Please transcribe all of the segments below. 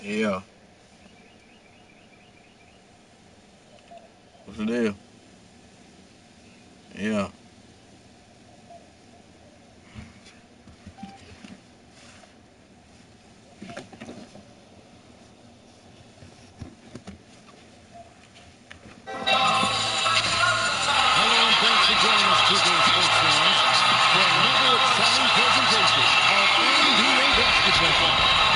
Yeah. What's the deal? Yeah. Hello and thanks for joining us, 2K Sports fans, for another exciting presentation of NBA basketball.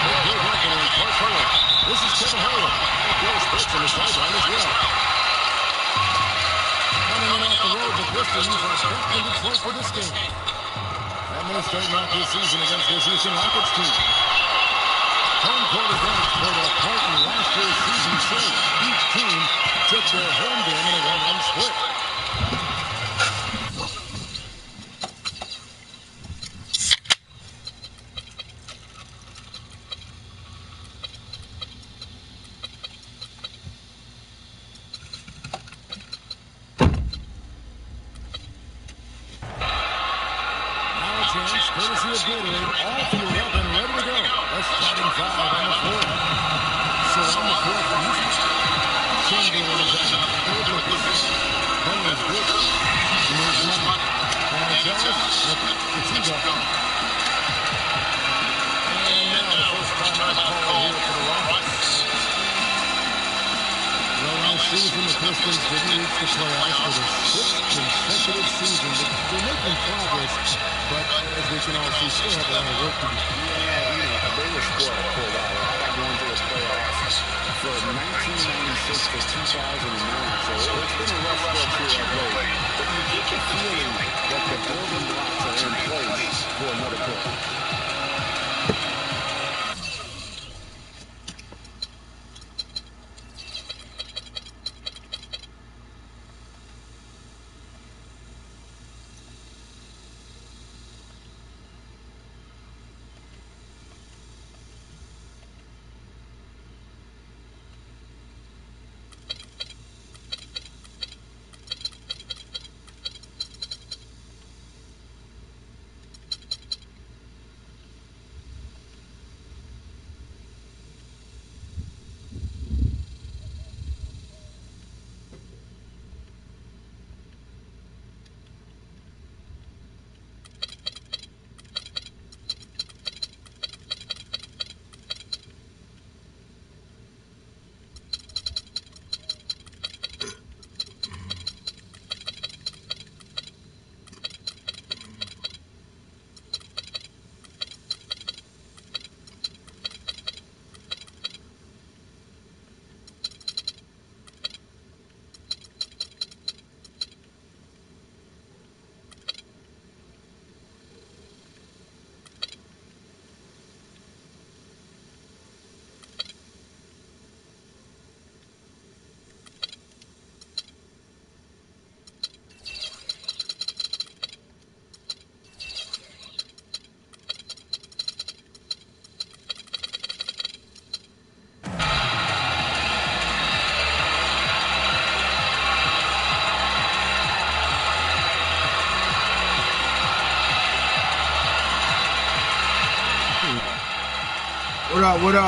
With Dave Rankin and Clark Hurley, this is Kevin Harlan. Bill Spitz on the sideline as well. Coming in off the road, the Pistons are back in Detroit for this game. And they're starting off this season against this Houston Rockets team. Home court advantage played a part in last year's season, so each team took their home game in a 1-1 split. courtesy of Gatorade, all fueled up and ready to go. A starting five on the floor. So on the floor for Houston, Chamberlain is out. Third Lucas. Bungles good. He moves money. Marcellus, it's Hugo. And now the first time out call here for the Rockets. Well, last season, the Pistons didn't reach the playoffs for the 6th consecutive season. They're making progress, but as we can all see, still have a lot of work to do. Yeah, they were spoiled for a while. I got going to the playoffs for 1996 to 2009, so it's been a rough stretch here of late. But you get the feeling that the building blocks are in place for another push.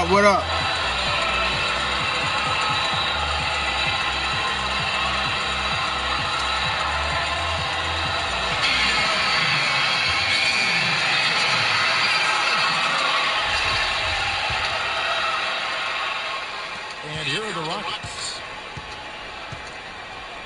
What up? And here are the Rockets.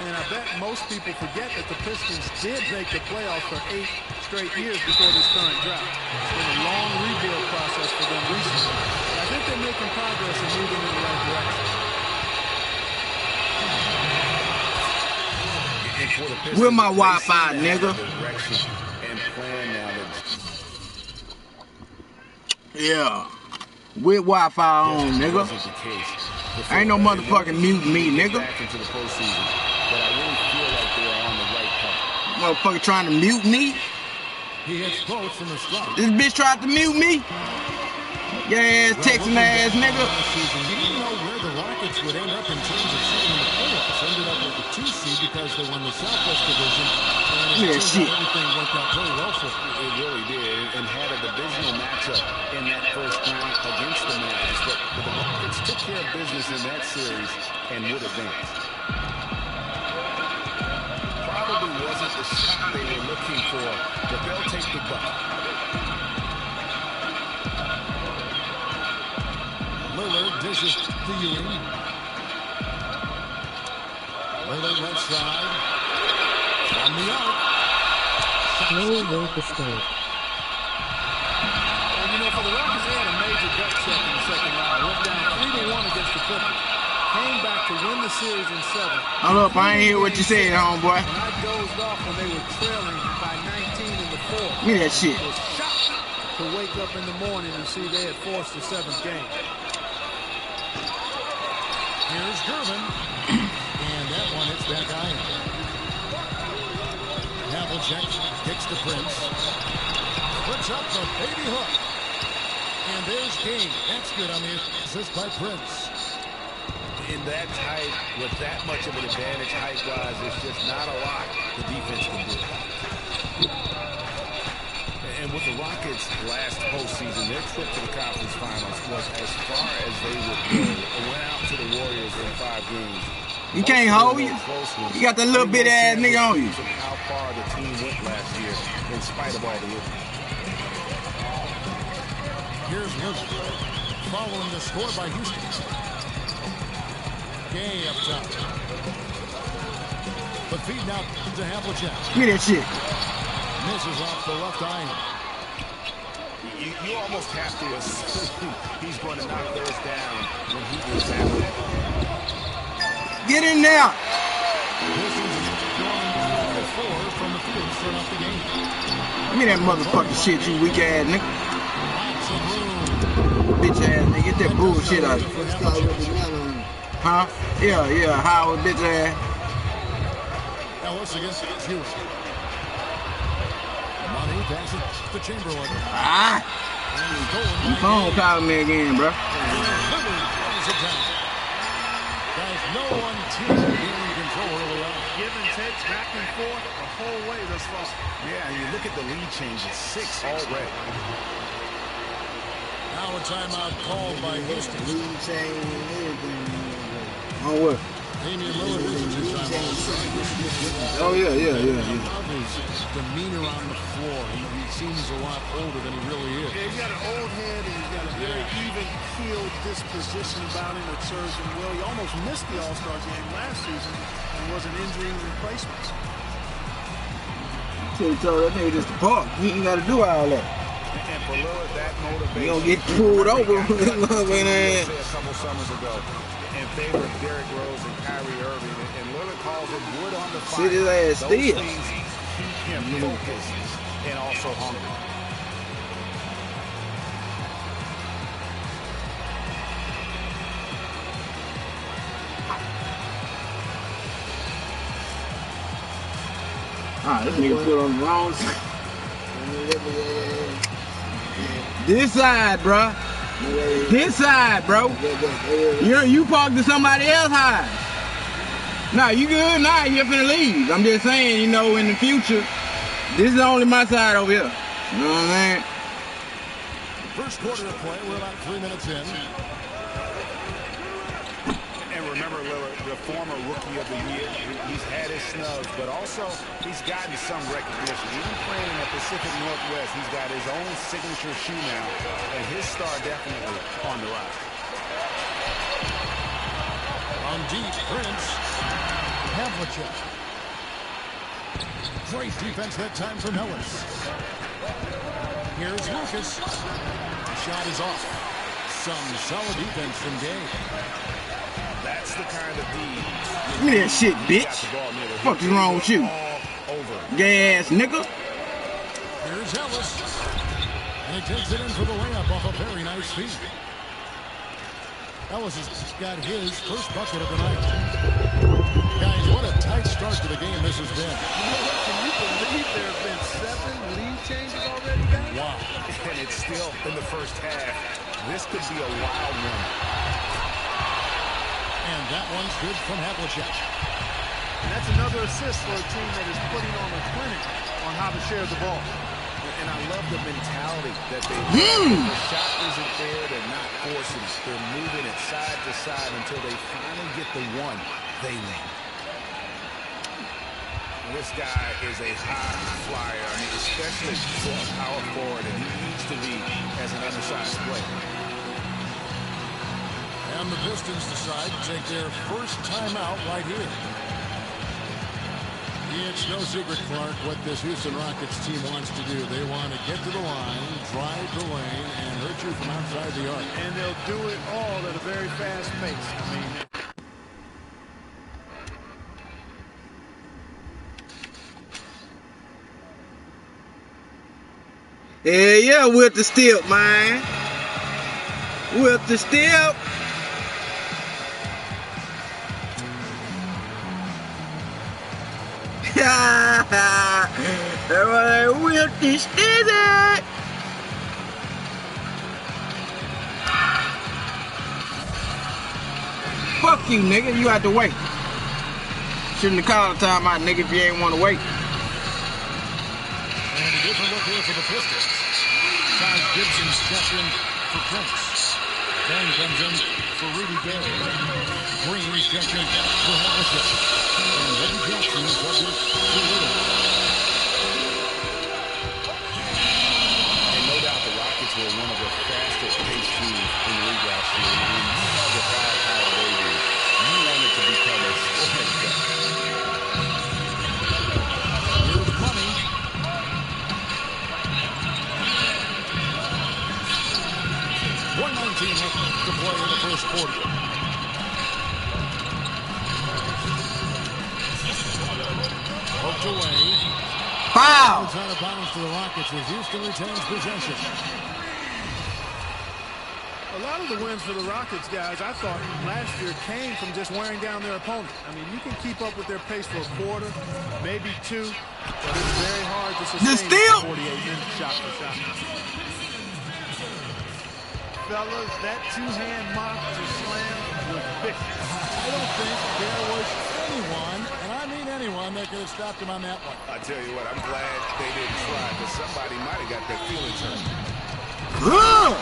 And I bet most people forget that the Pistons did make the playoffs for 8 straight years before this current drought. It's been a long rebuild process for them recently. But I think they're making progress and moving in the right direction. Where my Wi-Fi, nigga? Yeah. With Wi-Fi on, nigga. Ain't no motherfucking mute me, nigga. Motherfucker trying to mute me? He hits both from the slump. This bitch tried to mute me? Yeah, Texan ass nigga. You didn't know where the Rockets would end up in terms of seeding in the playoffs. Ended up with the 2 seed because they won the Southwest Division. And Yeah, shit. Everything worked out very well for them. It really did, and had a divisional matchup in that first round against the Mavs. But the Rockets took care of business in that series and would advance. Probably wasn't the shot they were looking for, but they'll take the buck. Lillard dishes to Ewing. Lillard left side. From the arc. No way to start. And for the Rockets, they had a major gut check in the second round. Went down 3-1 against the Clippers. Came back to win the series in 7. Hold up, I ain't hear what you said, homeboy. And I dozed off when they were trailing by 19 in the 4th. Give me that shit. I was shocked to wake up in the morning and see they had forced the 7th game. Here's Gervin. And that one hits back iron. Havlicek kicks to Prince. Puts up the baby hook. And there's King. That's good on the assist by Prince. In that tight, with that much of an advantage height-wise, there's just not a lot the defense can do. And with the Rockets last postseason, their trip to the conference finals was as far as they would go. It went out to the Warriors in 5 games. He can't hold you. You got that little bit ass nigga on you. How far the team went last year, in spite of all the rookies. Here's Lillard, following the score by Houston. Gay up top. But feeding out to Havlicek. Give me that shit. Misses off the left iron. You almost have to assume he's going to knock those down when he gets out. Get in there. From the field to start off the game. Give me that motherfucking shit, you weak ass nigga. Bitch ass nigga, get that bullshit out of you. Huh? Yeah, Howard bitch ass. Ellis against Hewitt. Money passes to Chamberlain. Ah! You phone calling me again, bro. Guys, no one team in control early on. Give and takes back and forth the whole way thus far. Yeah, and you look at the lead change, it's 6 already. Now a timeout called by Houston. Lead change and everything. On what? Damian Lillard is his timeout. Oh, yeah. I love his demeanor on the floor. He seems a lot older than he really is. Yeah, he's got an old head and he's got a very even-keeled disposition about him that serves him well. He almost missed the All-Star game last season and was an injury replacement. So he told that nigga just to park. He ain't got to do all that. And for Lillard, that motivation. He gonna get pulled over. A couple summers ago in favor of Derrick Rose and Kyrie Irving, and Lillard calls it wood on the fire. Sit his ass Those still. things keep him focused and also hungry. This nigga put on the wrong side. This side, bro. This side, bro. You parked to somebody else's house. Nah, you good? Nah, you're finna leave. I'm just saying, you know, in the future, this is only my side over here. You know what I'm saying? First quarter of play, we're about 3 minutes in. And remember, Lillard, the former Rookie of the Year, he's had his snubs, but also he's gotten some recognition. Even playing in the Pacific Northwest, he's got his own signature shoe now, and his star definitely on the rise. On deep, Prince. Havlicek. Great defense that time from Ellis. Here's Lucas. The shot is off. Some solid defense from Gay. That's the kind of deed. Give me that shit, bitch. Fuck is wrong with you? Gay ass nigga. Here's Ellis. And he takes it in for the layup off a very nice feed. Ellis has got his first bucket of the night. Guys, what a tight start to the game this has been. Can you believe there have been 7 lead changes already, guys? Wow. And it's still in the first half. This could be a wild one. And that one's good from Havlicek. And that's another assist for a team that is putting on a clinic on how to share the ball. And I love the mentality that they have. If the shot isn't there, they're not forcing it. They're moving it side to side until they finally get the one they want. This guy is a high flyer. I mean, especially for a power forward, and he needs to be as an undersized player. And the Pistons decide to take their first timeout right here. It's no secret, Clark, what this Houston Rockets team wants to do. They want to get to the line, drive the lane, and hurt you from outside the arc. And they'll do it all at a very fast pace. I mean, Yeah, with the step, man. With the step. With the step. Fuck you, nigga. You had to wait. Shouldn't have called a timeout, nigga, if you ain't want to wait. And a different look here for the Pistons. Taj Gibson's checked in for Prince. Then comes in for Rudy Gay. Green's checked in for Harrison. And Eddie Jackson subject to Little. And no doubt the Rockets were one of the fastest paced teams in the league last year. And when you have the firepower they do, you want it to become a scoring game. Here's Money. .119 to play in the first quarter. Poked away. Foul. It's out of bounds to the Rockets as Houston retains possession. A lot of the wins for the Rockets, guys, I thought last year came from just wearing down their opponent. I mean, you can keep up with their pace for a quarter, maybe two, but it's very hard to sustain The steal. 48 minutes shot for shot. Fellas, that two-hand mop to slam was vicious. I don't think there was anyone, and I mean anyone, that could have stopped him on that one. I tell you what, I'm glad they didn't try, because somebody might have got their feelings hurt.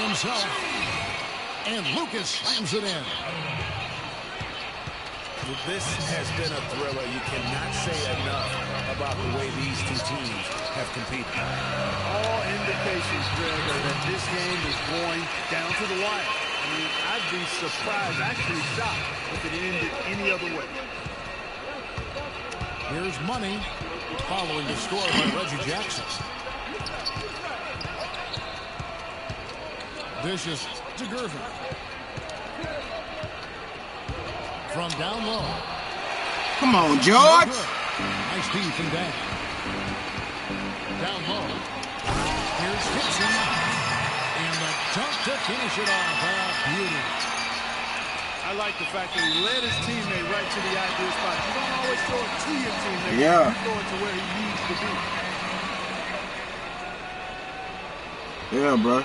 Himself. And Lucas slams it in. This has been a thriller. You cannot say enough about the way these two teams have competed. All indications, Greg, are that this game is going down to the wire. I mean, I'd be surprised, actually shocked, if it ended any other way. Here's Money following the score by Reggie Jackson. Dishes to Gervin. From down low. Come on, George. Nice feed from Dan. Down low. Here's Gibson. And a dunk to finish it off. Beauty. I like the fact that he led his teammate right to the ideal spot. You don't always throw it to your teammate. Yeah. You throw it to where he needs to be. Yeah, bro.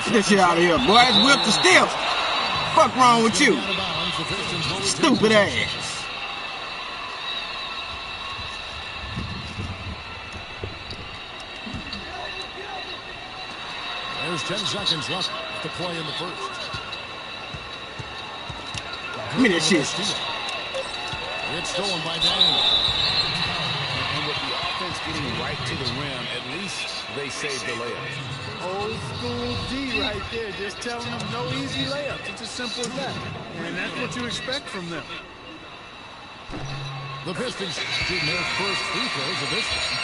Get this shit out of here, boys. Whip the steal. Fuck wrong with you? Stupid ass. There's 10 seconds left to play in the first. Give me that shit. It's stolen by Daniel. And with the offense getting right to the rim, at least they saved the layup. Old school D right there, just telling them no easy layups. It's as simple as that. And that's what you expect from them. The Pistons shooting their first free throws of this game.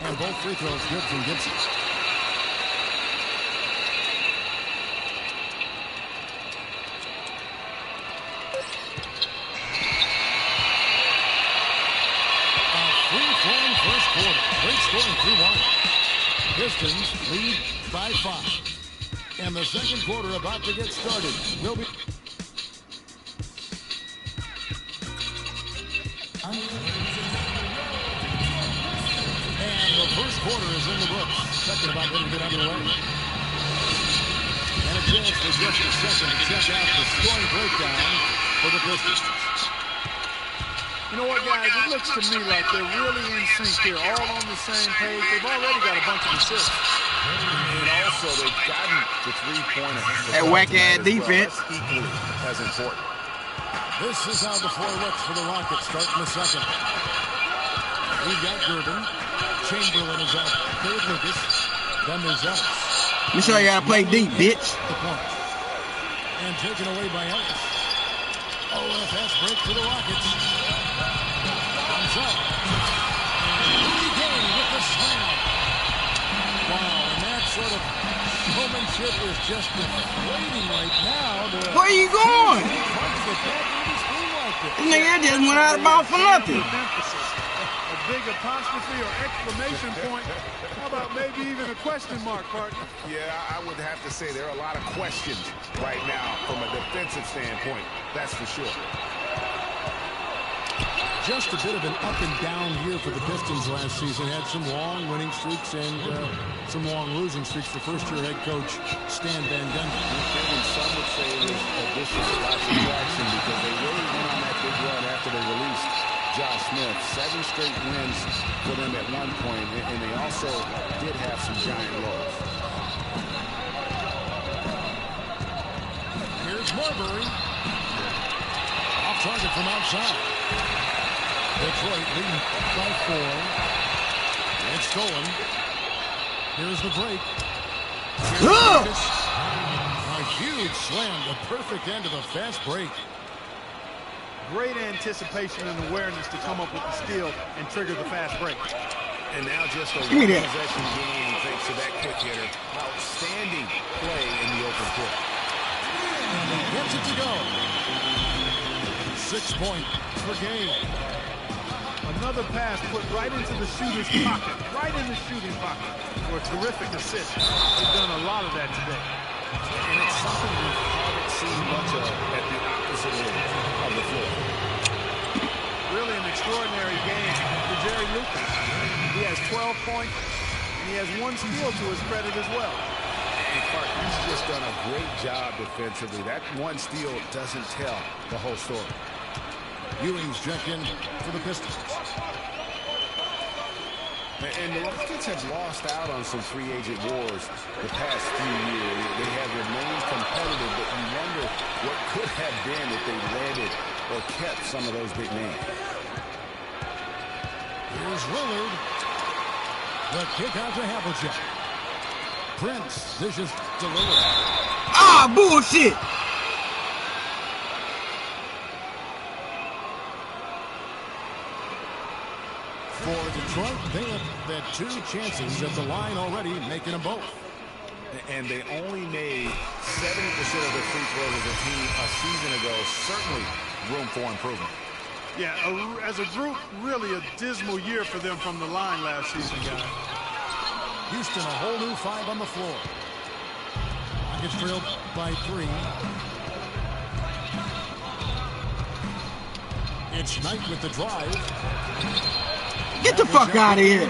And both free throws good from Gibson. First quarter. Great scoring 3-1. Pistons lead by 5. And the second quarter about to get started. Will be. And the first quarter is in the books. Second about ready to get underway. And a chance for just a second to check out the scoring breakdown for the Pistons. You know what, guys? It looks to me like they're really in sync here, all on the same page. They've already got a bunch of assists. And also, they've gotten the three-pointer. That whack-ass defense. That's equally as important. This is how the floor looks for the Rockets starting the second. We've got Gervin. Chamberlain is out there with Lucas. Then there's Ellis. Let me show you how to play deep, bitch. The point. And taken away by Ellis. Oh, and a fast break for the Rockets. Comes up. Rudy Gay with the slam. Wow, and that sort of showmanship is just deflating right now. Where you going? Nigga, just went out of bounds for nothing. A big apostrophe or exclamation point. How about maybe even a question mark, partner? Yeah, I would have to say there are a lot of questions right now from a defensive standpoint. That's for sure. Just a bit of an up and down year for the Pistons last season. Had some long winning streaks and some long losing streaks for first-year head coach Stan Van Gundy. And some would say it was addition to subtraction because they really went on that big run after they released Josh Smith. 7 straight wins for them at one point, and they also did have some giant lows. Here's Marbury. Off target from outside. Detroit leading by 4. It's stolen. Here's the break. A huge slam, the perfect end of the fast break. Great anticipation and awareness to come up with the steal and trigger the fast break. And now just a one-possession game thanks to that quick hitter. Outstanding play in the open court. Gets it to go. 6 points per game. Another pass put right into the shooter's pocket. Right in the shooting pocket for a terrific assist. They've done a lot of that today. And it's something we haven't seen much of at the opposite end of the floor. Really an extraordinary game for Jerry Lucas. He has 12 points, and he has 1 steal to his credit as well. And Clark, he's just done a great job defensively. That 1 steal doesn't tell the whole story. Ewing's checked in for the Pistons. And the Rockets have lost out on some free agent wars the past few years. They have remained competitive, but you wonder what could have been if they landed or kept some of those big names. Here's Lillard. The kick out to Havlicek. Prince dishes to Lillard. Ah, bullshit! For Detroit, they have had 2 chances at the line already, making them both. And they only made 70% of their free throws as a team a season ago. Certainly room for improvement. Yeah, as a group, really a dismal year for them from the line last season, guys. Houston, a whole new 5 on the floor. Rockets trailed by 3. It's Knight with the drive. Get the fuck out of here. And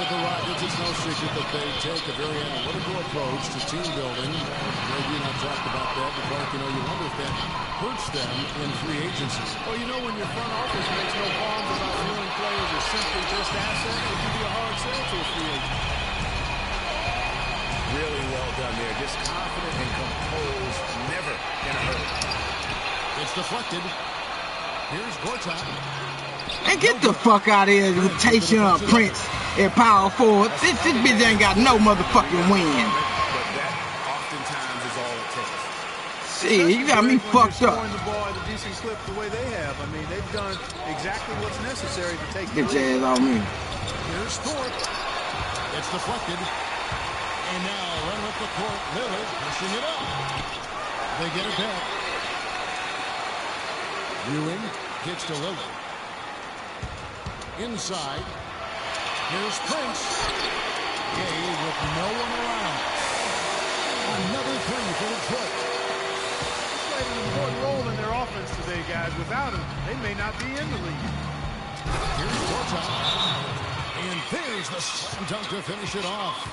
with the Rockets, it's no secret that they take a very analytical approach to team building. Maybe you not talked about that, but Clark, you wonder if that hurts them in free agency. Well, when your front office makes no qualms about viewing players as simply just assets, it can be a hard sell to a free agent. Really well done there. Just confident and composed, never in a hurry. It's deflected. Here's Gortat. And get the fuck out of here with Tayshaun Prince at power forward. This bitch ain't got no motherfucking win. But that oftentimes is all it takes. Shit, you got me fucked up. Scoring the ball at a decent clip the way they have. I mean, they've done exactly what's necessary to take the Get your ass on me. Here's Thorpe. It's deflected. And now run up the court. Lillard pushing it up. They get it back. Ewing kicks to Lillard. Inside. Here's Prince. Gay with no one around. Another 3 for Detroit. Played an important role in their offense today, guys. Without him, they may not be in the league. Here's Gortat. And there's the slam dunk to finish it off.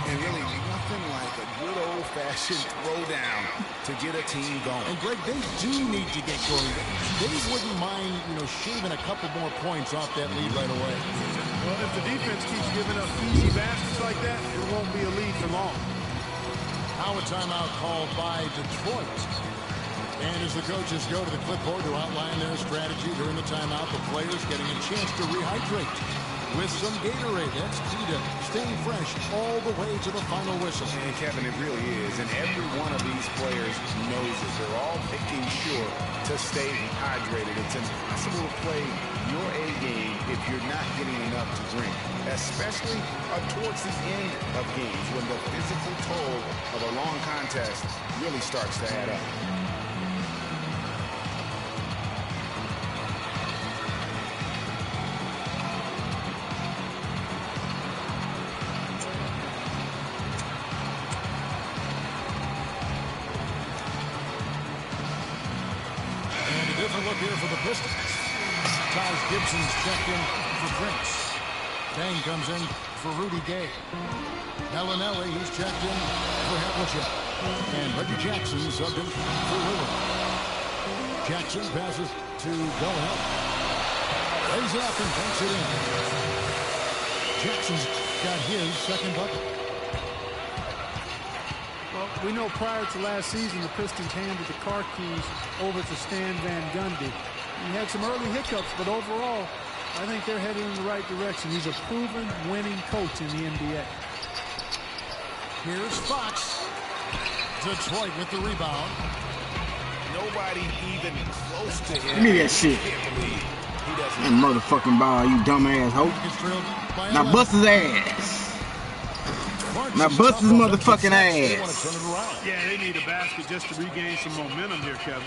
And really nothing like a good old-fashioned throwdown to get a team going. And Greg, they do need to get going. They wouldn't mind, shaving a couple more points off that lead right away. Well, if the defense keeps giving up easy baskets like that, it won't be a lead for long. Now a timeout called by Detroit. And as the coaches go to the clipboard to outline their strategy during the timeout, the players getting a chance to rehydrate with some Gatorade. That's key to staying fresh all the way to the final whistle. And Kevin, it really is. And every one of these players knows it. They're all making sure to stay hydrated. It's impossible to play your A game if you're not getting enough to drink, especially towards the end of games when the physical toll of a long contest really starts to add up. look here for the Pistons. Taj Gibson's checked in for Prince. Bang comes in for Rudy Gay. Bellinelli, he's checked in for Havlicek. And Reggie Jackson subbed in for Lillard. Jackson passes to Bellinelli. Lays it up and banks it in. Jackson's got his second bucket. Well, we know prior to last season, the Pistons handed the car keys over to Stan Van Gundy. He had some early hiccups, but overall, I think they're headed in the right direction. He's a proven winning coach in the NBA. Here's Fox. Detroit with the rebound. Nobody even close to him. Give me that shit. That motherfucking ball, you dumbass hoe. Now bust his ass. Now bust his motherfucking ass. Yeah, they need a basket just to regain some momentum here, Kevin.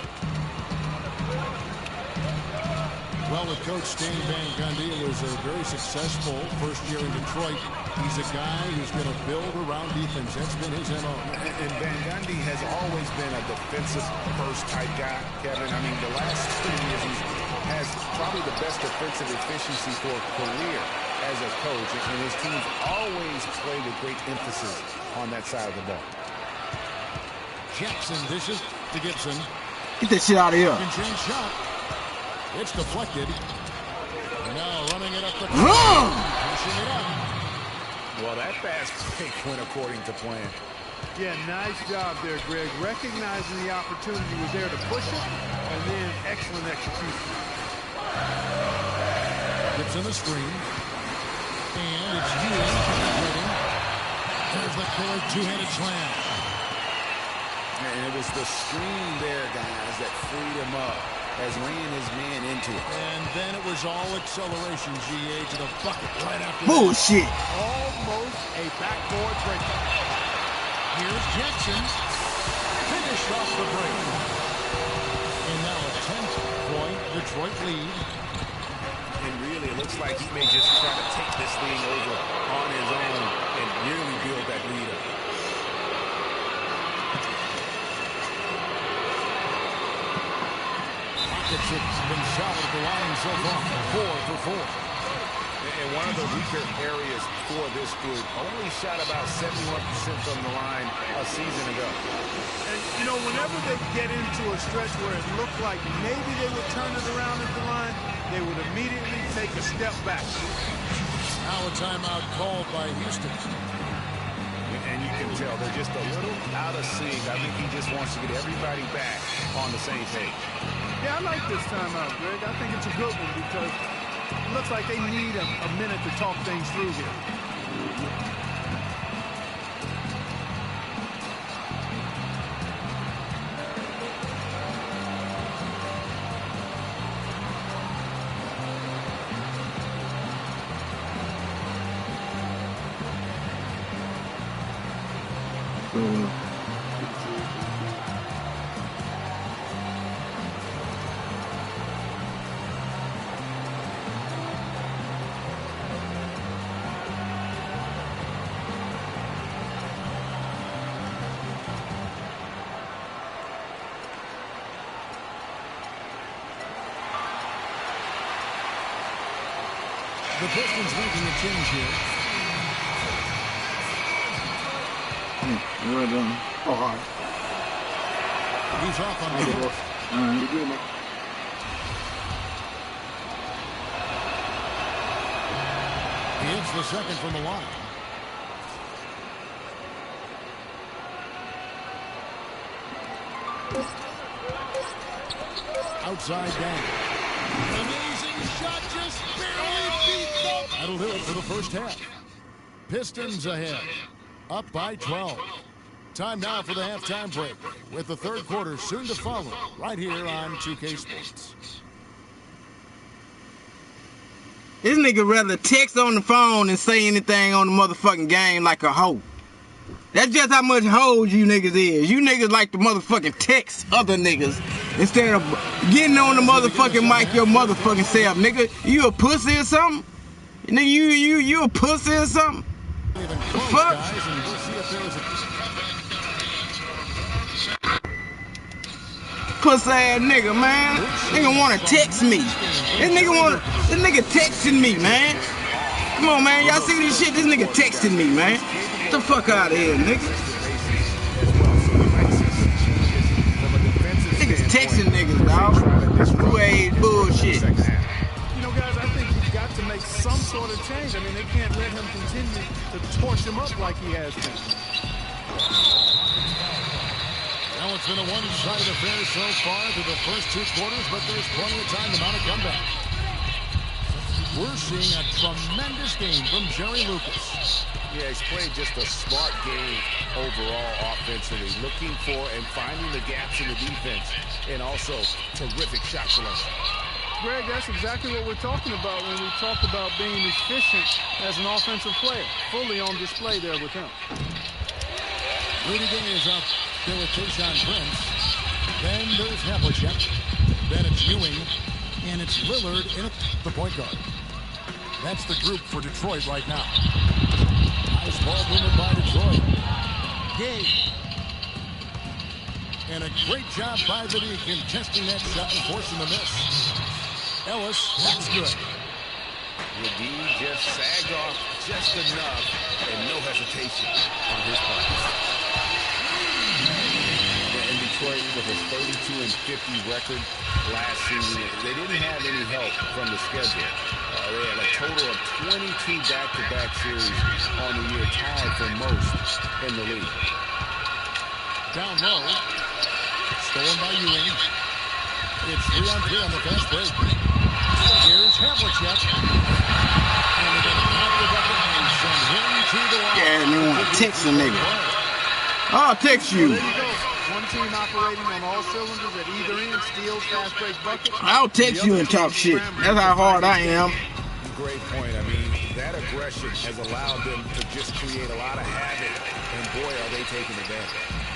Well, with Coach Stan Van Gundy, it was a very successful first year in Detroit. He's a guy who's going to build around defense. That's been his MO. And Van Gundy has always been a defensive-first type guy, Kevin. I mean, the last 2 years, he has probably the best defensive efficiency for a career as a coach. And his teams always play with great emphasis on that side of the ball. Jackson dishes to Gibson. Get that shit out of here. Change shot. It's deflected. Now running it up the court. Pushing it up. Well, that fast break went according to plan. Yeah, nice job there, Greg. Recognizing the opportunity was there to push it, and then excellent execution. Gets in the screen. And it's Ewing. There's the killer two-handed slam. And it was the screen there, guys, that freed him up as ran his man into it. And then it was all acceleration, GA, to the bucket right after bullshit. Almost a backboard breakup. Here's Jackson. Finished off the break. And now a 10-point Detroit lead. And really, it looks like he may just try to take this thing over on his own and really build that lead up. It's been solid at the line so far. 4 for 4. And one of the weaker areas for this group, only shot about 71% from the line a season ago. And, you know, whenever they get into a stretch where it looked like maybe they would turn it around at the line, they would immediately take a step back. Now a timeout called by Houston. And you can tell they're just a little out of sync. I think he just wants to get everybody back on the same page. Yeah, I like this timeout, Greg. I think it's a good one because it looks like they need a minute to talk things through here. The Pistons making a change here. Well done. Oh, all right. He's off on the board. All right. You're good, man. He hits the second from the line. Outside down. Amazing shot, just barely beat them. That'll do it for the first half. Pistons ahead, up by 12. Time now for the halftime break, with the third quarter soon to follow, right here on 2K Sports. This nigga rather text on the phone than say anything on the motherfucking game like a hoe. That's just how much hoes you niggas is. You niggas like to motherfucking text other niggas instead of getting on the motherfucking mic your motherfucking self, nigga. You a pussy or something? Nigga, you a pussy or something? The fuck? Pussy ass nigga, man. Nigga wanna text me. This nigga texting me, man. Come on, man. Y'all see this shit? This nigga texting me, man. Get the fuck out of here, nigga. Niggas texting niggas, dog. New age bullshit. You know, guys, I think you've got to make some sort of change. I mean, they can't let him continue to torch him up like he has been. Now it's been a one-sided affair so far through the first 2 quarters, but there's plenty of time to mount a comeback. We're seeing a tremendous game from Jerry Lucas. Yeah, he's played just a smart game overall offensively, looking for and finding the gaps in the defense, and also terrific shot selection. Greg, that's exactly what we're talking about when we talk about being efficient as an offensive player. Fully on display there with him. Rudy Gay is up there with Tayshaun Prince. Then there's Havlicek. Then it's Ewing. And it's Lillard in the point guard. That's the group for Detroit right now. Nice ball movement by Detroit. Gay. And a great job by the D contesting that shot and forcing the miss. Ellis, that's good. The D just sagged off just enough and no hesitation on his part. In Detroit with a 32-50 record last season, they didn't have any help from the schedule. They had a total of 22 back-to-back series on the year, tied for most in the league. Down low. Stolen by Ewing. It's 3-on-3 on the fast break. Here's Havlicek. And they're going to knock the bucket and send him to the line. Yeah, they want to text a nigga. I'll text you. There you go. One team operating on all cylinders at either end. Steals, fast break, buckets. I'll text you and talk shit. That's how hard I am. Great point. I mean, that aggression has allowed them to just create a lot of havoc. And boy, are they taking advantage.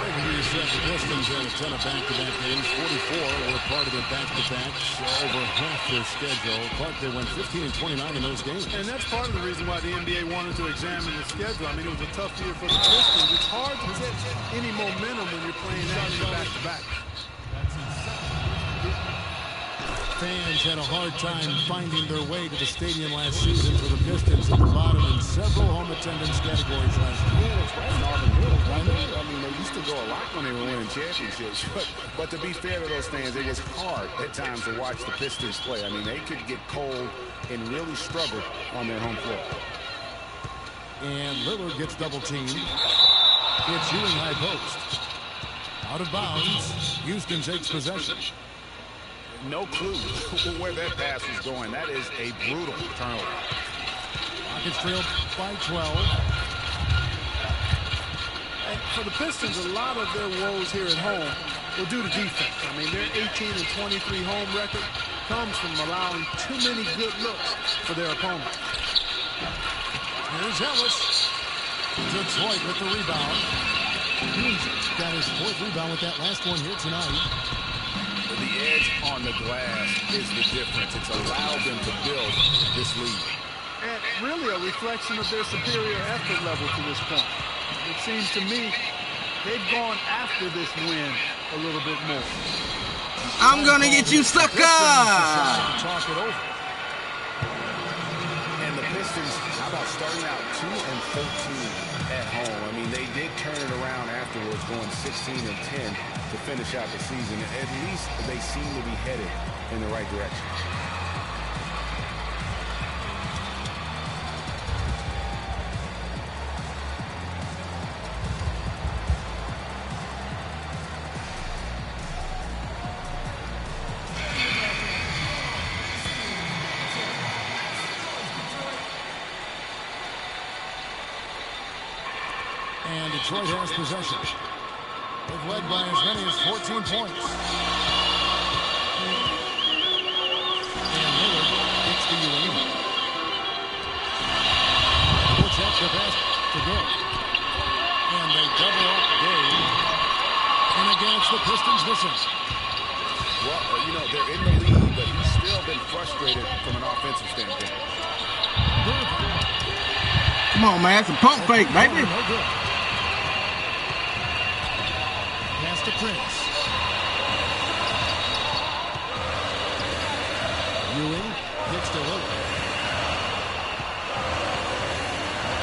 You said the Pistons had a ton of back-to-back games. 44 were part of their back-to-backs over half their schedule. Clark, they went 15-29 in those games. And that's part of the reason why the NBA wanted to examine the schedule. I mean, it was a tough year for the Pistons. It's hard to get any momentum when you're playing out in back-to-back. Fans had a hard time finding their way to the stadium last season for the Pistons at the bottom in several home attendance categories last year. Yeah, that's right. Northern Hills, right? I mean, they used to go a lot when they were winning championships. But to be fair to those fans, it was hard at times to watch the Pistons play. I mean, they could get cold and really struggle on their home floor. And Lillard gets double-teamed. It's Ewing high post. Out of bounds. Houston takes possession. No clue where that pass was going. That is a brutal turnover. Rockets trailed by 12. And for the Pistons, a lot of their woes here at home were due to defense. I mean, their 18-23 home record comes from allowing too many good looks for their opponents. Here's Ellis. Detroit with the rebound. He's got his 4th rebound with that last one here tonight. The edge on the glass is the difference. It's allowed them to build this lead. And really a reflection of their superior effort level to this point. It seems to me they've gone after this win a little bit more. I'm going to get you, sucker! Talk it over. And the Pistons, how about starting out 2-13 at home? I mean, they did turn it around afterwards, going 16-10 to finish out the season. At least they seem to be headed in the right direction. And Detroit has possession. They've led by as many as 14 points. And Lillard gets to Ewing. Puts up the pass to go. And they double up Gay. And again, it's the Pistons missing. Well, you know, they're in the lead, but he's still been frustrated from an offensive standpoint. Come on, man. It's a pump fake, baby. No good. Pass to Prince. Ewing gets to Lillard.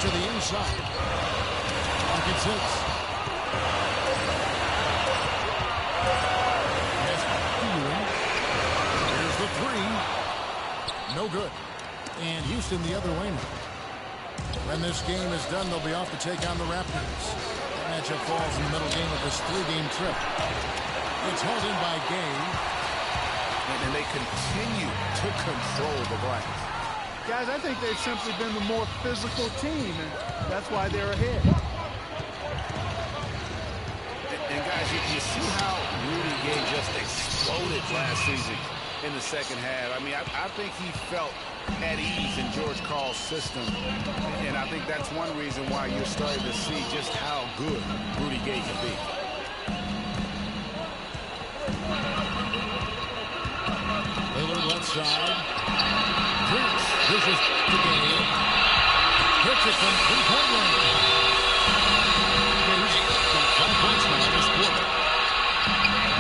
To the inside. Pocket 6. Here's the 3. No good. And Houston the other way now. When this game is done, they'll be off to take on the Raptors. That matchup falls in the middle game of this 3-game trip. It's held in by Gay. And they continue to control the glass. Guys, I think they've simply been the more physical team, and that's why they're ahead. And guys, you see how Rudy Gay just exploded last season in the second half. I mean, I think he felt at ease in George Karl's system, and I think that's one reason why you're starting to see just how good Rudy Gay can be. Lillard left side. Prince pushes to Gay. Hits it from 3-point range. Gay's got 5 points now this quarter.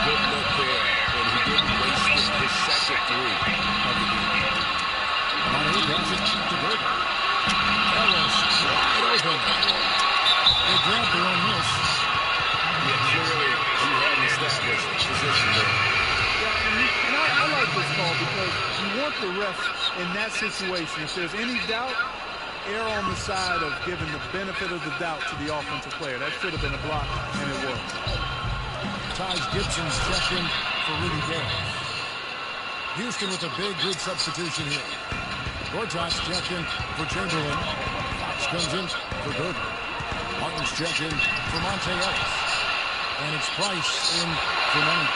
Good look there, and he didn't waste his second 3 of the game. Money passes to Burton. Ellis wide open. They grabbed their own miss. Yeah, clearly he had an established position there. And I like this call because you want the ref in that situation. If there's any doubt, err on the side of giving the benefit of the doubt to the offensive player. That should have been a block, and it was. Taj Gibson's checked in for Rudy Gay. Houston with a big substitution here. Gortat's checked in for Chamberlain. Fox comes in for Gordon. Martin's checked in for Monte Ellis. And it's Price in for Money.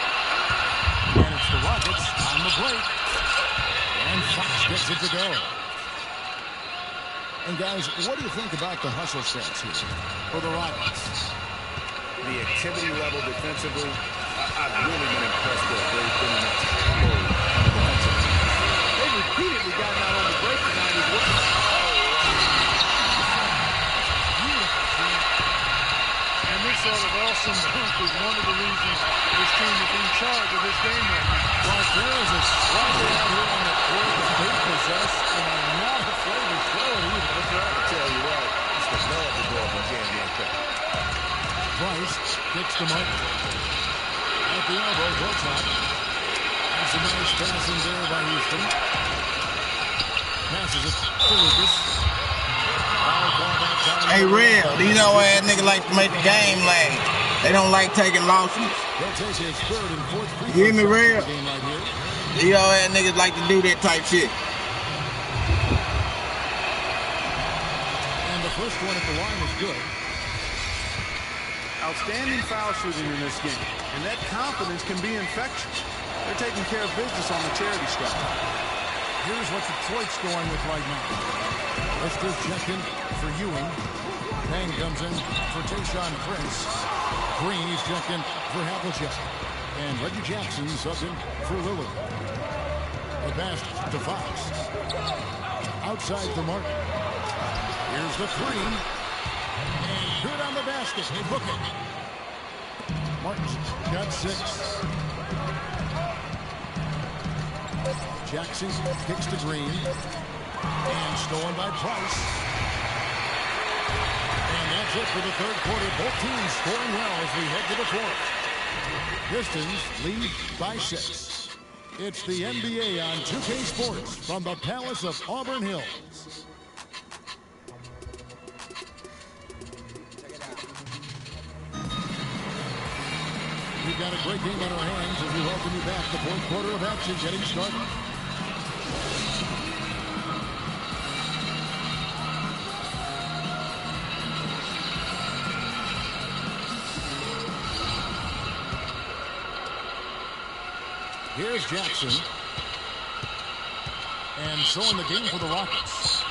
And it's the Rockets on the break. And Fox gets it to go. And guys, what do you think about the hustle sets here for the Rockets? The activity level defensively, I've really been impressed with. They've been in a top mode defensively. They've repeatedly gotten out on the break tonight as well. And this sort of awesome dunk is one of the reasons this team is in charge of this game right now. Well, there is a struggle out here on the court that they possess, and I'm not afraid to throw it either. That's right. I tell you what, it's the love to go up a game like that. Price gets the Martin. At the elbow, Gortat. And some nice passing there by Houston. Passes it to Lucas. Hey, real, these old ass niggas like to make the game lag. They don't like taking losses. They'll take his third and fourth free You hear me, real? game right here. These old ass niggas like to do that type shit. And the first one at the line is good. Outstanding foul shooting in this game, and that confidence can be infectious. They're taking care of business on the charity stripe. Here's what Detroit's going with right now. Lister's checking for Ewing. Pang comes in for Tayshaun Prince. Green's checking for Havlicek. And Reggie Jackson subbed in for Lillard. The pass to Fox. Outside for Martin. Here's the 3. And good on the basket. They book it. Martin's got 6. Jackson kicks to Green. And stolen by Price. And that's it for the third quarter. Both teams scoring well as we head to the fourth. Pistons lead by 6. It's the NBA on 2K Sports from the Palace of Auburn Hills. We've got a great game on our hands as we welcome you back. The fourth quarter of action getting started. Here's Jackson. And so in the game for the Rockets.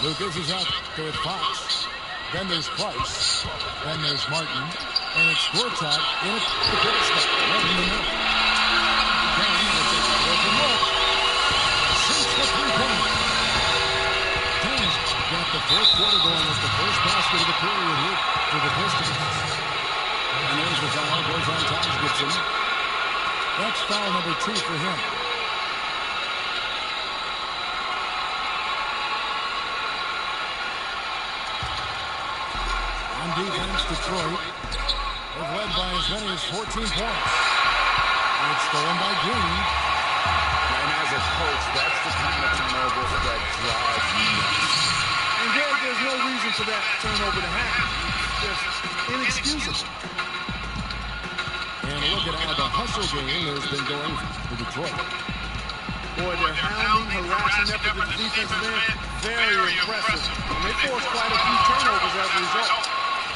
Lucas is out there with Fox. Then there's Price. Then there's Martin. And it's Gortat in it. The pivot spot. Right in the middle. Then it's a broken look. Since the three-point. Tang's got the fourth quarter going with the first basket of the period here for the Pistons. And there's the foul. Goes on Taj Gibson. That's foul number 2 for him. On defense, Detroit is led by as many as 14 points. And it's stolen by Green. And as a coach, that's the kind of turnover that drives you nuts. And Greg, there's no reason for that turnover to happen. It's just inexcusable. And look at how the hustle game has been going for Detroit. Boy, they're hounding, harassing effort at the defensive end. Very impressive. And they forced quite a few turnovers as a result.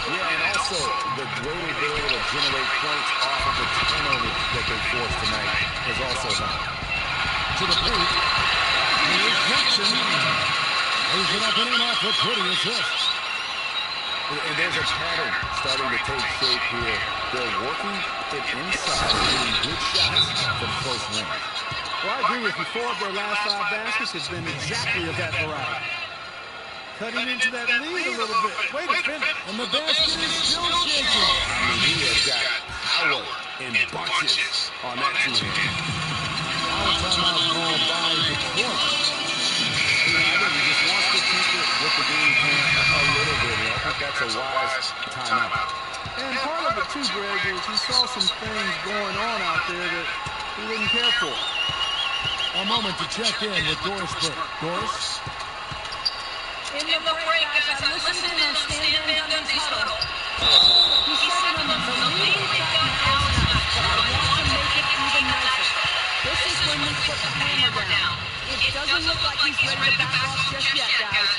Yeah, and also the greater they're able to generate points off of the turnovers that they forced tonight is also high. To the paint. Here's Jackson. Lays it up and in off a pretty assist. And there's a pattern starting to take shape here. They're working it inside and getting good shots from close range. Well, I agree with you. 4 of their last 5 baskets have been exactly of that variety. Cutting into that lead a little bit. Way to finish. And the basket is still shaking. I mean, he has got power in bunches on that two-hand. Foul timeout called by Detroit. I think he just wants to keep it with the game plan a little bit. I think that's a wise timeout. And part of it, too, Greg, is he saw some things going on out there that he didn't care for. A moment to check in with Doris Burke. Doris? In the break, guys, I listened in on Stan Van Gundy's huddle. He said in the lead we've gotten out tonight, but I want to make it even nicer. This is when we put the hammer down. It doesn't look like he's ready to back off just yet, guys.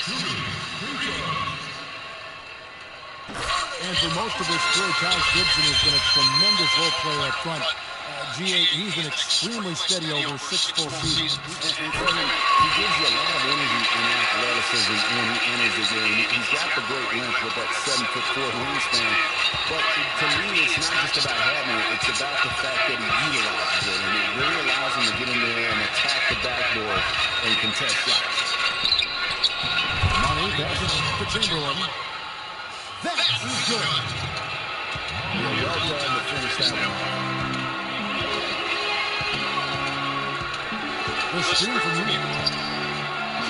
And for most of his career, Taj Gibson has been a tremendous role player up front. G8, he's been extremely steady over 6 full seasons. And Kevin, he gives you a lot of energy and athleticism when he enters the game. He's got the great length with that 7'4" wingspan. But to me, it's not just about having it. It's about the fact that he utilizes it. And it really allows him to get in there and attack the backboard and contest shots. Money passes to Chamberlain. That is good. Yeah, well done to finish that one. The screen from Lee.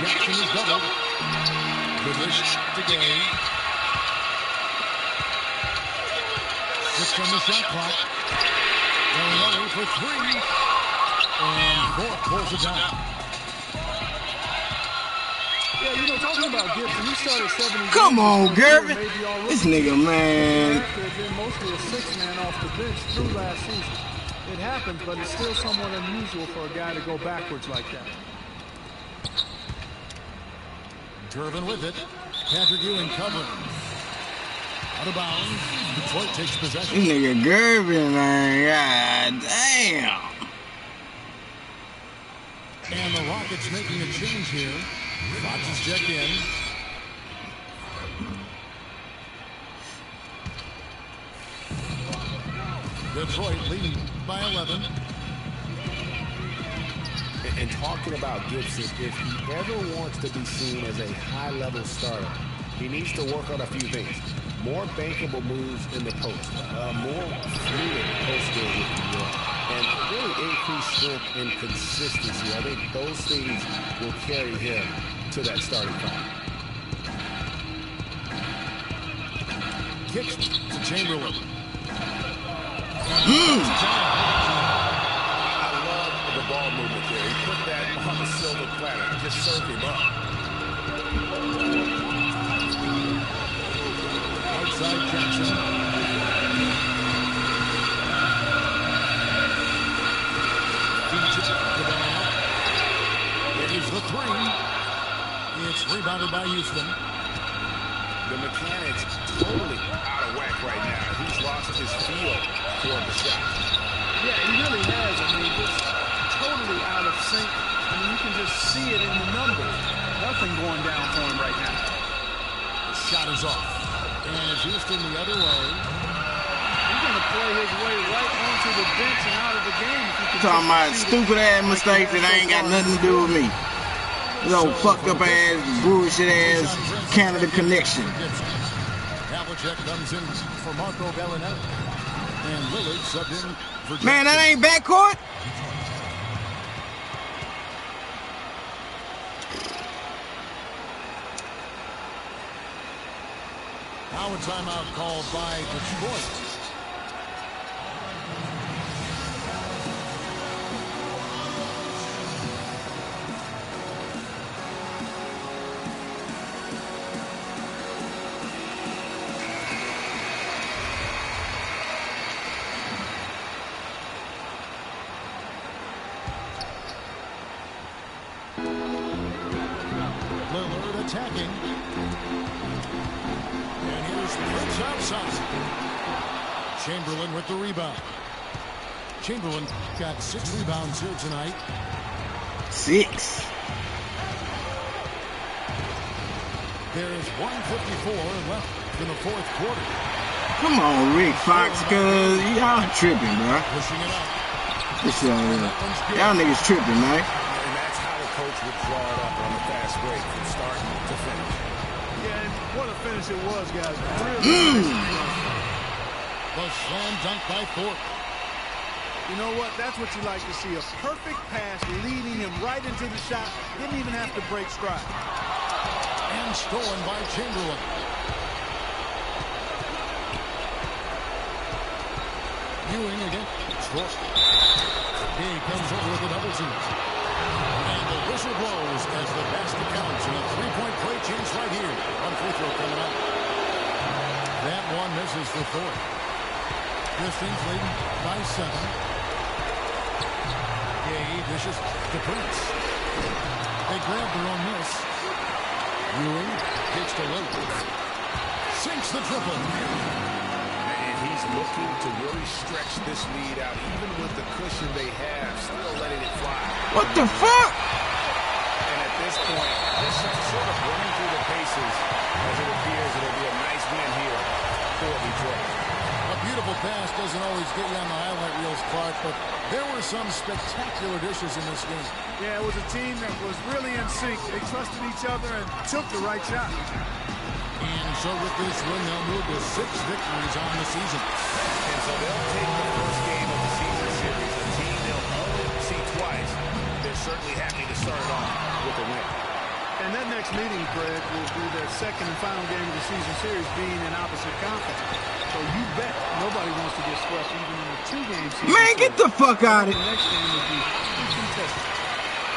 Jackson is doubled. Good dish to Gay. 6 on the shot clock. Going away for 3. And Thorpe pulls it down. Yeah, you know, talking about Gibson, he started 70. Come on, Gervin. This nigga, man. They've been mostly a 6-man off the bench through last season. It happens, but it's still somewhat unusual for a guy to go backwards like that. Gervin with it. Patrick Ewing covering. Out of bounds. Detroit takes possession. This nigga Gervin, man. God damn. And the Rockets making a change here. Fox is checked in. Detroit leading by 11. And talking about Gibson, if he ever wants to be seen as a high-level starter, he needs to work on a few things. More bankable moves in the post, more fluid post game, if you will, and really increased strength and consistency. I think those things will carry him to that starting five. Kicks to Chamberlain. I love the ball movement there. He put that on the silver platter. Just serve him up. Outside Jackson. It is the 3. It's rebounded by Houston. The mechanics totally out of whack right now. He's lost his feel for the shot. Yeah, he really has. I mean, just totally out of sync. I mean, you can just see it in the numbers. Nothing going down for him right now. The shot is off. And it's Houston the other way. He's going to play his way right onto the bench and out of the game. Talking about stupid ass mistakes that ain't got nothing to do with me. You know, fucked up ass, bullshit ass Canada connection. Havlicek comes in for Marco Bellinelli. And Lillard subbed in for Man, that ain't backcourt. Now a timeout called by Detroit. Lillard attacking. And here's Prince outside. Chamberlain with the rebound. Chamberlain got 6 rebounds here tonight. 6. There is 1:54 left in the fourth quarter. Come on, Rick Fox, cuz y'all tripping, bro. Pushing it up. This, y'all niggas tripping, man. And that's how the coach would draw it up on the fast break from start to finish. Yeah, and what a finish it was, guys. Really The slam dunk by Thorpe. You know what? That's what you like to see. A perfect pass leading him right into the shot. Didn't even have to break stride. And stolen by Chamberlain. Ewing against Thorpe. He comes over with a double team. And the whistle blows as the basket counts. And a three-point play change right here. One free throw coming up. That one misses for Thorpe. Pistons leading by 7. Gay dishes to Prince. They grab their own miss. Ewing kicks to Lillard. Sinks the triple. And he's looking to really stretch this lead out, even with the cushion they have, still letting it fly. What the fuck? And at this point, this is sort of running through the paces as it appears it'll be a nice win here for Detroit. A beautiful pass doesn't always get you on the highlight reels, Clark, but there were some spectacular dishes in this game. Yeah, it was a team that was really in sync. They trusted each other and took the right shot. And so with this win, they'll move to 6 victories on the season. And so they'll take the first game of the season series, a team they'll only see twice. They're certainly happy to start it off with a win. And that next meeting, Fred, will be their second and final game of the season series being in opposite conference. So you bet nobody wants to get swept even in a 2-game season. Man, get the fuck out of The here. next game will be contested.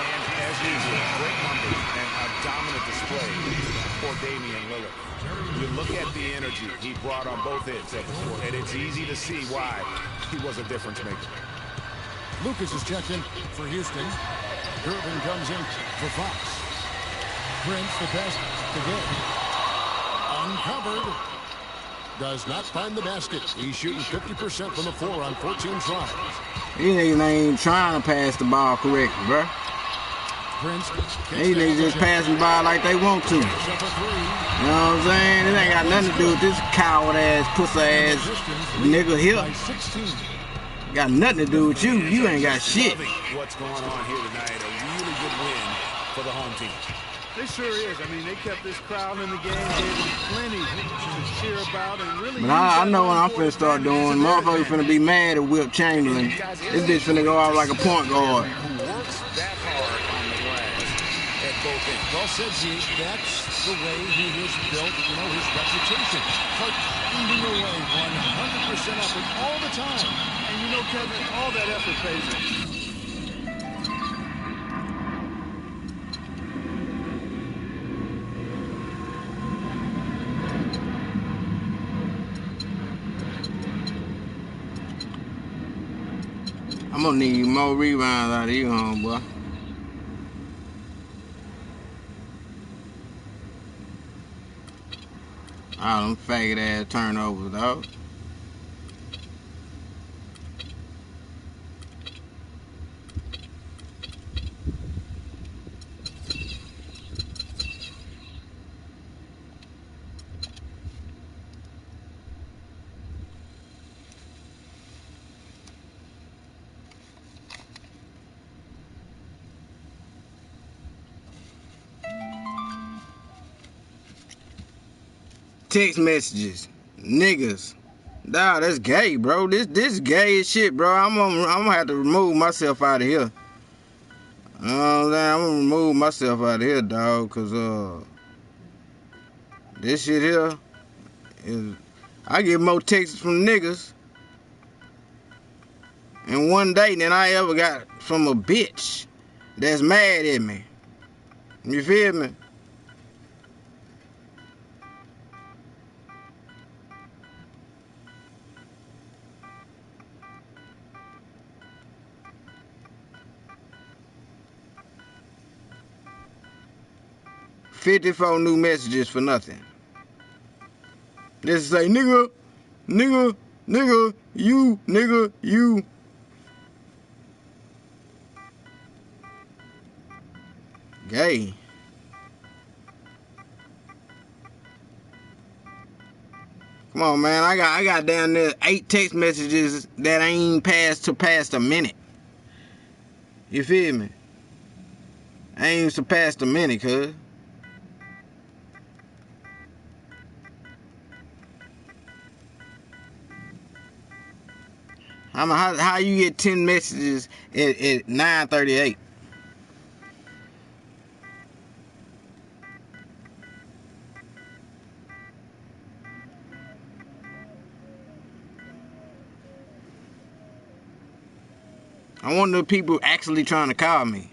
And as usual, great numbers and a dominant display for Damian Lillard. You look at the energy he brought on both ends of the court, and it's easy to see why he was a difference maker. Lucas is checked in for Houston. Durbin comes in for Fox. Prince, the pass to Gay. Uncovered. Does not find the basket. He's shooting 50% from the floor on 14 tries. These niggas ain't trying to pass the ball correctly, bro. Prince These niggas just passing the ball like they want to. You know what I'm saying? It ain't got nothing to do with this coward ass, pussy ass nigga here. Got nothing to do with you. You ain't got shit. What's going on here tonight? A really good win for the home team. It sure is. I mean, they kept this crowd in the game, gave them plenty to cheer about, and really. But I know what I'm finna start doing. Motherfuckers finna be mad at Wilt Chamberlain. This bitch finna go out like a point guard. Who works that hard on the glass at both ends. Well said, Zeke. That's the way he has built, his reputation. Like eating away 100% effort all the time. And Kevin, all that effort pays off. I'm gonna need more rebounds out of you, homeboy. All them faggot ass turnovers, dog. Text messages, niggas, Nah, that's gay, bro. This gay as shit, bro. I'm gonna have to remove myself out of here. You know what I'm saying? I'm gonna remove myself out of here, dog, cause this shit here is. I get more texts from niggas in one day than I ever got from a bitch that's mad at me. You feel me? $54 new messages for nothing. Just say nigga, nigga, nigga, you. Gay. Come on, man. I got down there 8 text messages that ain't past a minute. You feel me? I ain't surpassed a minute, cuz. How you get 10 messages at 9:38? I wonder if people actually trying to call me.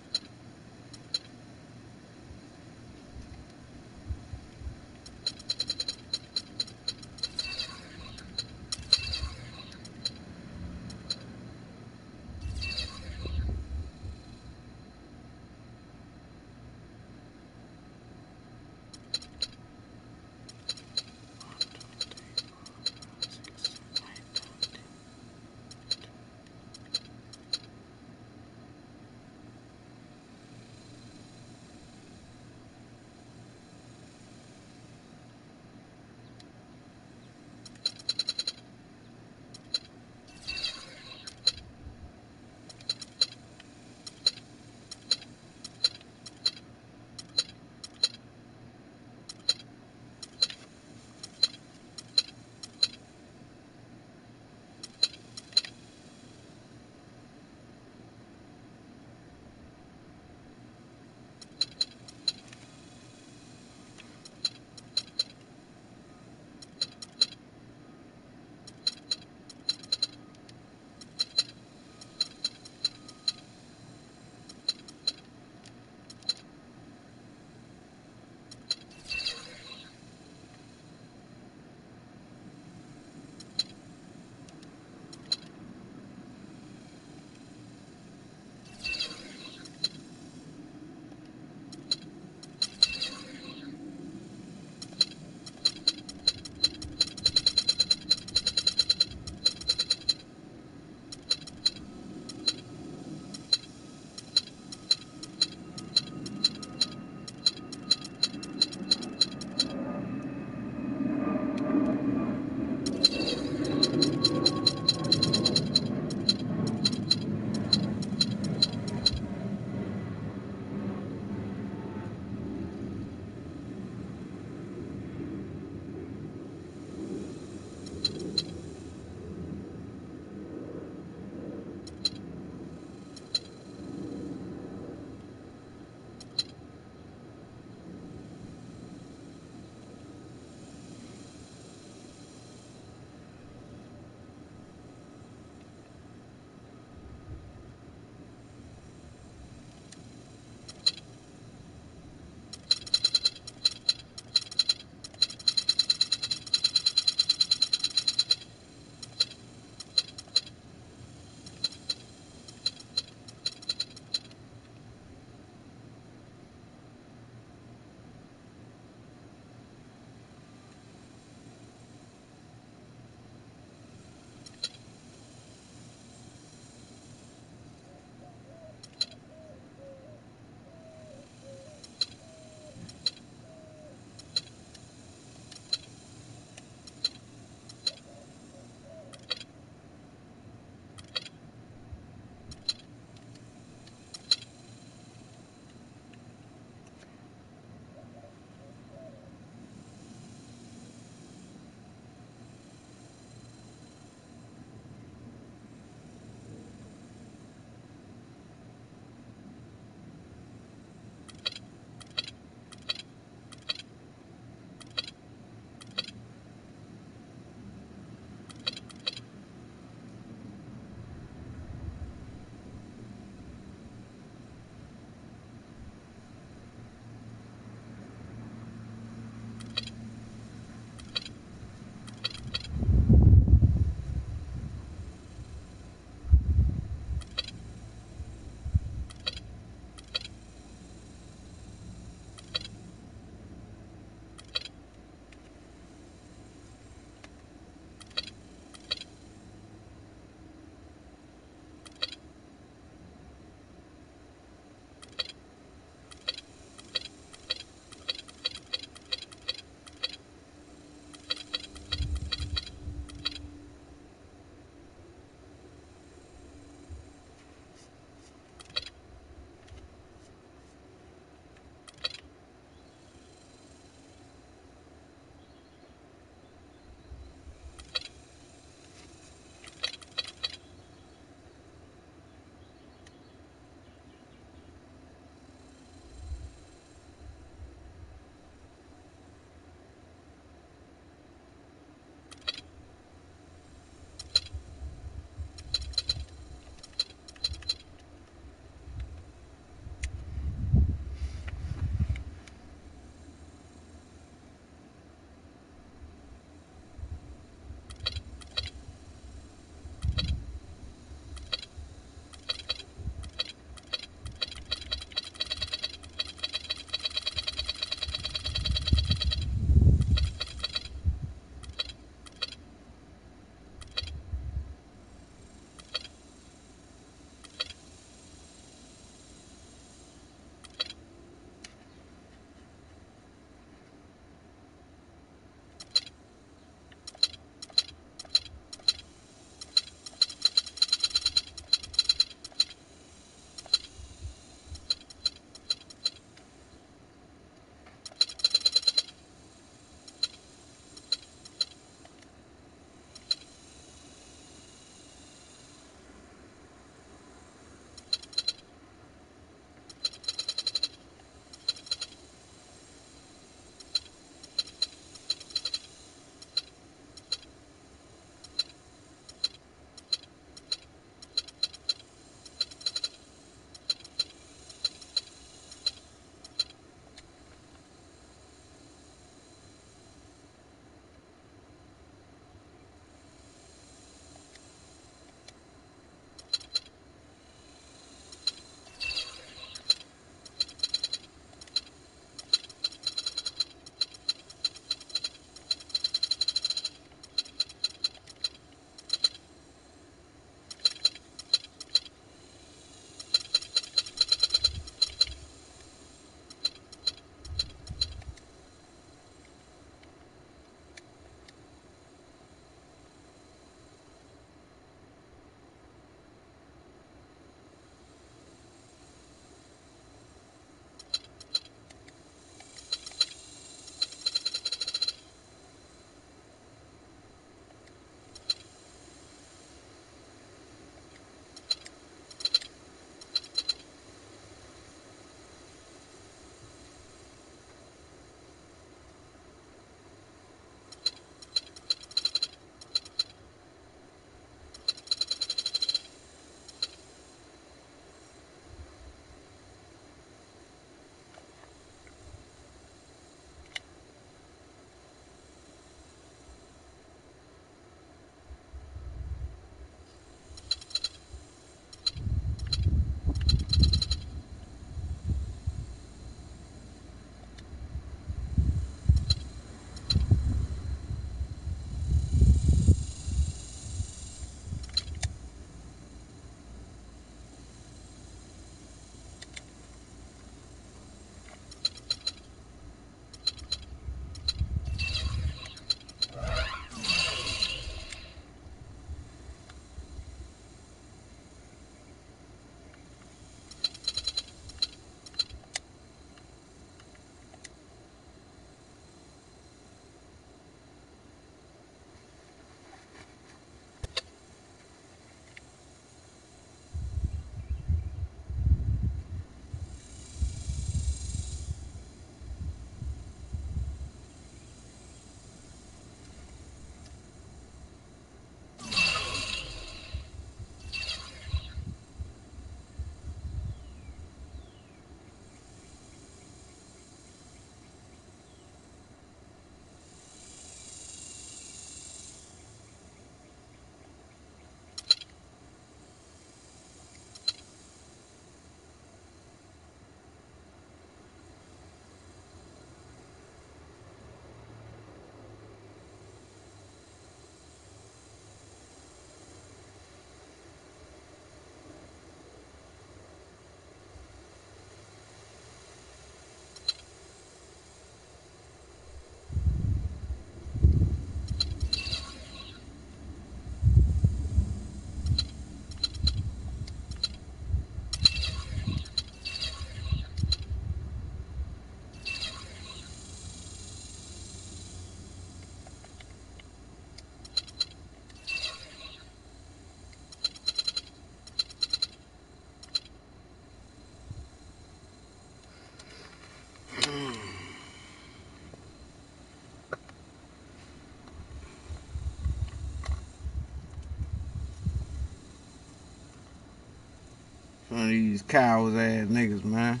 One of these cowards ass niggas, man.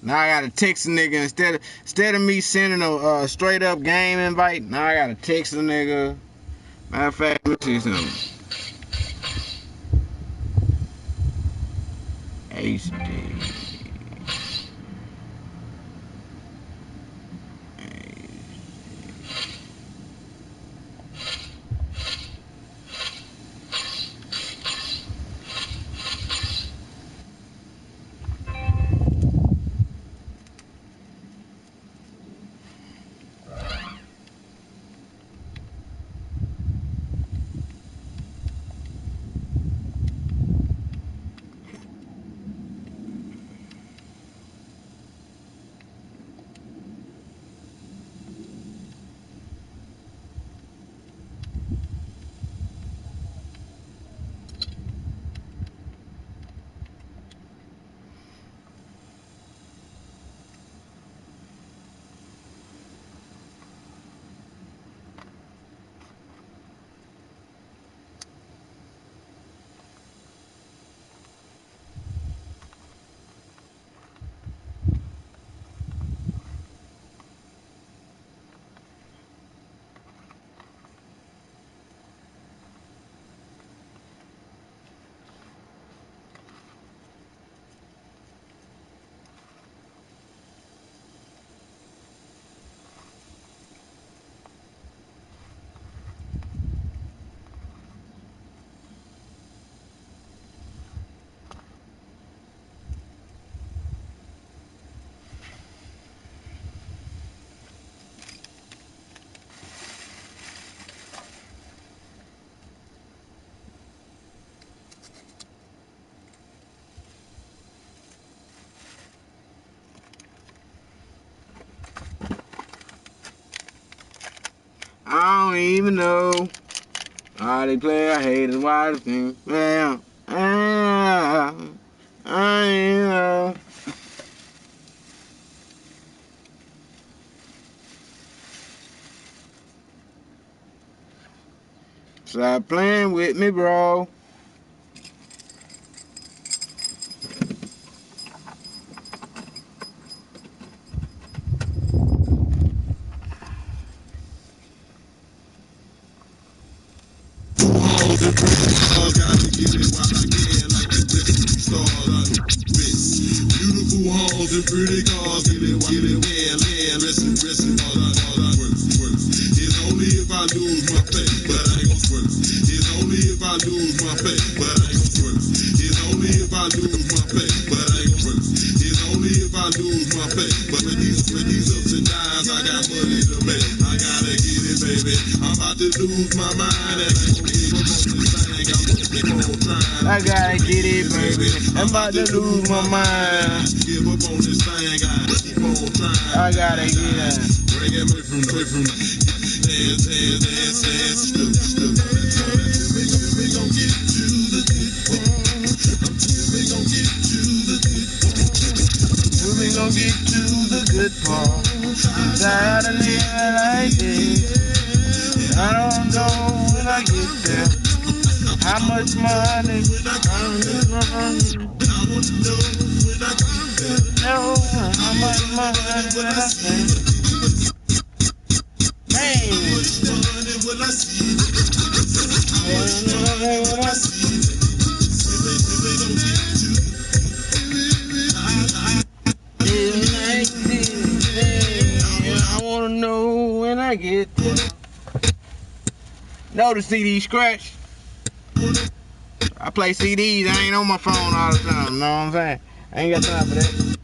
Now I gotta text a nigga instead of me sending a straight up game invite. Now I gotta text a nigga. Matter of fact, let me see something. HD. I don't even know how they play. I hate it. Why the thing? Well, I know. Stop playing with me, bro. Beautiful homes and pretty cars, get it, listen, it's only if I lose my faith, but I ain't gon' sweat. It's only if I lose my faith, but I ain't gon' sweat. It's only if I lose my faith, but I ain't gon' sweat. It's only if I lose my faith, but with these ups and downs, I got money to make. I gotta get it, baby. I'm about to lose my mind, and I ain't gon' give up on this thing. I'm gonna keep on trying. I gotta get it, baby. I'm about to lose my mind. Give up on this thing, I keep on trying. I gotta get it. Bring it away from hands, still. We gon' get to the good part. We gon' get to the good part. We gon' get to the good part. I'm tired of living like this. I don't know when I get there. How much money? I want to know when I get there. No, how much money will I spend? Will I see? Will I see? I wanna know when I get there. Know the CD scratch. I play CDs. I ain't on my phone all the time. You know what I'm saying? I ain't got time for that.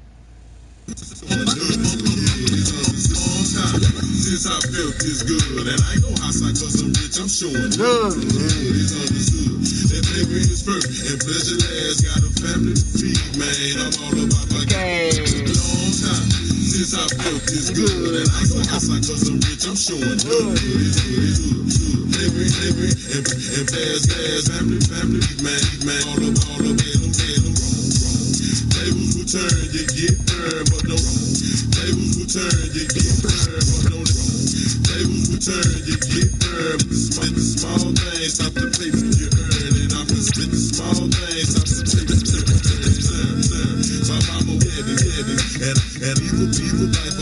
Since I felt this good, and I ain't no hostile cause I'm rich, I'm showing Good. It's understood that paper is first, and pleasure last. Got a family to feed, man. I'm all about my Okay. long time since I felt this good, and I ain't no hostile cause I'm rich, I'm showing good. It's good. Paper and fast, family, man. All about them, wrong. Tables will turn, you get burned, but no wrong. Tables will turn, you get burned, but no wrong. Tables will turn, you get burned. Split the small things, stop the paper you earn, and I'm gonna split the small things, stop the paper you earn. people, life,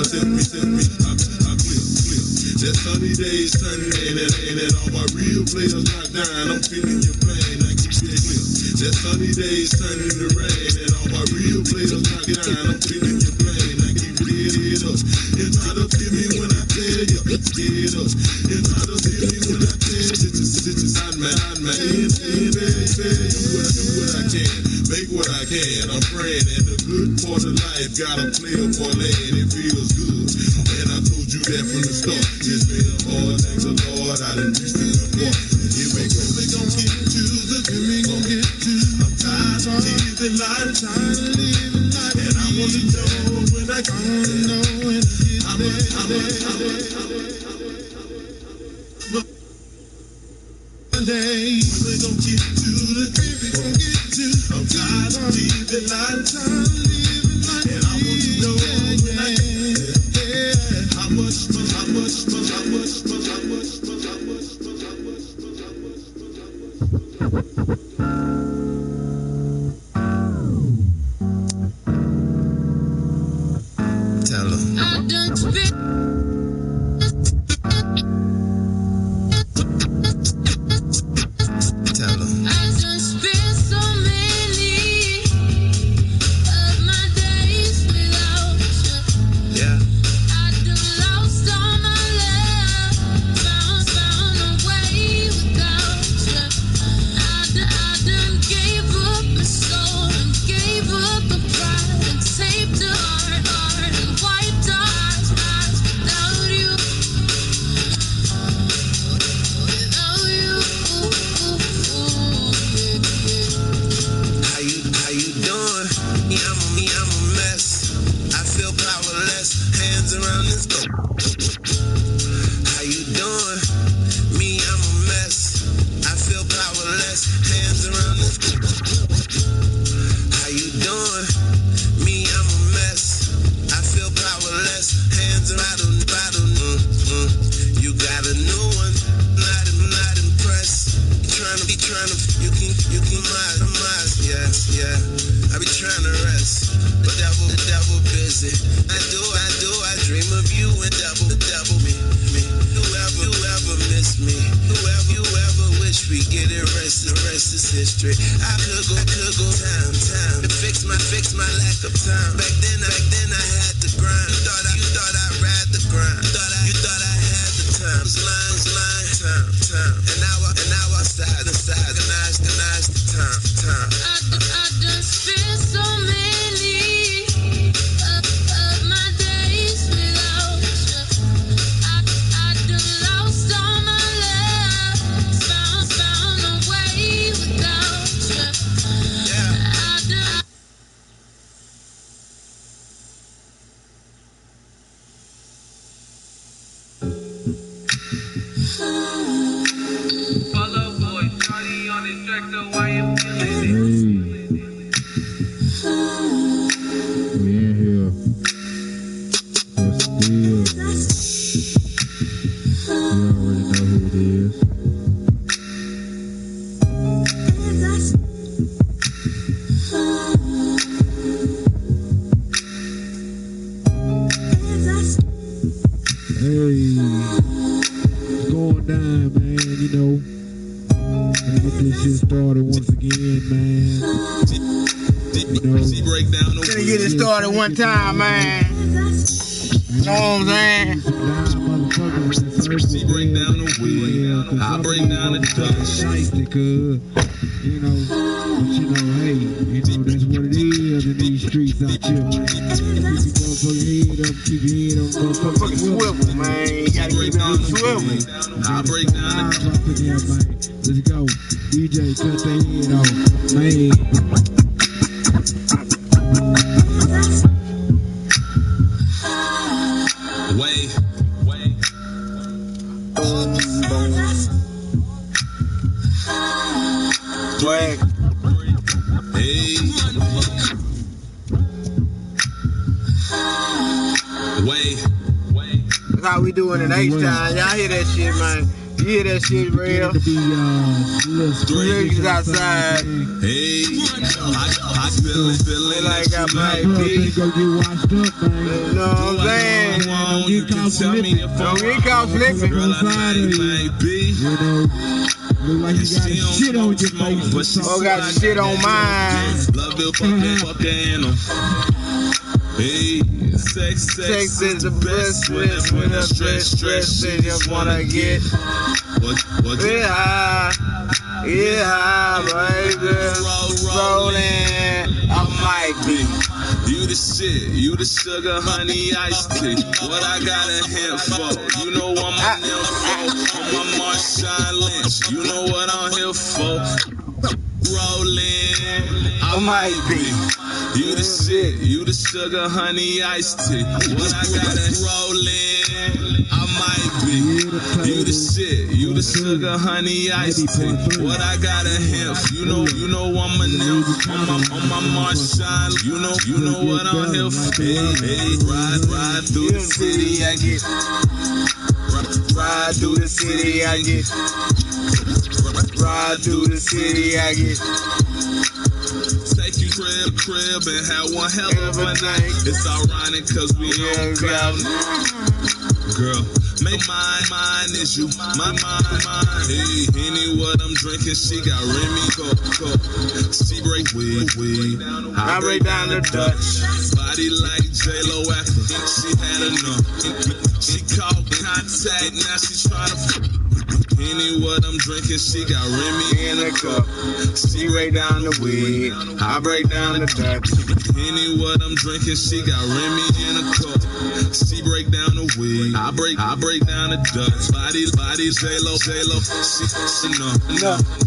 tell me, I'm clear. That sunny days turning, and all my real players not dying. I'm feeling your pain, I keep it clear. That sunny days turning to rain, and all my real players not dying. I'm feeling your pain, I keep it up. You try to feel me when I tell you, get up. You try to feel me when I tell you, it's not man. Do what I can, make what I can. I'm praying, and the good part of life got a player for land. It feels good, and I told you that from the start. It's been a hard, thanks the Lord, I done reached the point. Here we go, we gon' get to the good, we gon' get to. I'm tired of living life, and I wanna know when I wanna know when I get one day we gon' get to the good, we gon' get to. I'm tired of living life, and I wanna know when I get how much. Tell her. I done spit. Tell her. I done spent so many of my days without you. Yeah. I done lost all my love, found a way without you. I done gave up my soul and gave up my pride and saved the heart and wiped eyes without you. Without you. How you doing? I'm a mess. I feel powerless. Hands around this go. How you doing? I'm a mess. I feel powerless. Hands around this go. How you doing? I'm a mess. I feel powerless. Hands around the battle. You got a new one. Not impressed. Trying to. You can mind. Yeah. I be trying to rest, but devil busy. I dream of you and double me. Whoever miss me, whoever wish we get it, rest is history. I could go time to fix my lack of time. Back then I had the grind. You thought I ride the grind. You thought I had the time. Time. And now I side recognize the time. I done spent so many of my days without you. I done lost all my love, found a way without you. Yeah. I done. Follow boy, Shawty on his track, so why you feeling it? We in here. But still, you already know who it is. Hey, it's going down, man, you know. Gonna get this shit started once again, man. You know, Gonna get it started one time, man. You know what I'm saying? Break down the wheel. I'll break down the truck. You know, but you know, hey, you know, that's what it is in these streets out here, man. Keep your head up, Motherfucking swivel, man. You gotta keep it on the swivel. I'll break down the truck. Let's go. DJ, cut their head off, man. Swag. Hey. That's how we doing in H-Town. Y'all hear that shit, man. You hear that shit, real? Drinks outside. Hey, I feeling like I might be. You know what I'm saying? You can tell me if Don't get caught slipping. girl, I might be. Like you got shit on your face. But she got shit on mine. Love it, fucking on. Hey, sex is the best when I stress, they just wanna get what yeah, baby, rolling, I might be. You the shit, you the sugar, honey, iced tea. What I got a hint for? You know I'm on here for. I'm a Marshawn Lynch. You know what I'm here for. Rolling, I might be. You the shit, you the sugar, honey, iced tea. What I got a rolling, I might be. You the shit, you the sugar, honey, iced tea. What I got a hint, you know I'm a nymph. On my Marshawn, you know what I'm here for. Hey, ride through the city, I get. Ride through the city, I get. Ride through the city, I get. Take you crib and have one hell of a night. It's ironic cause we on cloud. Girl, make mine is you, my mind. Hey, any what I'm drinking, she got Remy Coke. She break weed, I break down the Dutch. Body like J-Lo after she had enough. She called contact, now she's trying to. Any what I'm drinking, she got Remy in a cup. She break down the weed, I break down the Dutch. Any what I'm drinking, she got Remy in a cup. She break down the weed, I break down the Dutch. Body J-Lo.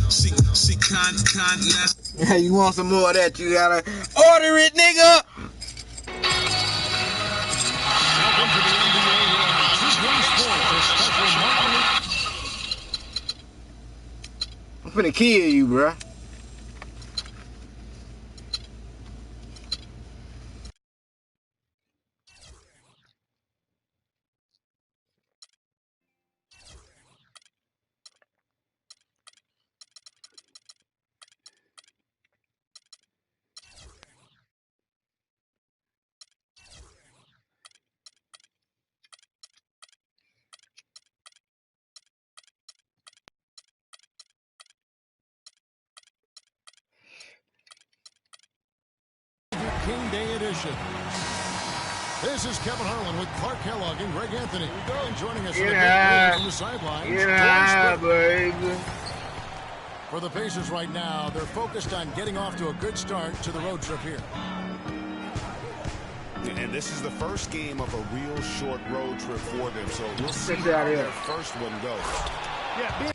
She can't. Yeah, you want some more of that? You gotta order it, nigga. Welcome to the NBA 2K Sports, a special monthly. I'm finna kill you, bruh. King Day edition. This is Kevin Harlan with Clark Kellogg and Greg Anthony. And joining us from the sidelines, Yeah, baby. For the Pacers right now, they're focused on getting off to a good start to the road trip here. And this is the first game of a real short road trip for them, so we'll see how their first one goes. Yeah,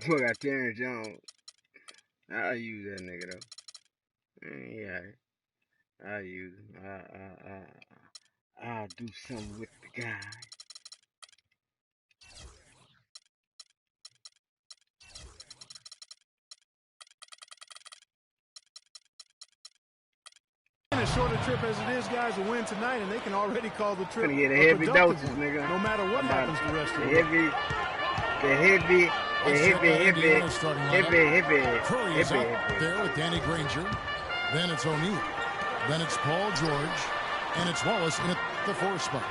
Look, I Terrence Jones. I'll use that nigga though. Yeah, I'll use him. I'll do something with the guy. as short a trip as it is, guys, a win tonight, and they can already call the trip Gonna get a a heavy productive doses, one, nigga. no matter what happens the rest of the The way. heavy. Curry is out there with Danny Granger. Then it's O'Neal. Then it's Paul George. And it's Wallace in at the 4 spot.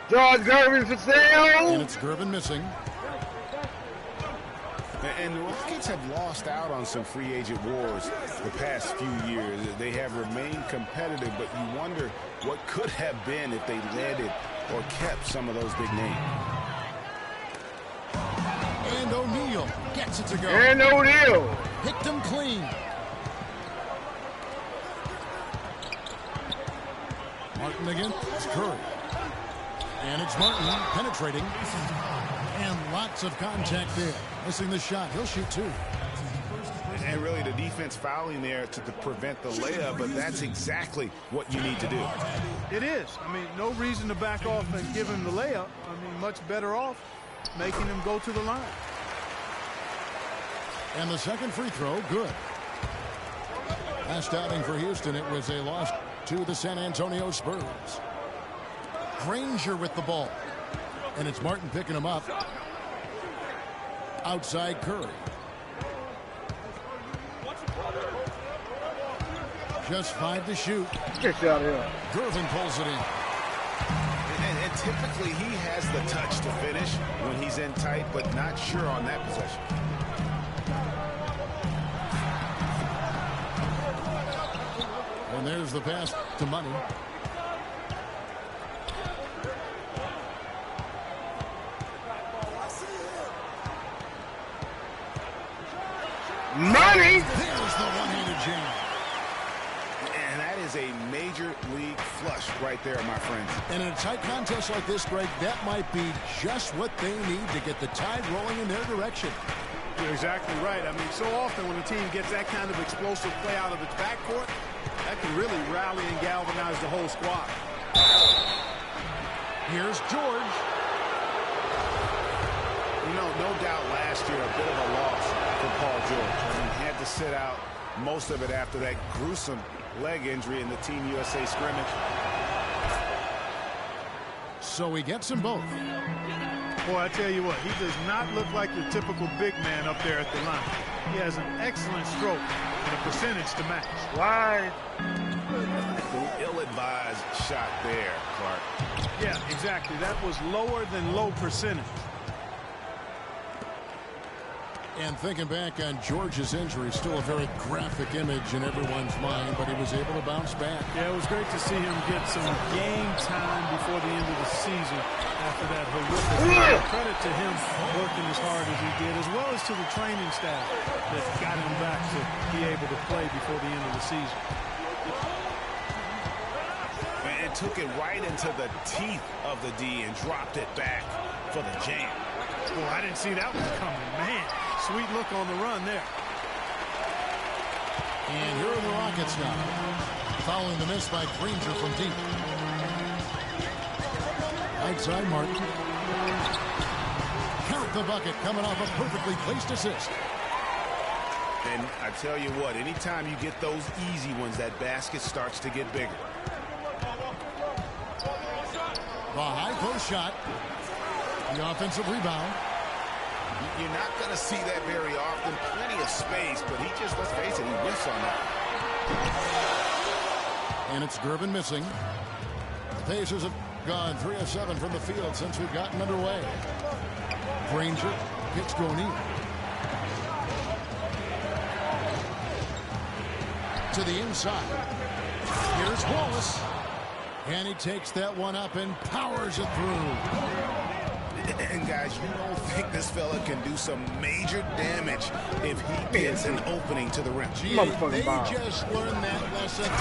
George Gervin for sale. And it's Gervin missing. And the Rockets have lost out on some free agent wars the past few years. They have remained competitive, but you wonder what could have been if they landed or kept some of those big names. And O'Neal gets it to go. And O'Neal. Picked him clean. Martin again. It's Curry. And it's Martin penetrating. And lots of contact there. Missing the shot. He'll shoot 2. And really the defense fouling there to prevent the layup, but that's exactly what you need to do. It is. I mean, no reason to back off and give him the layup. I mean, much better off making him go to the line. And the second free throw, good. Last outing for Houston, it was a loss to the San Antonio Spurs. Granger with the ball. And it's Martin picking him up. Outside Curry. Just 5 to shoot. Get out here. Gervin pulls it in. And typically he has the touch to finish when he's in tight, but not sure on that possession. And there's the pass to Money. Money. There's the one-handed jam. And that is a major league flush right there, my friends. And in a tight contest like this, Greg, that might be just what they need to get the tide rolling in their direction. You're exactly right. I mean, so often when a team gets that kind of explosive play out of its backcourt, that can really rally and galvanize the whole squad. Here's George. You know, no doubt last year a bit of a loss for Paul George. I mean, he had to sit out most of it after that gruesome leg injury in the Team USA scrimmage. So he gets them both. Boy, I tell you what, he does not look like your typical big man up there at the line. He has an excellent stroke and a percentage to match. Why? Ill-advised shot there, Clark. Yeah, exactly. That was lower than low percentage. And thinking back on George's injury, still a very graphic image in everyone's mind, but he was able to bounce back. Yeah, it was great to see him get some game time before the end of the season after that horrific. Credit to him working as hard as he did, as well as to the training staff that got him back to be able to play before the end of the season. And took it right into the teeth of the D and dropped it back for the jam. Well, I didn't see that one coming, man. Sweet look on the run there. And here are the Rockets now, following the miss by Granger from deep. Outside Martin. Count the bucket, coming off a perfectly placed assist. And I tell you what, anytime you get those easy ones, that basket starts to get bigger. The high post shot. The offensive rebound. You're not going to see that very often. Plenty of space, but he just, let's face it, he whiffs on that. And it's Gervin missing. The Pacers have gone 3 of 7 from the field since we've gotten underway. Granger gets O'Neal. To the inside. Here's Wallace. And he takes that one up and powers it through. And guys, you don't think this fella can do some major damage if he gets an opening to the rim. Gee, they just learned that lesson.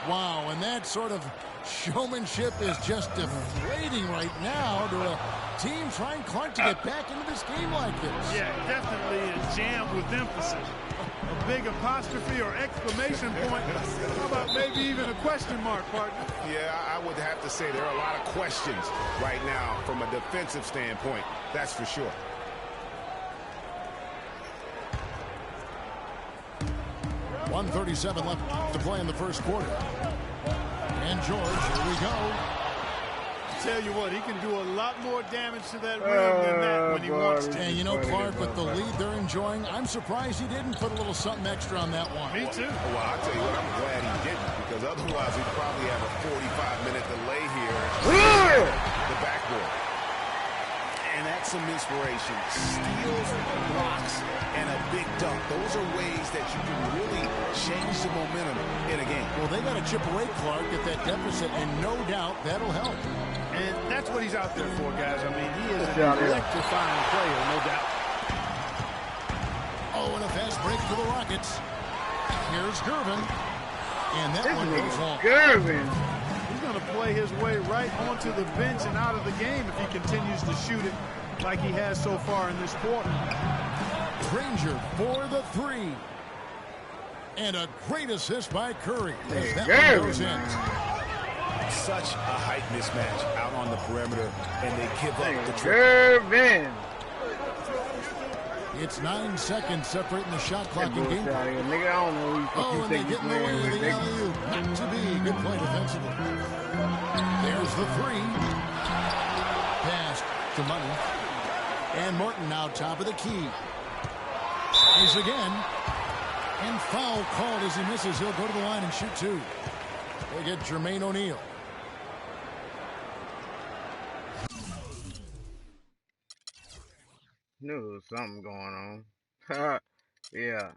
Wow, and that sort of showmanship is just deflating right now to a team trying, Clark, to get back into this game like this. Yeah, definitely a jam with emphasis. A big apostrophe or exclamation point. How about maybe even a question mark, partner? Yeah, I would have to say there are a lot of questions right now from a defensive standpoint. That's for sure. .137 left to play in the first quarter. And George, here we go. tell you what, he can do a lot more damage to that rim than that when he wants to. And you know, Clark, with the lead they're enjoying, I'm surprised he didn't put a little something extra on that one. Me too. Well, I'll tell you what, I'm glad he didn't, because otherwise he'd probably have a 45-minute delay here. The backboard. And that's some inspiration. Steals, blocks, and a big dunk. Those are ways that you can really change the momentum in a game. Well, they got to chip away, Clark, at that deficit, and no doubt that'll help. And that's what he's out there for, guys. I mean, he is an electrifying player, no doubt. Oh, and a fast break for the Rockets. Here's Gervin. And that one goes home. Gervin. He's going to play his way right onto the bench and out of the game if he continues to shoot it like he has so far in this quarter. Granger for the three. And a great assist by Curry as that one goes in. Such a height mismatch out on the perimeter, and they give up the Gervin. It's 9 seconds separating the shot clock and game. Nigga, I don't know who And they get in the way of the alley-oop. Not to be. Good play defensively. There's the three. Pass to Money. And Morton now top of the key. Tries again. And foul called as he misses. He'll go to the line and shoot two. They get Jermaine O'Neal. Knew there was something going on. Yeah.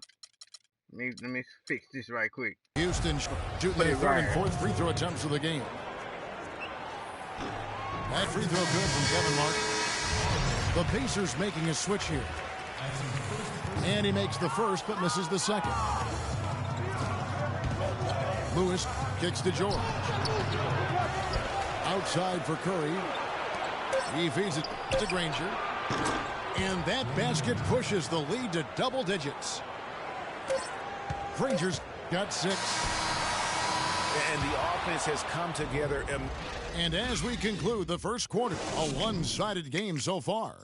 Let me fix this right quick. Houston shooting their third and fourth free throw attempts of the game. That free throw good from Kevin Martin. The Pacers making a switch here. And he makes the first but misses the second. Lewis kicks to George. Outside for Curry. He feeds it to Granger. And that basket pushes the lead to double digits. Granger's got 6. And the offense has come together. And as we conclude the first quarter, a one-sided game so far.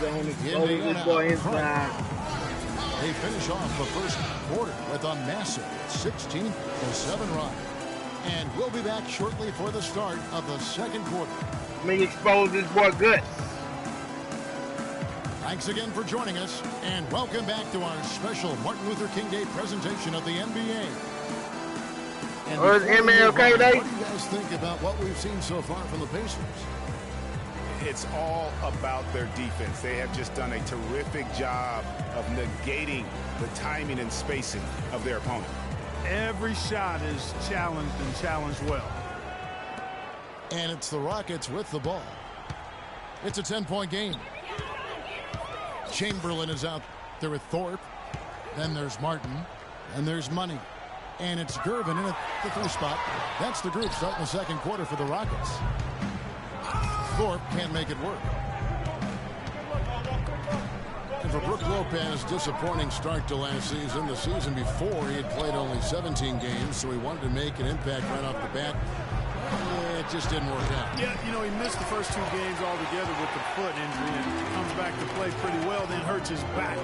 Indiana boy inside. They finish off the first quarter with a massive 16-7 run. And we'll be back shortly for the start of the second quarter. Let me expose this boy good. Thanks again for joining us, and welcome back to our special Martin Luther King Day presentation of the NBA. And Where's MLK Day? what do you guys think about what we've seen so far from the Pacers? It's all about their defense. They have just done a terrific job of negating the timing and spacing of their opponent. Every shot is challenged and challenged well. And it's the Rockets with the ball. It's a 10-point game. Chamberlain is out there with Thorpe. Then there's Martin. And there's Money. And it's Gervin in the 3 spot. That's the group starting the second quarter for the Rockets. Thorpe can't make it work. And for Brook Lopez, disappointing start to last season. The season before, he had played only 17 games, so he wanted to make an impact right off the bat. It just didn't work out. Yeah, you know, he missed the first 2 games altogether with the foot injury and comes back to play pretty well, then hurts his back.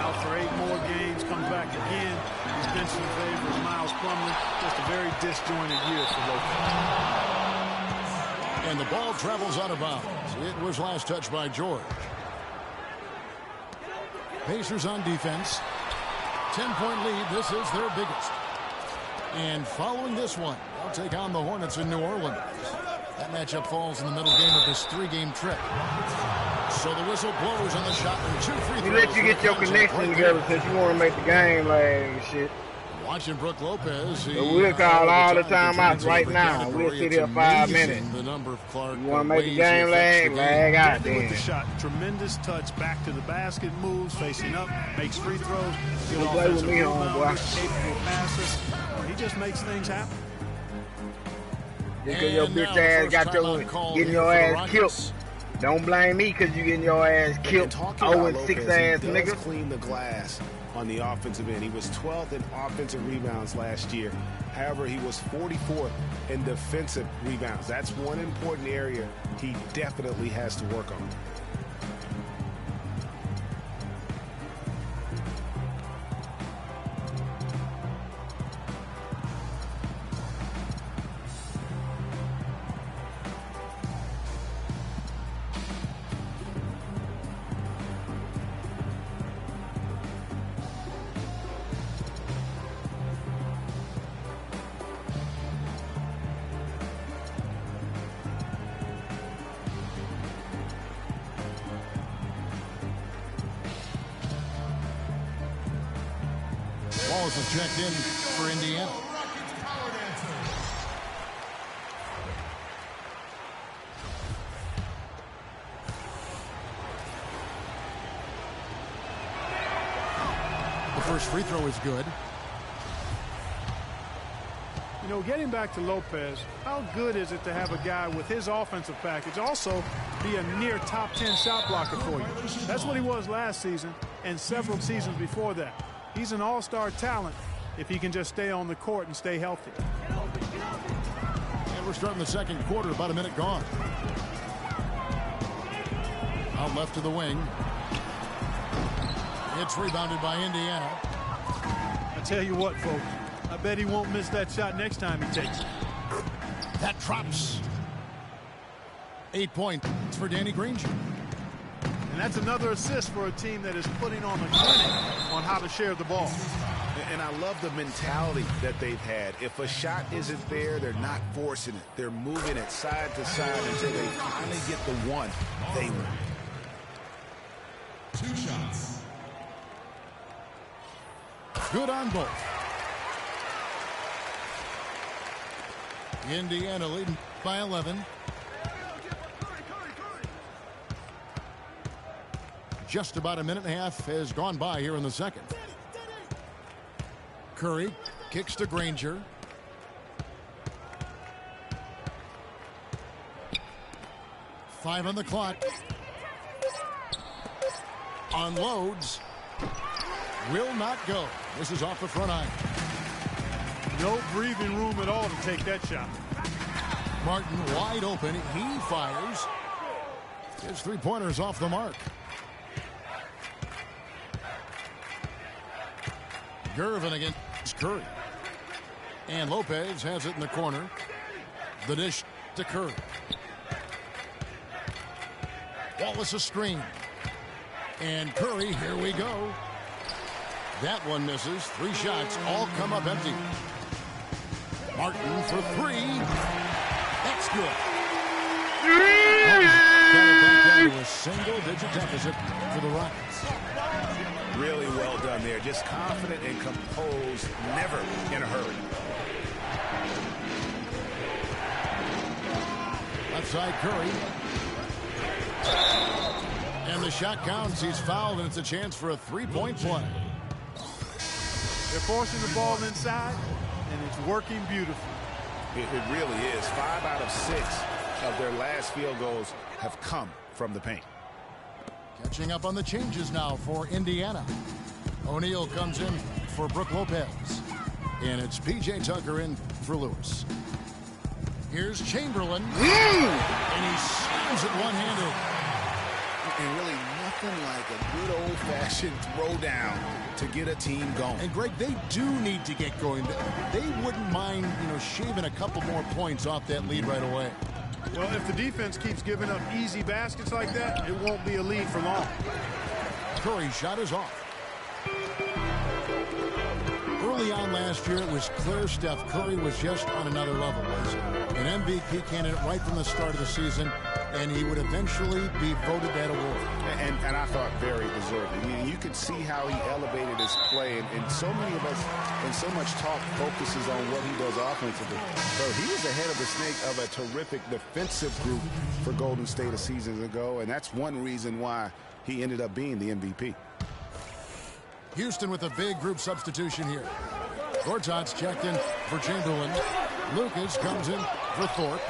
Out for 8 more games, comes back again. He's benched in favor of Miles Plumlee. Just a very disjointed year for Lopez. And the ball travels out of bounds. It was last touched by George. Pacers on defense. 10-point lead. This is their biggest. And following this one, they'll take on the Hornets in New Orleans. That matchup falls in the middle game of this 3-game trip. So the whistle blows on the shot and 2 free throws. We let you get your connection together since you want to make the game like and shit. Watching Brook Lopez. We'll call all the timeouts right now. We'll sit here 5 minutes. The number of Clark. You want to make the game lag out With then. the shot, tremendous touch, back to the basket, moves, facing up, makes free throws. Good Don't play with offensive me, rebounders, homeboy. capable passes. He just makes things happen. Because your bitch ass got your getting your ass killed. Don't blame me because you getting your ass killed. 0-6 ass nigga. Clean the glass on the offensive end. He was 12th in offensive rebounds last year. However, he was 44th in defensive rebounds. That's one important area he definitely has to work on. Wallace has checked in for Indiana. The first free throw is good. You know, getting back to Lopez, how good is it to have a guy with his offensive package also be a near top 10 shot blocker for you? That's what he was last season and several seasons before that. He's an all-star talent if he can just stay on the court and stay healthy. And we're starting the second quarter, about a minute gone. Out left to the wing. It's rebounded by Indiana. I tell you what, folks, I bet he won't miss that shot next time he takes it. That drops. 8 points for Danny Granger. And that's another assist for a team that is putting on a clinic on how to share the ball. And I love the mentality that they've had. If a shot isn't there, they're not forcing it. They're moving it side to side until they finally get the one they want. 2 shots. Good on both. Indiana leading by 11. Just about a minute and a half has gone by here in the second. Curry kicks to Granger. 5 on the clock. Unloads. Will not go. This is off the front iron. No breathing room at all to take that shot. Martin wide open. He fires. His three-pointers off the mark. Gervin against Curry. And Lopez has it in the corner. The dish to Curry. Wallace a screen. And Curry, here we go. That one misses. 3 shots all come up empty. Martin for 3. That's good. Down to a single-digit deficit for the Rockets. Really well done there. Just confident and composed, never in a hurry. Left side, Curry. And the shot counts. He's fouled, and it's a chance for a 3-point play. They're forcing the ball inside, and it's working beautifully. It really is. 5 out of 6 of their last field goals have come from the paint. Catching up on the changes now for Indiana. O'Neal comes in for Brook Lopez. And it's P.J. Tucker in for Lewis. Here's Chamberlain. And he slams it one-handed. And really nothing like a good old-fashioned throwdown to get a team going. And, Greg, they do need to get going. They wouldn't mind, shaving a couple more points off that lead right away. Well, if the defense keeps giving up easy baskets like that, it won't be a lead for long. Curry's shot is off. Early on last year, it was clear Steph Curry was just on another level. Was an MVP candidate right from the start of the season, and he would eventually be voted that award. And I thought very deserving. I mean, you could see how he elevated his play, and so many of us, and so much talk focuses on what he does offensively. So he was ahead of the snake of a terrific defensive group for Golden State a season ago, and that's one reason why he ended up being the MVP. Houston with a big group substitution here. Gortat's checked in for Chamberlain. Lucas comes in for Thorpe.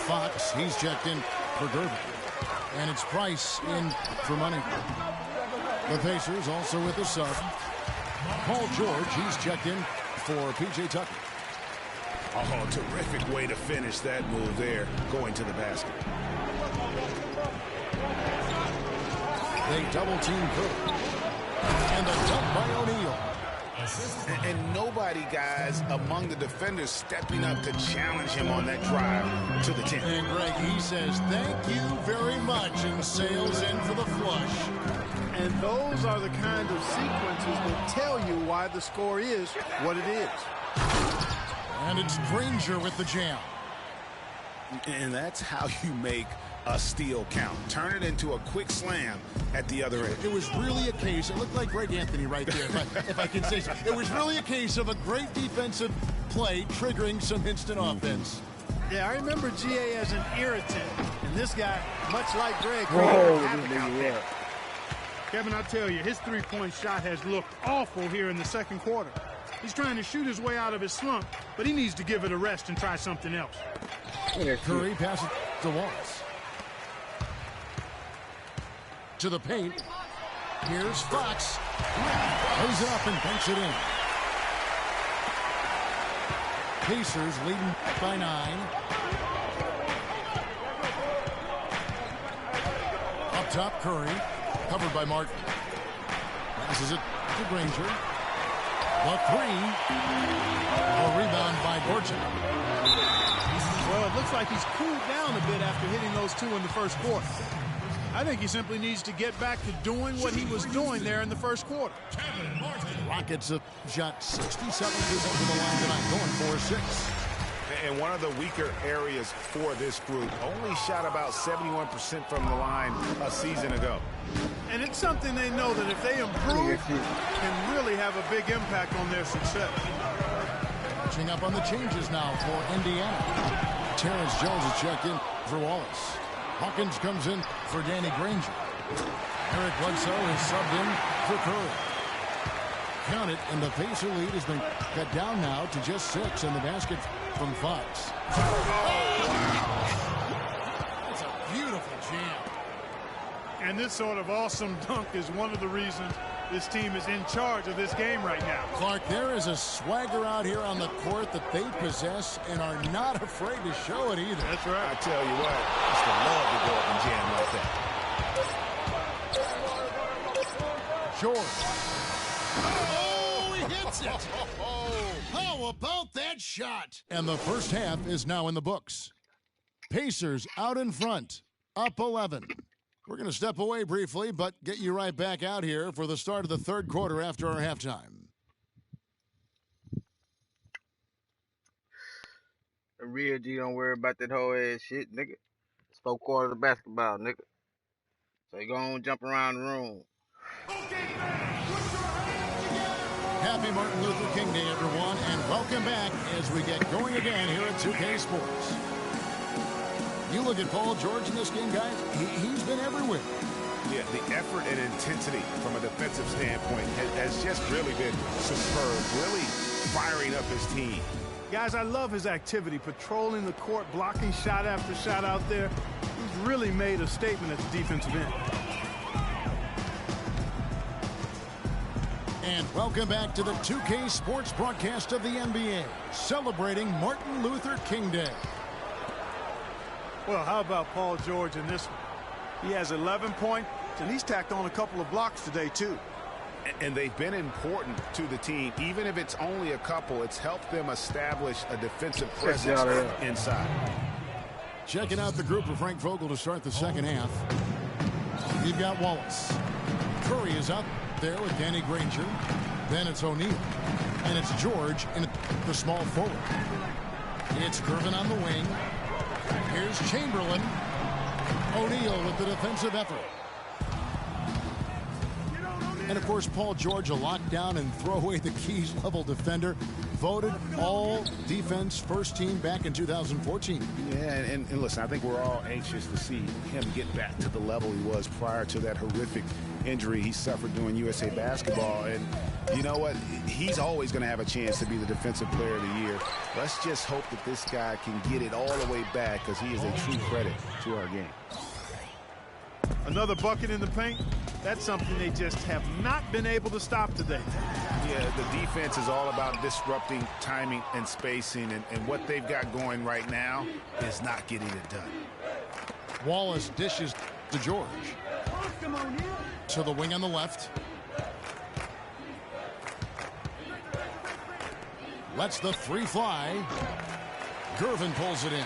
Fox, he's checked in for Gervin. And it's Price in for money. The Pacers also with a sub. Paul George, he's checked in for P.J. Tucker. Oh, terrific way to finish that move there, going to the basket. They double-team Curry. And the dunk by O'Neal. And nobody, guys, among the defenders stepping up to challenge him on that drive to the 10. And Greg, he says, thank you very much, and sails in for the flush. And those are the kind of sequences that tell you why the score is what it is. And it's Granger with the jam. And that's how you make a steal count. Turn it into a quick slam at the other end. It was really a case, it looked like Greg Anthony right there, if I can say so. It was really a case of a great defensive play triggering some instant offense. Yeah, I remember GA as an irritant, and this guy, much like Greg, Kevin, I tell you, his three-point shot has looked awful here in the second quarter. He's trying to shoot his way out of his slump, but he needs to give it a rest and try something else. Curry passes to Wallace. To the paint. Here's Fox. Lays it up and banks it in. Pacers leading by 9. Up top, Curry. Covered by Martin. Passes it to Granger. The 3. A rebound by Borja. Well, it looks like he's cooled down a bit after hitting those 2 in the first quarter. I think he simply needs to get back to doing what he was doing there in the first quarter. Rockets have shot 67% from the line tonight, going 4-6. And one of the weaker areas for this group, only shot about 71% from the line a season ago. And it's something they know that if they improve, can really have a big impact on their success. Catching up on the changes now for Indiana. Terrence Jones is checked in for Wallace. Hawkins comes in for Danny Granger. Eric Bledsoe is subbed in for Curry. Count it, and the Pacer lead has been cut down now to just 6 in the basket from Fox. That's a beautiful jam. And this sort of awesome dunk is one of the reasons this team is in charge of this game right now. Clark, there is a swagger out here on the court that they possess and are not afraid to show it either. That's right. I tell you what, it's the love to go up and jam like that. George. Oh, he hits it. How about that shot? And the first half is now in the books. Pacers out in front, up 11. We're going to step away briefly, but get you right back out here for the start of the third quarter after our halftime. A real G don't worry about that whole ass shit, nigga. It's 4 quarters of basketball, nigga. So you gonna jump around the room. Happy Martin Luther King Day, everyone, and welcome back as we get going again here at 2K Sports. You look at Paul George in this game, guys, he's been everywhere. Yeah, the effort and intensity from a defensive standpoint has just really been superb, really firing up his team. Guys, I love his activity, patrolling the court, blocking shot after shot out there. He's really made a statement at the defensive end. And welcome back to the 2K Sports broadcast of the NBA, celebrating Martin Luther King Day. Well, how about Paul George in this one? He has 11 points, and he's tacked on a couple of blocks today, too. And they've been important to the team. Even if it's only a couple, it's helped them establish a defensive presence inside. Checking out the group of Frank Vogel to start the second half. You've got Wallace. Curry is out there with Danny Granger. Then it's O'Neal. And it's George in the small forward. It's Gervin on the wing. Here's Chamberlain. O'Neal with the defensive effort. And, of course, Paul George, a lockdown and throw away the keys level defender. Voted all defense first team back in 2014. Yeah, and listen, I think we're all anxious to see him get back to the level he was prior to that horrific injury he suffered doing USA basketball. And you know what? He's always going to have a chance to be the defensive player of the year. Let's just hope that this guy can get it all the way back, because he is a true credit to our game. Another bucket in the paint. That's something they just have not been able to stop today. Yeah, the defense is all about disrupting timing and spacing, and what they've got going right now is not getting it done. Wallace dishes to George. To the wing on the left. Lets the 3 fly. Gervin pulls it in.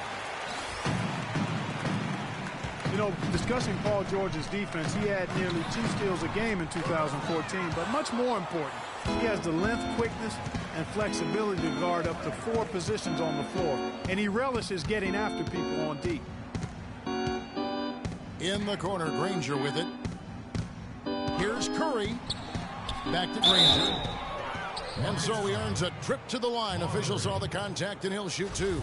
You know, discussing Paul George's defense, he had nearly 2 steals a game in 2014, but much more important, he has the length, quickness, and flexibility to guard up to 4 positions on the floor, and he relishes getting after people on D. In the corner, Granger with it. Here's Curry. Back to Granger. And so he earns a trip to the line. Officials saw the contact, and he'll shoot two.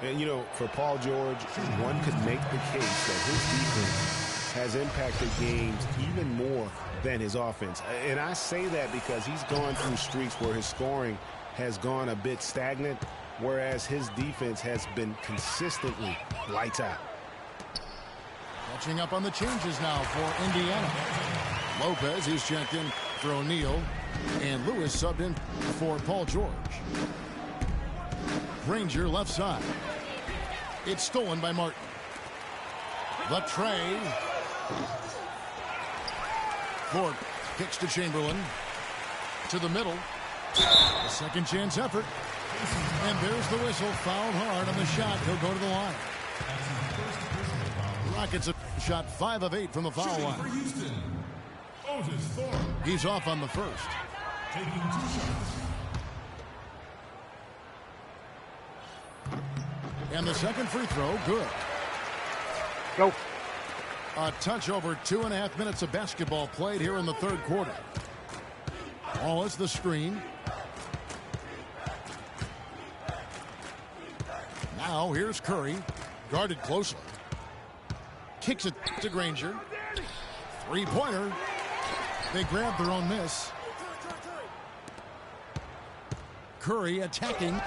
And, you know, for Paul George, one could make the case that his defense has impacted games even more than his offense. And I say that because he's gone through streaks where his scoring has gone a bit stagnant, whereas his defense has been consistently lights out. Catching up on the changes now for Indiana. Lopez, who's checked in for O'Neal, and Lewis subbed in for Paul George. Granger left side. It's stolen by Martin. The tray. Ford kicks to Chamberlain. To the middle. A second chance effort. And there's the whistle. Fouled hard on the shot. He'll go to the line. Rockets have shot 5 of 8 from the foul line. He's off on the first. Taking 2 shots. And the second free throw, good. Go. A touch over 2.5 minutes of basketball played here in the third quarter. Wallace the screen. Now here's Curry, guarded closely. Kicks it to Granger. Three-pointer. They grab their own miss. Curry attacking.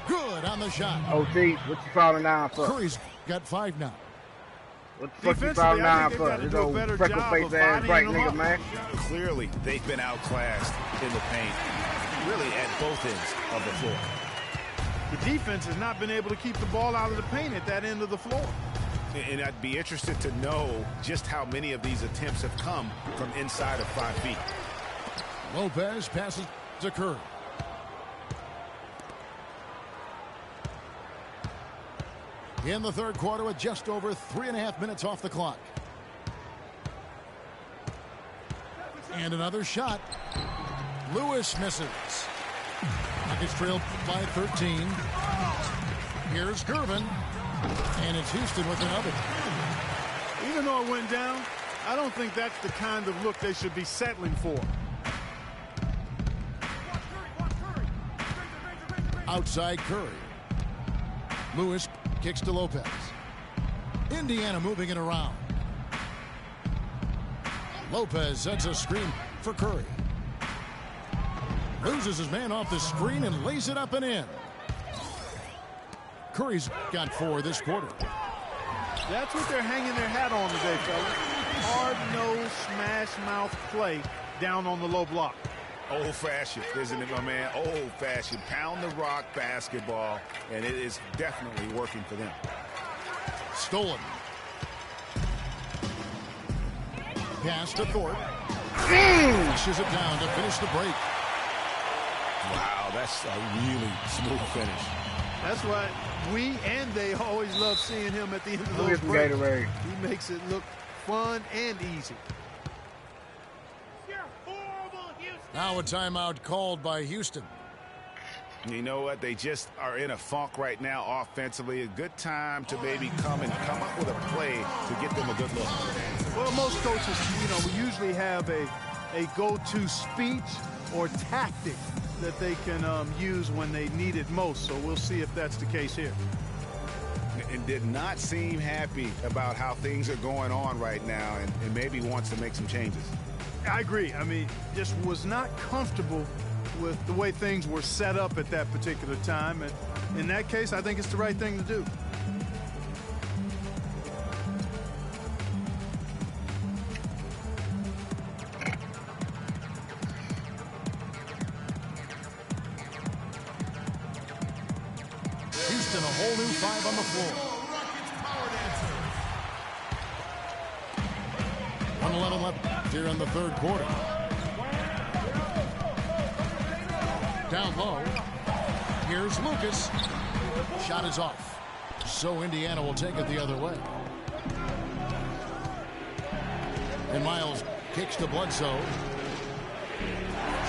Good on the shot. OC, what you falling down for? Curry's got 5 now. What the fuck you falling down for? This old freckle-faced ass bright nigga, man. Clearly, they've been outclassed in the paint, really at both ends of the floor. The defense has not been able to keep the ball out of the paint at that end of the floor. And I'd be interested to know just how many of these attempts have come from inside of 5 feet. Lopez passes to Curry. In the third quarter with just over 3.5 minutes off the clock. And another shot. Lewis misses. Rockets trailed by 13. Here's Gervin. And it's Houston with another. Even though it went down, I don't think that's the kind of look they should be settling for. Outside Curry. Lewis kicks to Lopez. Indiana moving it around. Lopez sets a screen for Curry. Loses his man off the screen and lays it up and in. Curry's got 4 this quarter. That's what they're hanging their hat on today, fellas. Hard-nosed, smash-mouth play down on the low block. Old-fashioned, isn't it, my man? Old-fashioned, pound the rock basketball, and it is definitely working for them. Stolen. Pass to Thorpe. Pushes it down to finish the break. Wow, that's a really smooth finish. That's why we and they always love seeing him at the end of those breaks. He makes it look fun and easy. Now a timeout called by Houston. You know what? They just are in a funk right now offensively. A good time to maybe come up with a play to get them a good look. Well, most coaches, we usually have a go-to speech or tactic that they can use when they need it most. So we'll see if that's the case here. And did not seem happy about how things are going on right now and maybe wants to make some changes. I agree. I mean, just was not comfortable with the way things were set up at that particular time. And in that case, I think it's the right thing to do. Houston, a whole new 5 on the floor. 1:11 left here in the third quarter. Down low. Here's Lucas. Shot is off. So Indiana will take it the other way. And Miles kicks to Bledsoe.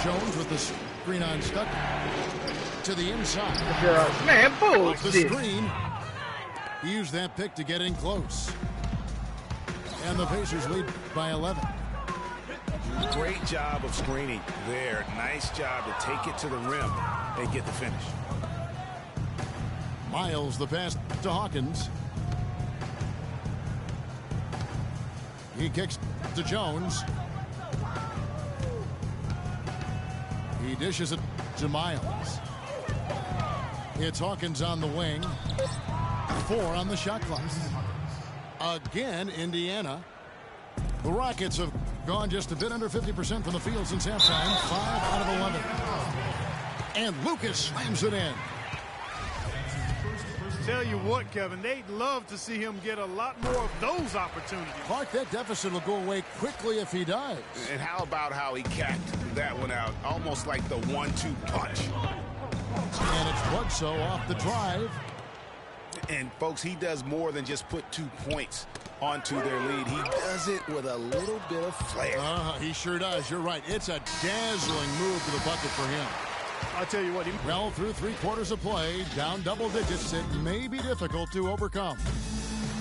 Jones with the screen on Stuck to the inside. Man, Off the bullshit. screen. He used that pick to get in close. And the Pacers lead by 11. Great job of screening there. Nice job to take it to the rim and get the finish. Miles the pass to Hawkins. He kicks to Jones. He dishes it to Miles. It's Hawkins on the wing. 4 on the shot clock. Again, Indiana. The Rockets have gone just a bit under 50% from the field since halftime. 5 out of 11. And Lucas slams it in. Tell you what, Kevin, they'd love to see him get a lot more of those opportunities. Clark, that deficit will go away quickly if he does. And how about how he capped that one out? Almost like the 1-2 punch. And it's Bledsoe off the drive. And, folks, he does more than just put 2 points onto their lead. He does it with a little bit of flair. He sure does. You're right. It's a dazzling move to the bucket for him. I'll tell you what. Well, through 3 quarters of play, down double digits, it may be difficult to overcome.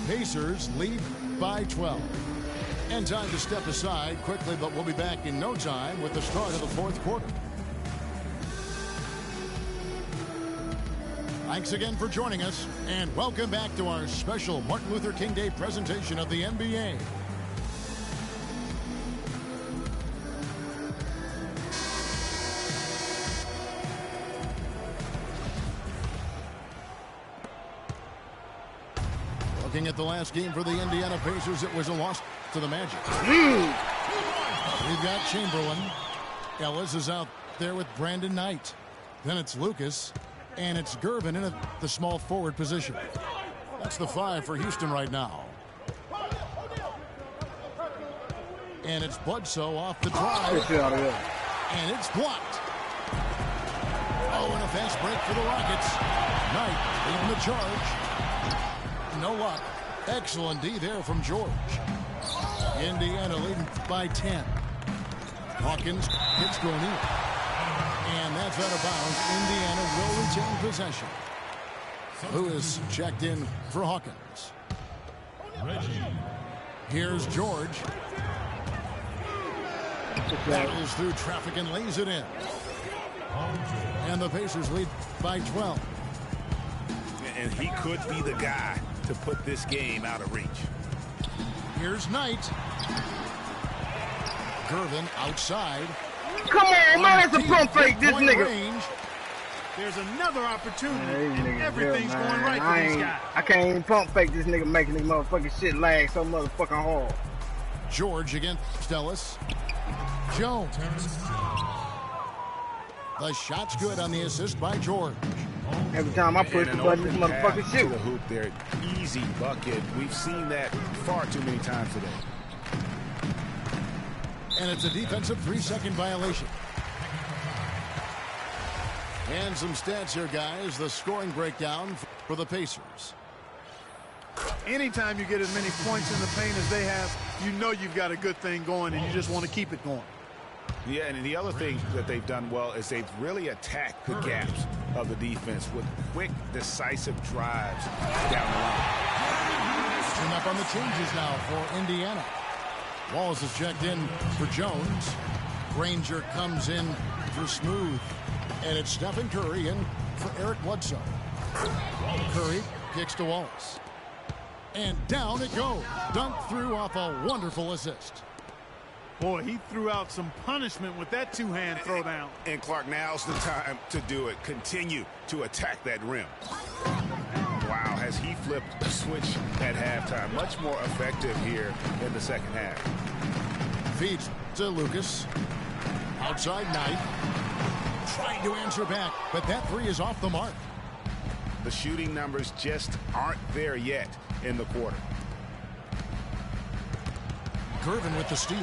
Pacers lead by 12. And time to step aside quickly, but we'll be back in no time with the start of the 4th quarter. Thanks again for joining us, and welcome back to our special Martin Luther King Day presentation of the NBA. Looking at the last game for the Indiana Pacers, it was a loss to the Magic. We've got Chamberlain. Ellis is out there with Brandon Knight. Then it's Lucas. And it's Gervin in the small forward position. That's the 5 for Houston right now. And it's Bledsoe off the drive. And it's blocked. Oh, and a fast break for the Rockets. Knight leading the charge. No luck. Excellent D there from George. Indiana leading by 10. Hawkins hits to O'Neal. And that's out of bounds. Indiana will retain possession. Who is checked in for Hawkins? Here's George. Battles through traffic and lays it in. And the Pacers lead by 12. And he could be the guy to put this game out of reach. Here's Knight. Gervin outside. Come on, man, that's a pump fake, this nigga. Range. There's another opportunity, and everything's going right for these guys. I can't even pump fake this nigga making this motherfucking shit lag so motherfucking hard. George against Ellis. Jones. The shot's good on the assist by George. Every time I push the button, this motherfucker To shoot. the hoop there, easy bucket. We've seen that far too many times today. And it's a defensive 3-second violation. And some stats here, guys. The scoring breakdown for the Pacers. Anytime you get as many points in the paint as they have, you know you've got a good thing going, and you just want to keep it going. Yeah, and the other thing that they've done well is they've really attacked the gaps of the defense with quick, decisive drives down the line. Turn up on the changes now for Indiana. Wallace is checked in for Jones. Granger comes in for Smooth. And it's Stephen Curry in for Eric Bledsoe. Curry kicks to Wallace. And down it goes. Dunked through off a wonderful assist. Boy, he threw out some punishment with that two-hand throwdown. And Clark, now's the time to do it. Continue to attack that rim. Wow, has he flipped the switch at halftime. Much more effective here in the second half. Feeds to Lucas. Outside Knight. Trying to answer back, but that 3 is off the mark. The shooting numbers just aren't there yet in the quarter. Gervin with the steal.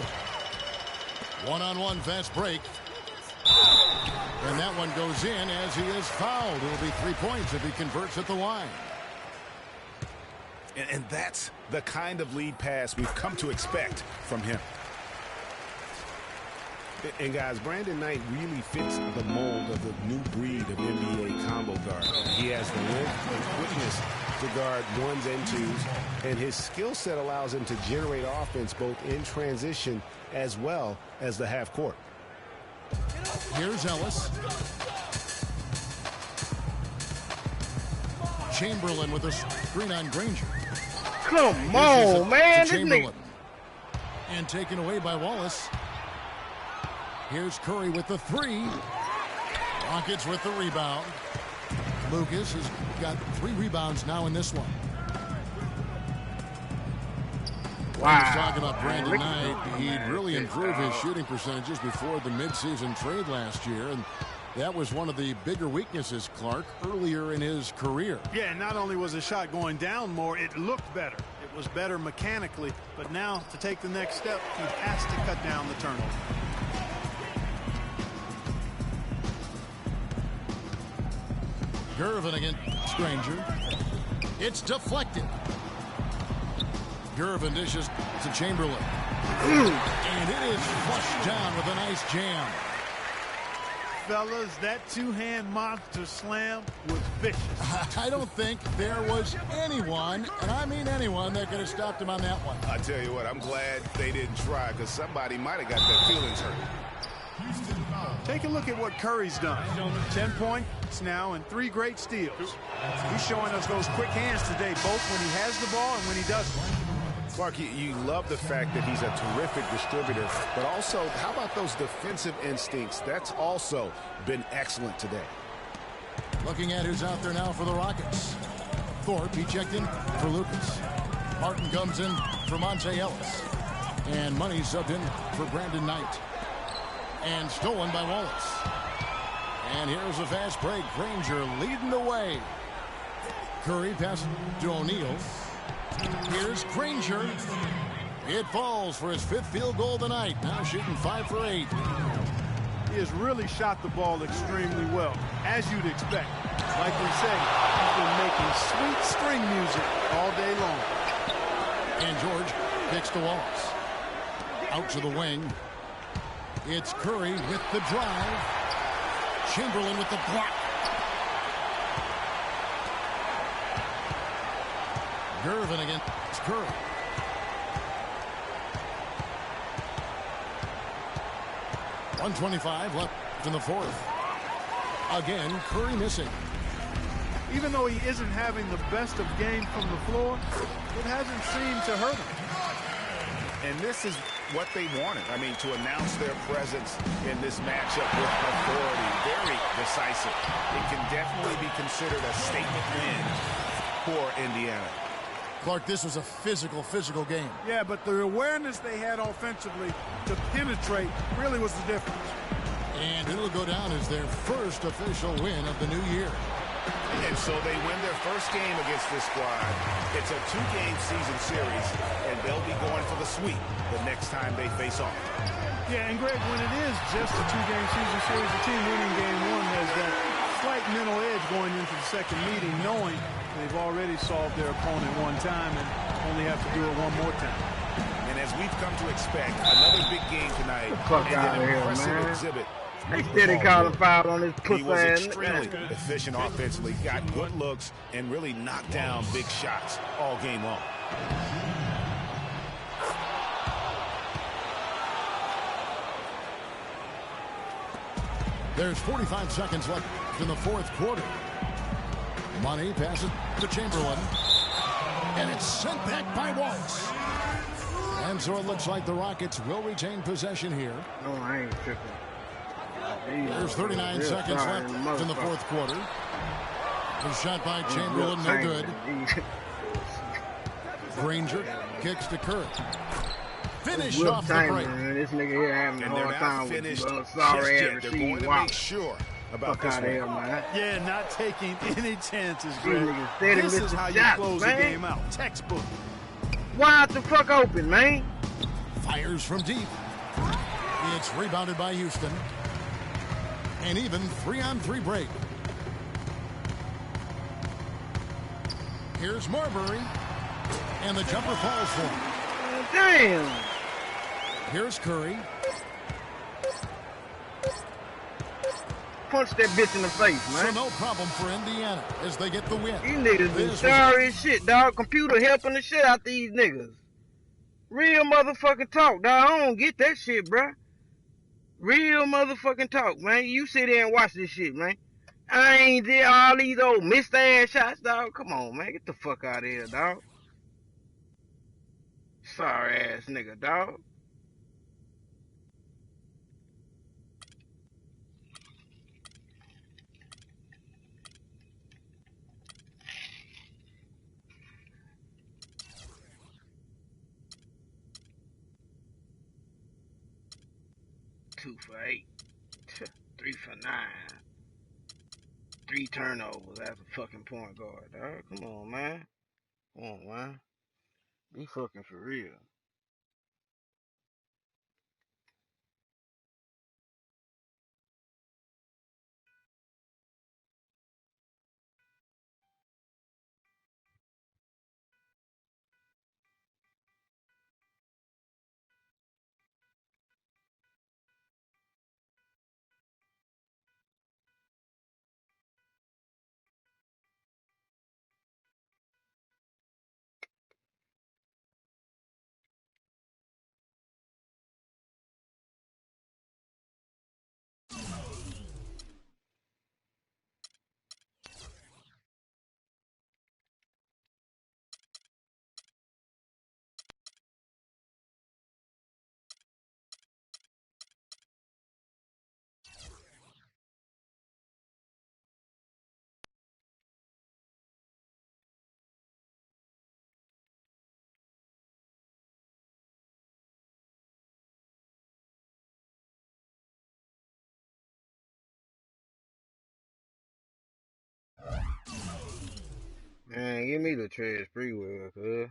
One-on-one fast break. And that one goes in as he is fouled. It'll be 3 points if he converts at the line. And that's the kind of lead pass we've come to expect from him. And guys, Brandon Knight really fits the mold of the new breed of NBA combo guard. He has the length and quickness to guard ones and twos, and his skill set allows him to generate offense both in transition as well as the half court. Here's Ellis. Chamberlain with a screen on Granger. Come on, man. This nigga. And taken away by Wallace. Here's Curry with the three. Rockets with the rebound. Lucas has got 3 rebounds now in this one. Wow. He's talking about Brandon Knight. He'd really improved his shooting percentages before the midseason trade last year, and that was one of the bigger weaknesses, Clark, earlier in his career. Yeah, not only was the shot going down more, it looked better. It was better mechanically, but now to take the next step, he has to cut down the turnover. Gervin against Granger. It's deflected. Gervin dishes to Chamberlain. And it is flushed down with a nice jam. Fellas, that two-hand monster slam was vicious. I don't think there was anyone, and I mean anyone, that could have stopped him on that one. I tell you what, I'm glad they didn't try, because somebody might have got their feelings hurt. Take a look at what Curry's done. 10 points now and 3 great steals. He's showing us those quick hands today, both when he has the ball and when he doesn't. Clark, you love the fact that he's a terrific distributor, but also, how about those defensive instincts? That's also been excellent today. Looking at who's out there now for the Rockets. Thorpe, he checked in for Lucas. Martin comes in for Monte Ellis. And Money subbed in for Brandon Knight. And stolen by Wallace. And here's a fast break. Granger leading the way. Curry passes to O'Neal. Here's Granger. It falls for his 5th field goal tonight. Now shooting 5 for 8. He has really shot the ball extremely well, as you'd expect. Like we say, he's been making sweet string music all day long. And George kicks to Wallace. Out to the wing. It's Curry with the drive. Chamberlain with the block. Gervin against Curry. .125 left in the 4th. Again, Curry missing. Even though he isn't having the best of game from the floor, it hasn't seemed to hurt him. And this is what they wanted. I mean, to announce their presence in this matchup with authority, very decisive. It can definitely be considered a statement win for Indiana. Clark, this was a physical game. Yeah, but the awareness they had offensively to penetrate really was the difference. And it'll go down as their first official win of the new year. And so they win their first game against this squad. It's a 2-game season series, and they'll be going for the sweep the next time they face off. Yeah, and Greg, when it is just a 2-game season series, the team winning game 1 has that slight mental edge going into the second meeting, knowing they've already solved their opponent one time and only have to do it one more time. And as we've come to expect, another big game tonight. Fuck and out of an here, impressive man. exhibit. They steady calling foul on this pussy. He was extremely efficient offensively, got good looks, and really knocked down big shots all game long. There's 45 seconds left in the 4th quarter. Money passes to Chamberlain. And it's sent back by Wallace. And so it looks like the Rockets will retain possession here. No, I ain't tripping. There's 39 seconds left in the 4th quarter. The shot by Chamberlain, no good. Granger kicks to Curry. Finish off the break. This nigga here having a hard time with sorry ass They're going to make sure about this one. Yeah, not taking any chances, Greg. This is how you close the game out. Textbook. Wide the fuck open, man. Fires from deep. It's rebounded by Houston. An even 3-on-3 break. Here's Marbury. And the jumper falls for him. Damn. Here's Curry. punch that bitch in the face, So man. no problem for Indiana as they get the win. These niggas be This was sorry as shit, dog. Computer helping the shit out these niggas. Real motherfucking talk, dog. I don't get that shit, bruh. Real motherfucking talk, man. You sit there and watch this shit, man. I ain't did all these old missed ass shots, dog. Come on, man. Get the fuck out of here, dog. Sorry ass nigga, dog. Two for 8. 3 for 9. 3 turnovers as a fucking point guard, dog. Come on, man. Come on, man. Be fucking for real. Man, give me the trash free will, cuz.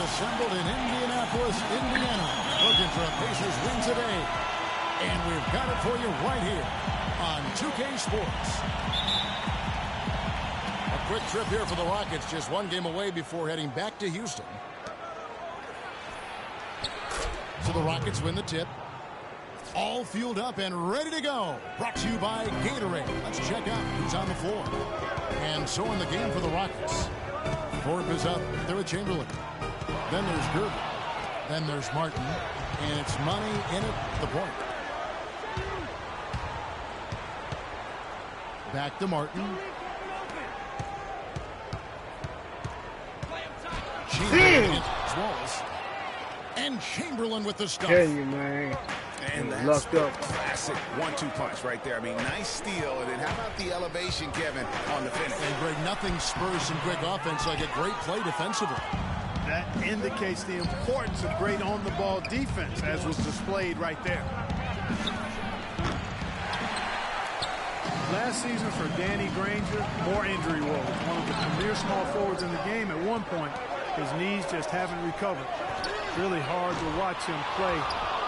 assembled in Indianapolis, Indiana, looking for a Pacers win today. And we've got it for you right here on 2K Sports. A quick trip here for the Rockets, just one game away before heading back to Houston. So the Rockets win the tip. All fueled up and ready to go. Brought to you by Gatorade. Let's check out who's on the floor. And so in the game for the Rockets. Thorpe is up there with Chamberlain. Then there's Gerber. Then there's Martin. And it's Money in at the point. Back to Martin. Chamberlain against Wallace. And Chamberlain with the stuff. Tell you, man. And that's Lucked up. Classic 1-2 punch right there. I mean, nice steal. And then how about the elevation, Kevin, on the finish? And Greg, nothing spurs some quick offense like a great play defensively. That indicates the importance of great on-the-ball defense, as was displayed right there. Last season for Danny Granger, more injury woes. One of the premier small forwards in the game. At one point, his knees just haven't recovered. Really hard to watch him play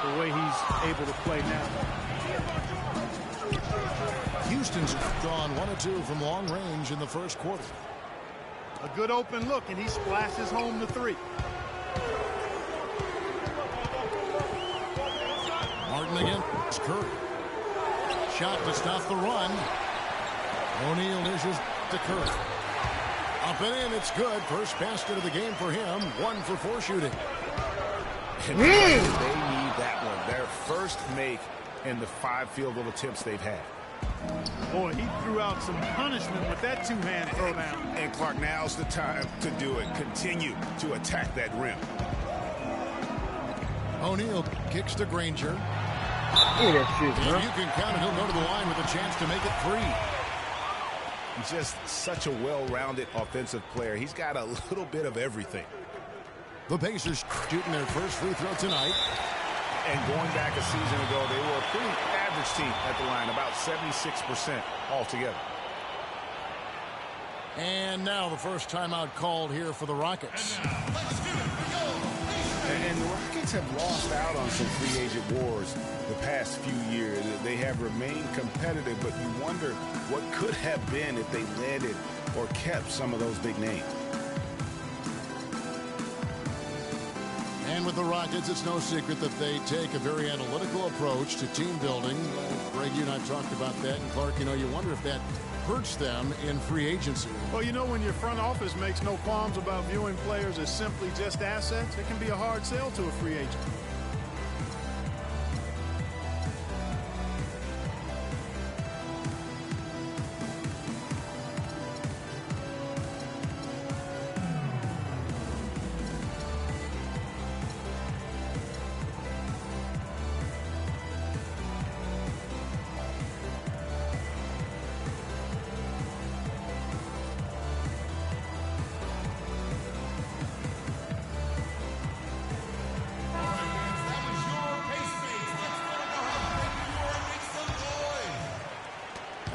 the way he's able to play now. Houston's gone 1 of 2 from long range in the first quarter. A good open look, and he splashes home the three. Martin against Curry. Shot to stop the run. O'Neal dishes to Curry. Up and in, it's good. First basket of the game for him. 1 for 4 shooting. They need that one. Their first make in the 5 field goal attempts they've had. Boy, he threw out some punishment with that two-hand throwdown. And Clark, now's the time to do it. Continue to attack that rim. O'Neal kicks to Granger. Look at that shit, And bro. you can count it. He'll go to the line with a chance to make it 3. Just such a well-rounded offensive player. He's got a little bit of everything. The Pacers shooting their first free throw tonight. And going back a season ago, they were a pretty average team at the line, about 76% altogether. And now the first timeout called here for the Rockets. And the Rockets have lost out on some free agent wars the past few years. They have remained competitive, but you wonder what could have been if they landed or kept some of those big names. And with the Rockets, it's no secret that they take a very analytical approach to team building. Greg, you and I talked about that. And Clark, you know, you wonder if that hurts them in free agency. Well, you know, when your front office makes no qualms about viewing players as simply just assets, it can be a hard sell to a free agent.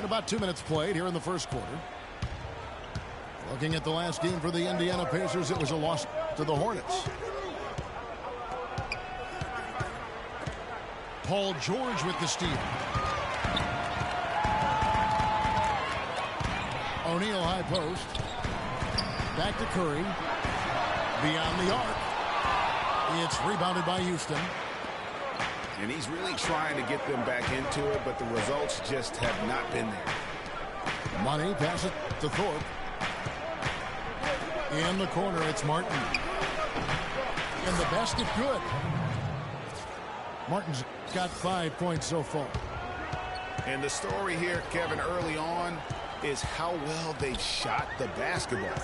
About 2 minutes played here in the first quarter. Looking at the last game for the Indiana Pacers, it was a loss to the Hornets. Paul George with the steal. O'Neal high post. Back to Curry. Beyond the arc. It's rebounded by Houston. And he's really trying to get them back into it, but the results just have not been there. Money, pass it to Thorpe. In the corner, it's Martin. And the basket good. Martin's got 5 points so far. And the story here, Kevin, early on, is how well they've shot the basketball.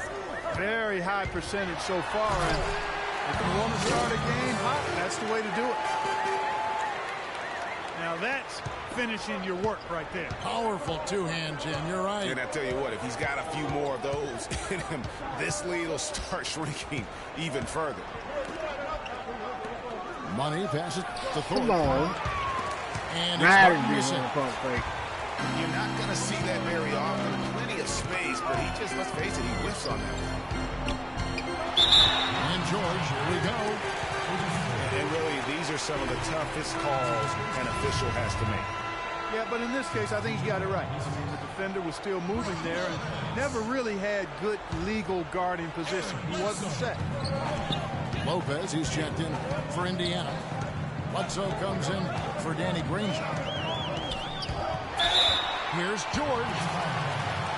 Very high percentage so far. And if you want to start a game hot, that's the way to do it. Now that's finishing your work right there. Powerful two-hand, Jim. You're right. And I tell you what, if he's got a few more of those in him, this lead will start shrinking even further. Money passes to Thorpe. Come on. And Now it's he's missing. on the pump fake. You're not going to see that very often. Plenty of space, but he just, let's face it, he whiffs on that one. And George. Here we go. And really, these are some of the toughest calls an official has to make. Yeah, but in this case, I think he's got it right. I mean, the defender was still moving there and never really had good legal guarding position. He wasn't set. Lopez, he's checked in for Indiana. Bledsoe comes in for Danny Granger. Here's George.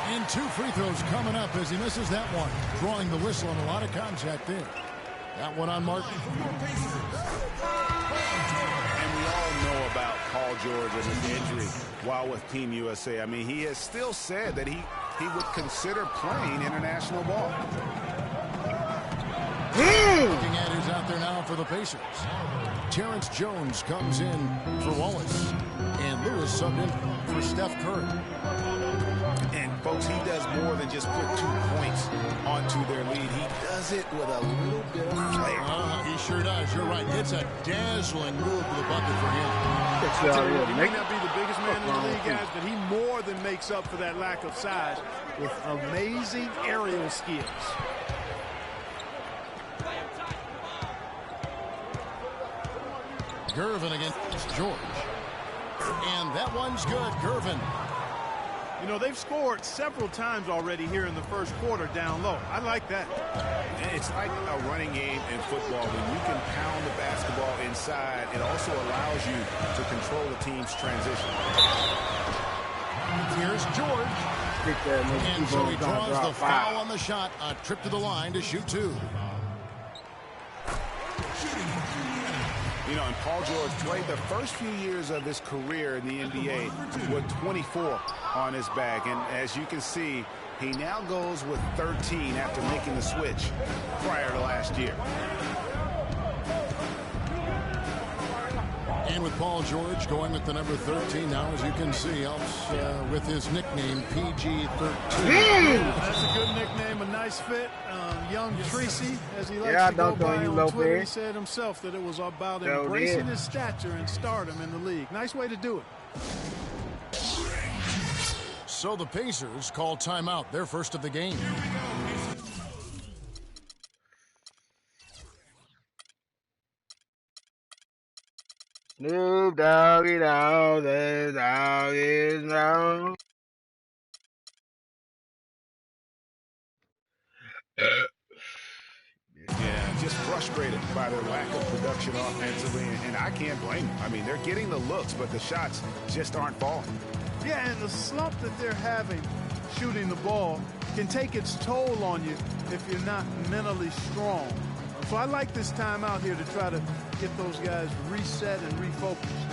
And 2 free throws coming up as he misses that one. Drawing the whistle and a lot of contact there. That one on Martin. And we all know about Paul George and his injury while with Team USA. I mean, he has still said that he would consider playing international ball. Looking at who's out there now for the Pacers. Terrence Jones comes in for Wallace. And Lewis subbed in for Steph Curry. And, folks, he does more than just put 2 points onto their lead. He does it with a little bit of flair. He sure does. You're right. It's a dazzling move to the bucket for him. He may not be the biggest man in the league, guys, but he more than makes up for that lack of size with amazing aerial skills. Gervin against George. And that one's good. Gervin. You know, they've scored several times already here in the first quarter down low. I like that. And it's like a running game in football. When you can pound the basketball inside, it also allows you to control the team's transition. Here's George. And so he draws the foul on the shot. A trip to the line to shoot 2. You know, and Paul George played the first few years of his career in the NBA with 24 on his back. And as you can see, he now goes with 13 after making the switch prior to last year. And with Paul George going with the number 13 now, as you can see, helps with his nickname, PG-13. That's a good nickname, a nice fit. Young Tracy, as he likes to go by on Twitter, he said himself that it was about embracing his stature and stardom in the league. Nice way to do it. So the Pacers call timeout, their first of the game. Snoop Doggy Dogg, the dog is down. Yeah, just frustrated by their lack of production offensively, and I can't blame them. I mean, they're getting the looks, but the shots just aren't falling. Yeah, and the slump that they're having shooting the ball can take its toll on you if you're not mentally strong. So I like this time out here to try to get those guys reset and refocused.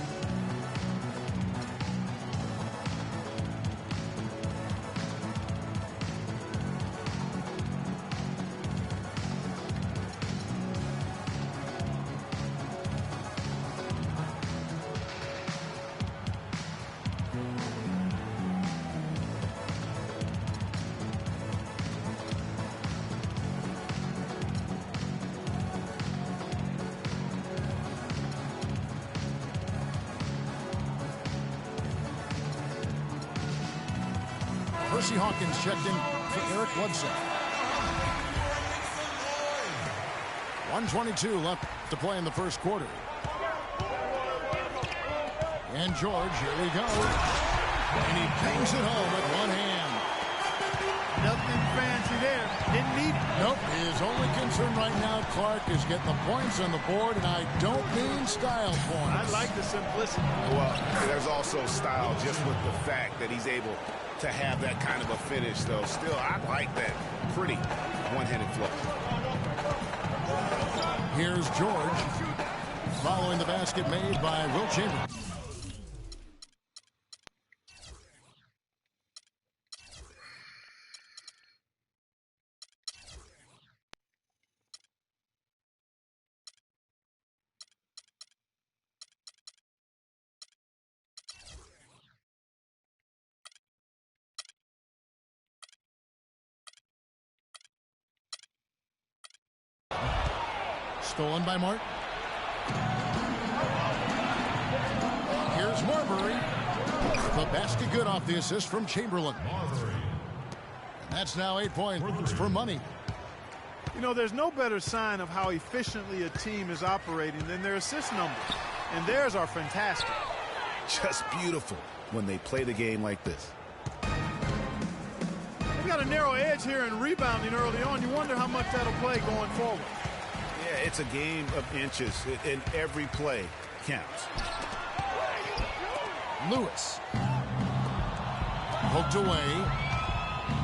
Percy Hawkins checked in for Eric Bledsoe. 1:22 left to play in the first quarter. And George, here we go. And he bangs it home with one hand. Nothing fancy there. Didn't need it. Nope. His only concern right now, Clark, is getting the points on the board, and I don't mean style points. I like the simplicity. Well, there's also style just with the fact that he's able to have that kind of a finish, though. Still, I like that pretty one-handed flow. Here's George following the basket made by Will Chamberlain. Stolen by Martin. Here's Marbury. The basket good off the assist from Chamberlain. And that's now 8 points for Money. You know, there's no better sign of how efficiently a team is operating than their assist numbers. And theirs are fantastic. Just beautiful when they play the game like this. They got a narrow edge here in rebounding early on. You wonder how much that'll play going forward. Yeah, it's a game of inches, and every play counts. Lewis. Poked away.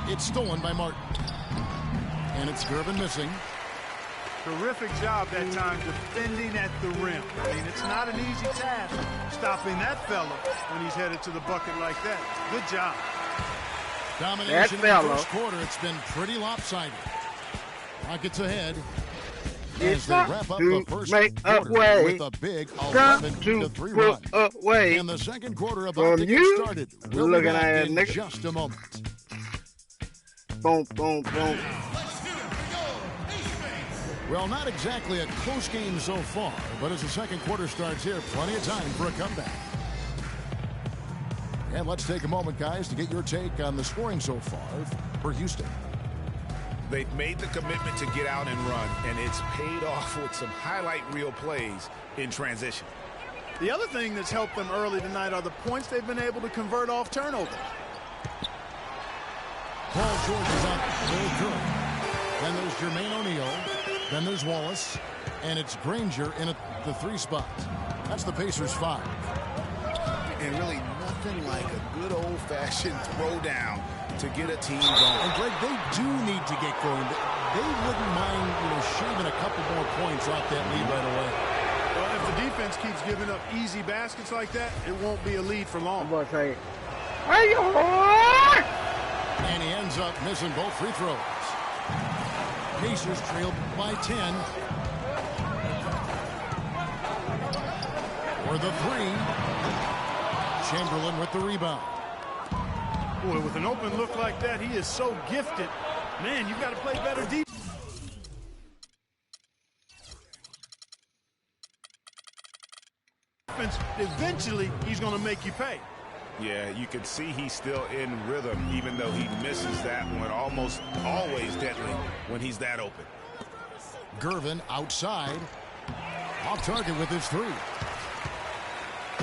It's stolen by Martin. And it's Gervin missing. Terrific job that time defending at the rim. I mean, it's not an easy task stopping that fella when he's headed to the bucket like that. Good job. Domination in the first quarter. It's been pretty lopsided. Rockets ahead as they wrap up the first quarter with a big 11-3 run. And the second quarter about to get started. We'll be back in just a moment. Boom, boom, boom. Well, not exactly a close game so far, but as the second quarter starts here, plenty of time for a comeback. And let's take a moment, guys, to get your take on the scoring so far for Houston. They've made the commitment to get out and run, and it's paid off with some highlight reel plays in transition. The other thing that's helped them early tonight are the points they've been able to convert off turnover. Paul George is up. Very good. Then there's Jermaine O'Neal. Then there's Wallace. And it's Granger in the 3 spot. That's the Pacers' 5. And really nothing like a good old-fashioned throwdown to get a team going. And Greg, they do need to get going. They wouldn't mind, shaving a couple more points off that lead right away. Well, if the defense keeps giving up easy baskets like that, it won't be a lead for long. I'm going to say, and he ends up missing both free throws. Pacers trailed by 10. For the 3. Chamberlain with the rebound. Boy, with an open look like that, he is so gifted. Man, you've got to play better defense. Eventually, he's going to make you pay. Yeah, you can see he's still in rhythm, even though he misses that one. Almost always deadly when he's that open. Gervin outside. Off target with his 3.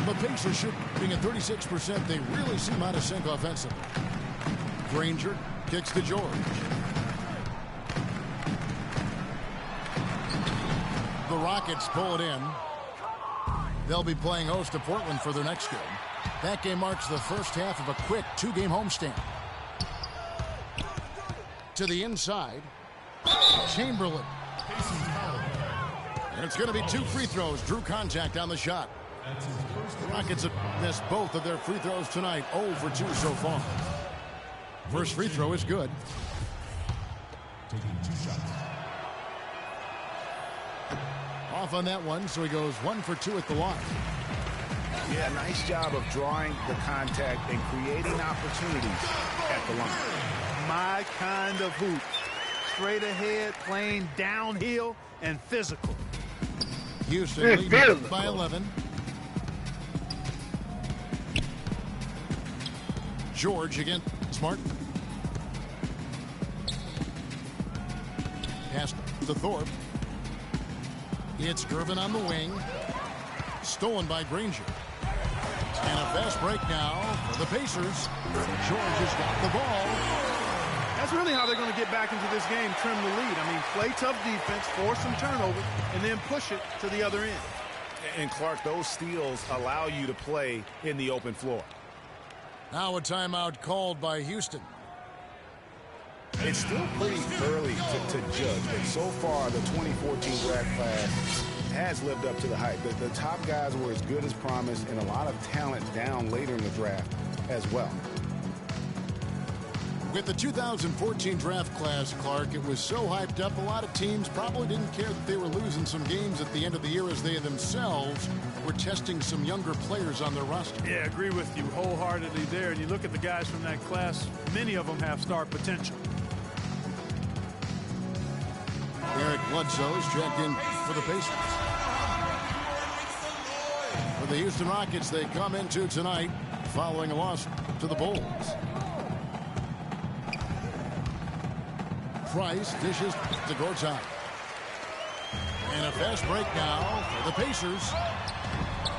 The Pacers shooting at 36%. They really seem out of sync offensively. Granger kicks to George. The Rockets pull it in. They'll be playing host to Portland for their next game. That game marks the first half of a quick 2-game homestand. To the inside. Chamberlain. And it's going to be 2 free throws. Drew contact on the shot. The Rockets have missed both of their free throws tonight. 0 for 2 so far. First free throw is good. Taking 2 shots. Off on that one, so he goes 1 for 2 at the line. Yeah, nice job of drawing the contact and creating opportunities at the line. My kind of hoop. Straight ahead, playing downhill, and physical. Houston leading by 11. George again. Smart. Pass to Thorpe. It's Gervin on the wing. Stolen by Granger. And a fast break now for the Pacers. George has got the ball. That's really how they're going to get back into this game, trim the lead. I mean, play tough defense, force some turnovers, and then push it to the other end. And Clark, those steals allow you to play in the open floor. Now a timeout called by Houston. It's still pretty early to judge, but so far the 2014 draft class has lived up to the hype. The top guys were as good as promised, and a lot of talent down later in the draft as well. With the 2014 draft class, Clark, it was so hyped up, a lot of teams probably didn't care that they were losing some games at the end of the year as they themselves were testing some younger players on their roster. Yeah, I agree with you wholeheartedly there. And you look at the guys from that class, many of them have star potential. Eric Bledsoe's checked in for the Pacers. For the Houston Rockets, they come into tonight following a loss to the Bulls. Price dishes to Gortat. And a fast break now for the Pacers.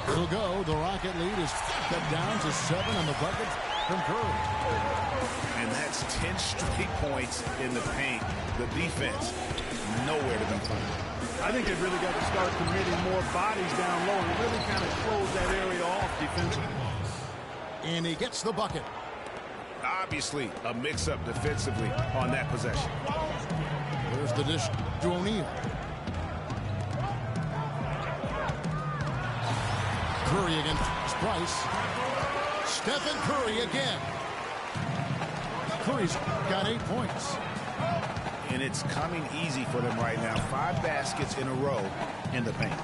It'll go. The Rocket lead is cut down to 7 on the bucket from Curry. And that's 10 straight points in the paint. The defense, nowhere to be found. I think they've really got to start committing more bodies down low and really kind of close that area off defensively. And he gets the bucket. Obviously, a mix-up defensively on that possession. There's the dish to O'Neal. Curry against Price. Stephen Curry again. Curry's got 8 points. And it's coming easy for them right now. 5 baskets in a row in the paint.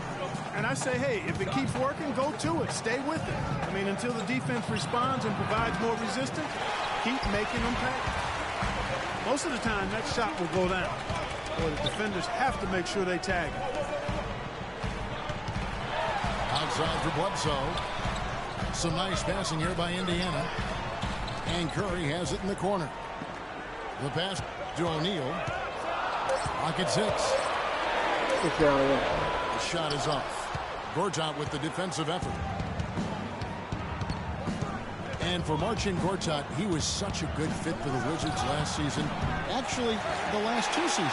And I say, hey, if it keeps working, go to it. Stay with it. I mean, until the defense responds and provides more resistance, keep making them pay. Most of the time, that shot will go down. Or the defenders have to make sure they tag it. Outside for Bledsoe. Some nice passing here by Indiana. And Curry has it in the corner. The pass to O'Neal. Rocket 6. The shot is off. Gortat with the defensive effort. And for Marcin Gortat, he was such a good fit for the Wizards last season. Actually, the last 2 seasons.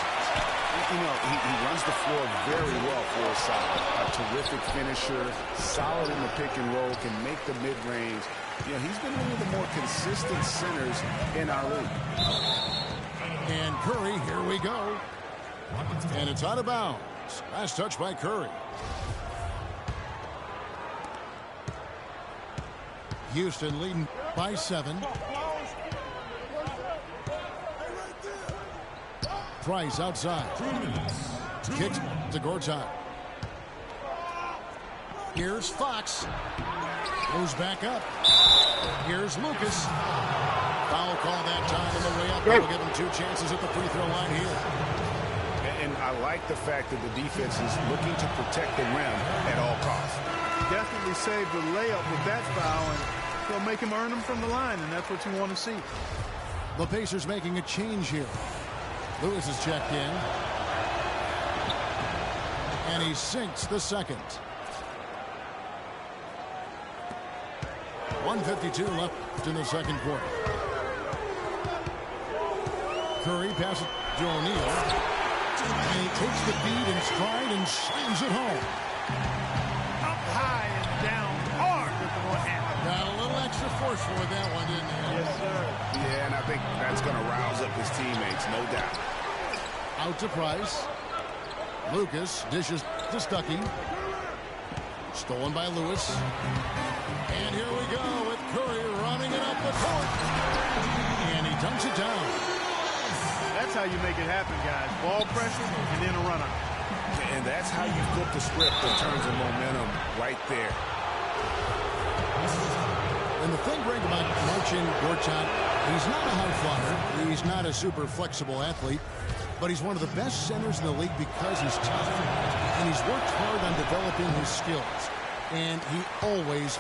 You know, he runs the floor very well for his side. A terrific finisher, solid in the pick and roll, can make the mid-range. You know, he's been one of the more consistent centers in our league. And Curry, here we go. And it's out of bounds. Last touch by Curry. Houston leading by 7. Price outside. Kicks to Gortat. Here's Fox. Goes back up. Here's Lucas. Foul call that time on the way up. That'll give him 2 chances at the free throw line here. And I like the fact that the defense is looking to protect the rim at all costs. Definitely save the layup with that foul, and they'll make him earn them from the line, and that's what you want to see. The Pacers making a change here. Lewis is checked in. And he sinks the second. 1:52 left in the second quarter. Curry passes to O'Neal. And he takes the beat in stride and slams it home. Up high and down hard with the one hand. Got a little extra forceful with that one, didn't he? Yes, sir. Yeah, and I think that's going to rouse up his teammates, no doubt. Out to Price. Lucas dishes to Stuckey. Stolen by Lewis. And here we go with Curry running it up the court. And he dunks it down. That's how you make it happen, guys. Ball pressure and then a run out. And that's how you flip the script in terms of momentum right there. And the thing great about Marcin Gortat, he's not a high flyer. He's not a super flexible athlete. But he's one of the best centers in the league because he's tough. And he's worked hard on developing his skills. And he always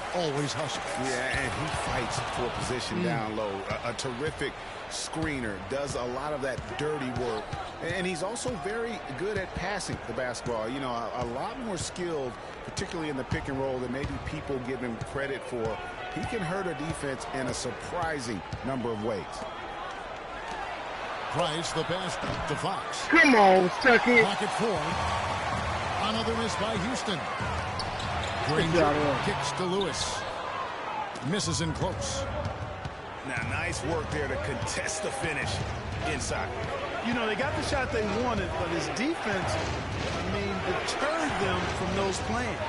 hustles. Yeah, and he fights for position down low. A terrific screener, does a lot of that dirty work. And he's also very good at passing the basketball. You know, a lot more skilled, particularly in the pick and roll, than maybe people give him credit for. He can hurt a defense in a surprising number of ways. Price, the pass to Fox. Come on, Stuckey. Pocket 4. Another miss by Houston. Granger kicks to Lewis. Misses in close. Now, nice work there to contest the finish inside. You know, they got the shot they wanted, but his defense, deterred them from those plans.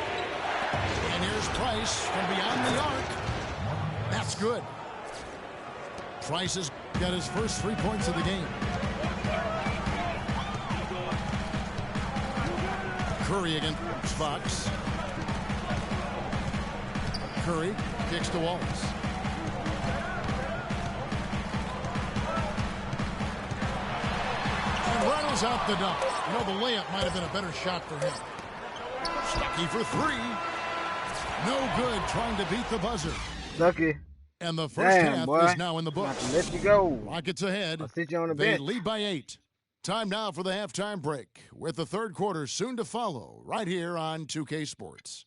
And here's Price from beyond the arc. That's good. Price has got his first 3 points of the game. Curry against Fox. Curry kicks to Wallace. And rattles out the dunk. You know, the layup might have been a better shot for him. Stuckey for 3. No good, trying to beat the buzzer. Stuckey. And the first half is now in the books. Let you go. Rockets ahead. I'll sit you on the They bench. lead by 8. Time now for the halftime break, with the third quarter soon to follow, right here on 2K Sports.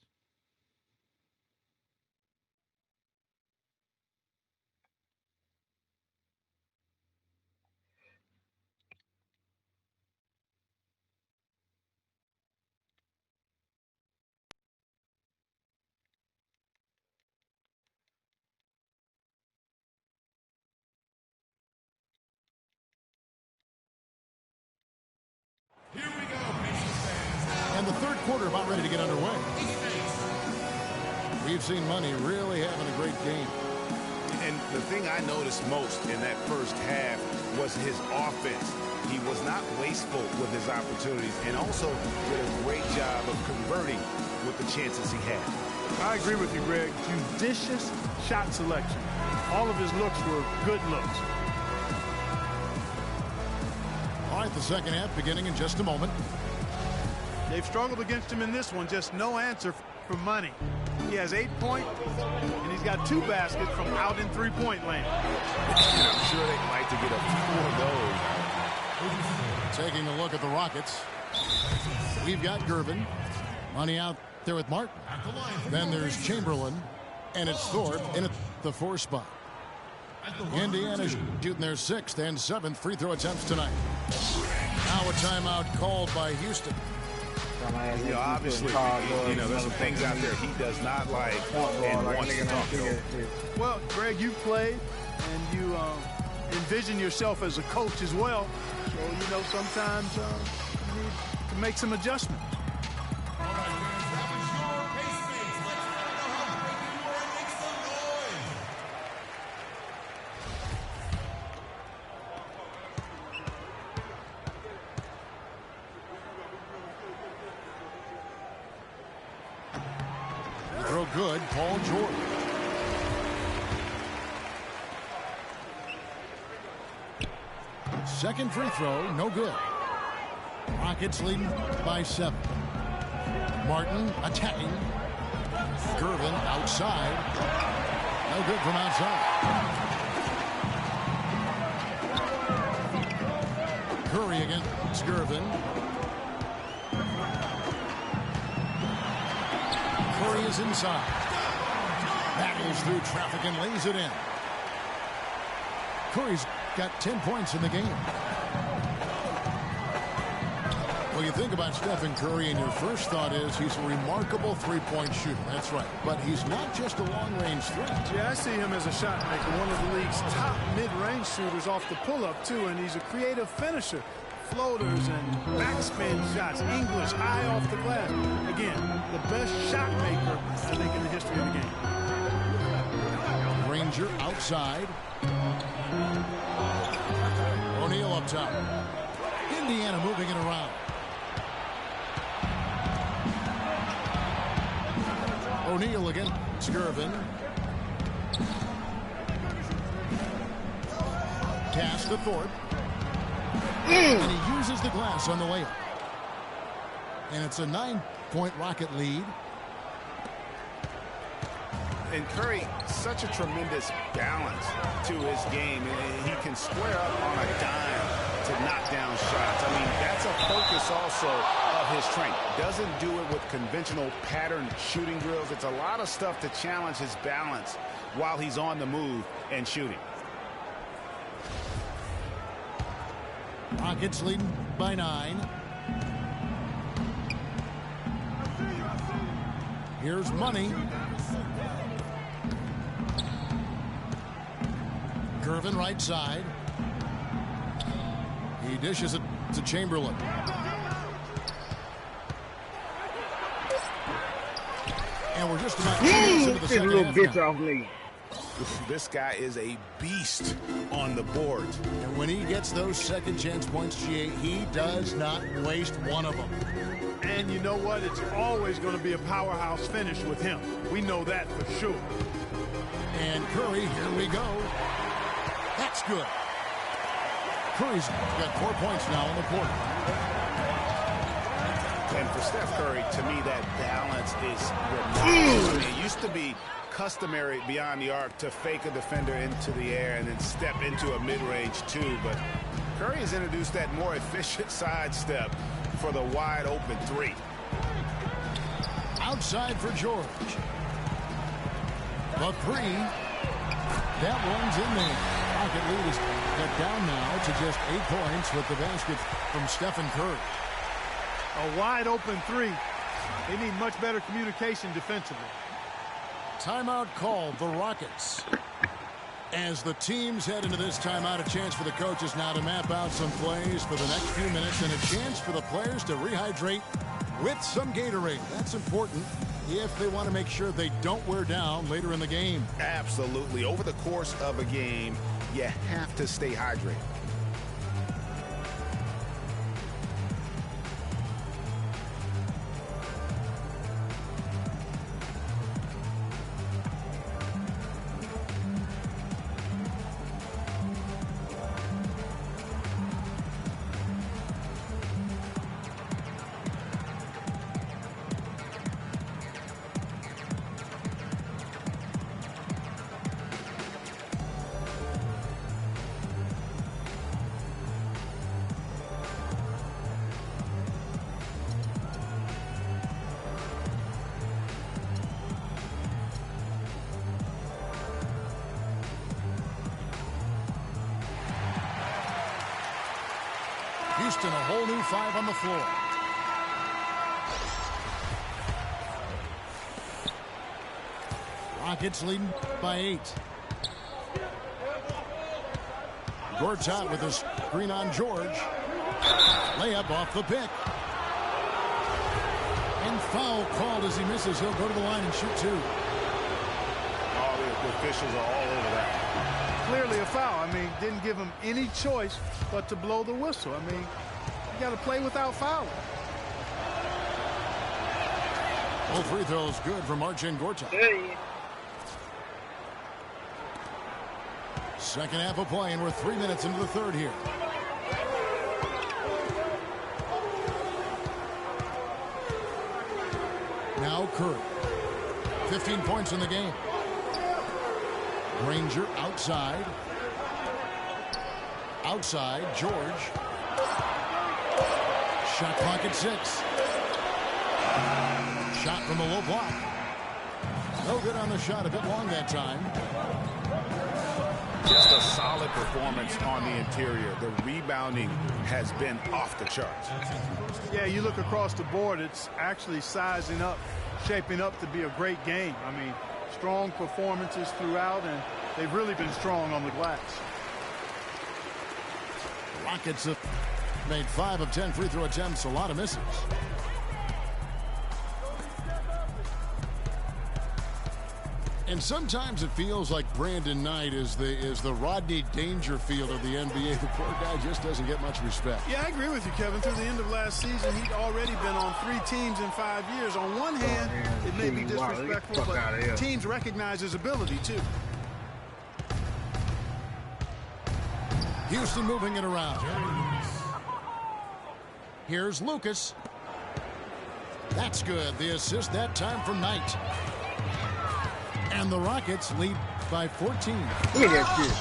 And the third quarter about ready to get underway. We've seen Money really having a great game. And the thing I noticed most in that first half was his offense. He was not wasteful with his opportunities and also did a great job of converting with the chances he had. I agree with you, Greg. Judicious shot selection. All of his looks were good looks. All right, the second half beginning in just a moment. They've struggled against him in this one. Just no answer for Money. He has 8 points, and he's got 2 baskets from out in three-point land. And I'm sure they'd like to get a few more of those. Taking a look at the Rockets. We've got Gervin. Money out there with Martin. Then there's Chamberlain, and it's Thorpe in at the 4 spot. Indiana shooting their 6th and 7th free throw attempts tonight. Now a timeout called by Houston. You know, obviously, there's some things out there he does not like and wants to talk about. Well, Greg, you played, and you envision yourself as a coach as well. So, sometimes you need to make some adjustments. Throw good, Paul George. Second free throw, no good. Rockets leading by 7. Martin attacking. Gervin outside. No good from outside. Curry against Gervin. Curry is inside. Battles through traffic and lays it in. Curry's got 10 points in the game. Well, you think about Stephen Curry, and your first thought is he's a remarkable three-point shooter. That's right. But he's not just a long-range threat. Yeah, I see him as a shot maker, one of the league's top mid-range shooters off the pull-up, too, and he's a creative finisher. Floaters and backspin shots, English, high off the glass. Again, the best shot maker, I think, in the history of the game. Ranger outside. O'Neal up top. Indiana moving it around. O'Neal against Gervin. Pass to Thorpe. And he uses the glass on the layup. And it's a 9-point Rocket lead. And Curry, such a tremendous balance to his game. And he can square up on a dime to knock down shots. I mean, that's a focus also of his strength. Doesn't do it with conventional pattern shooting drills. It's a lot of stuff to challenge his balance while he's on the move and shooting. Rockets leading by 9. Here's Money. Gervin right side. He dishes it to Chamberlain. And we're just about 2 minutes into the second little half bitch now. off me. This guy is a beast on the board. And when he gets those second chance points, GA, he does not waste one of them. And you know what? It's always going to be a powerhouse finish with him. We know that for sure. And Curry, here we go. That's good. Curry's got 4 points now on the court. And for Steph Curry, to me, that balance is remarkable. It used to be customary beyond the arc to fake a defender into the air and then step into a mid-range too, but Curry has introduced that more efficient sidestep for the wide open three. Outside for George. The three. That one's in there. Rocket lead is cut down now to just 8 points with the basket from Stephen Curry. A wide open three. They need much better communication defensively. Timeout called, the Rockets. As the teams head into this timeout, a chance for the coaches now to map out some plays for the next few minutes and a chance for the players to rehydrate with some Gatorade. That's important if they want to make sure they don't wear down later in the game. Absolutely. Over the course of a game, you have to stay hydrated. Houston, a whole new 5 on the floor. Rockets leading by 8. Gortat with a screen on George. Layup off the pick. And foul called as he misses. He'll go to the line and shoot 2. Oh, the officials are all over that. Clearly a foul. I mean, didn't give him any choice but to blow the whistle. I mean, you got to play without fouling. All free throws good from Marcin Gortat. Second half of play, and we're 3 minutes into the third here. Now Curry. 15 points in the game. Granger outside. Outside, George. Shot clock at 6. Shot from the low block. No good on the shot, a bit long that time. Just a solid performance on the interior. The rebounding has been off the charts. Yeah, you look across the board, it's actually sizing up, shaping up to be a great game. I mean, strong performances throughout, and they've really been strong on the glass. Rockets have made 5 of 10 free throw attempts, a lot of misses. And sometimes it feels like Brandon Knight is the Rodney Dangerfield of the NBA. The poor guy just doesn't get much respect. Yeah, I agree with you, Kevin. Through the end of last season, he'd already been on 3 teams in 5 years. On one hand, it may be disrespectful, but teams recognize his ability, too. Houston moving it around. Here's Lucas. That's good. The assist that time from Knight. And the Rockets lead by 14. Look at that kid.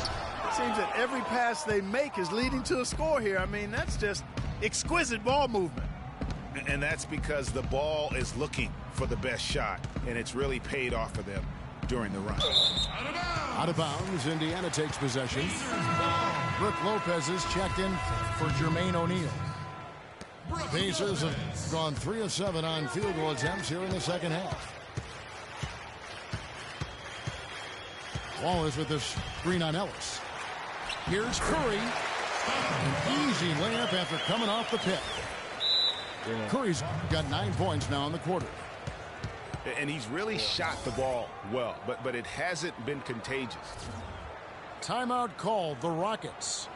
It seems that every pass they make is leading to a score here. I mean, that's just exquisite ball movement. And that's because the ball is looking for the best shot, and it's really paid off for them during the run. Out of bounds, Indiana takes possession. Brook Lopez is checked in for Jermaine O'Neal. Pacers have gone 3 of 7 on field goal attempts here in the second half. Wallace with this screen on Ellis. Here's Curry. An easy layup after coming off the pick. Yeah. Curry's got 9 points now in the quarter. And he's really shot the ball well, but it hasn't been contagious. Timeout called, the Rockets.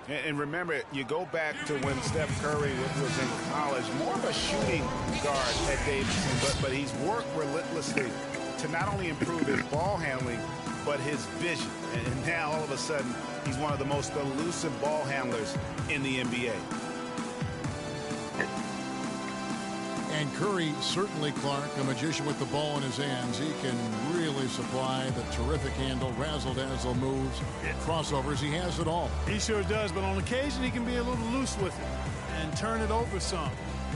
And remember, you go back to when Steph Curry was in college, more of a shooting guard at Davidson, but he's worked relentlessly to not only improve his ball handling, but his vision. And now, all of a sudden, he's one of the most elusive ball handlers in the NBA. And Curry, certainly, Clark, a magician with the ball in his hands. He can really supply the terrific handle, razzle-dazzle moves, crossovers. He has it all. He sure does, but on occasion he can be a little loose with it and turn it over some.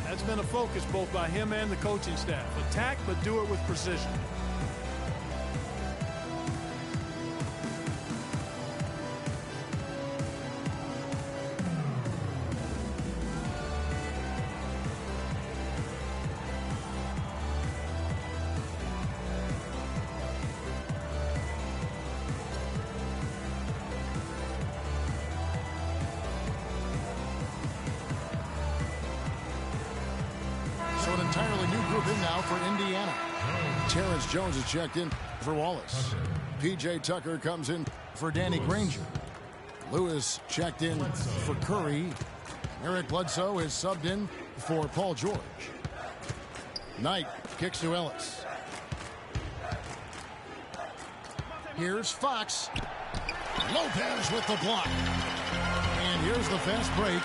That's been a focus both by him and the coaching staff. Attack, but do it with precision. Terrence Jones is checked in for Wallace. P.J. Tucker comes in for Danny Granger. Lewis checked in for Curry. Eric Bledsoe is subbed in for Paul George. Knight kicks to Ellis. Here's Fox. Lopez with the block. And here's the fast break.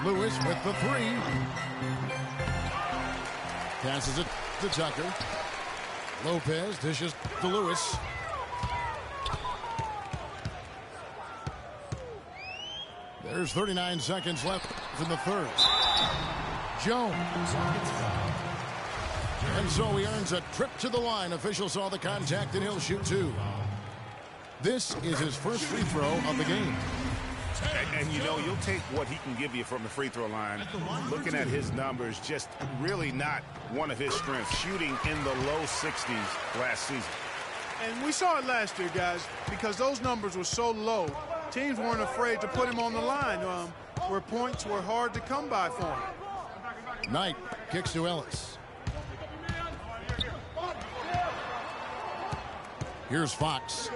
Lewis with the three. Passes it to Tucker. Lopez dishes to Lewis. There's 39 seconds left in the third. Jones. And so he earns a trip to the line. Official saw the contact and he'll shoot two. This is his first free throw of the game. And you know, you'll take what he can give you from the free throw line. Looking at his numbers, just really not one of his strengths. Shooting in the low 60s last season. And we saw it last year, guys, because those numbers were so low. Teams weren't afraid to put him on the line where points were hard to come by for him. Knight kicks to Ellis. Here's Fox.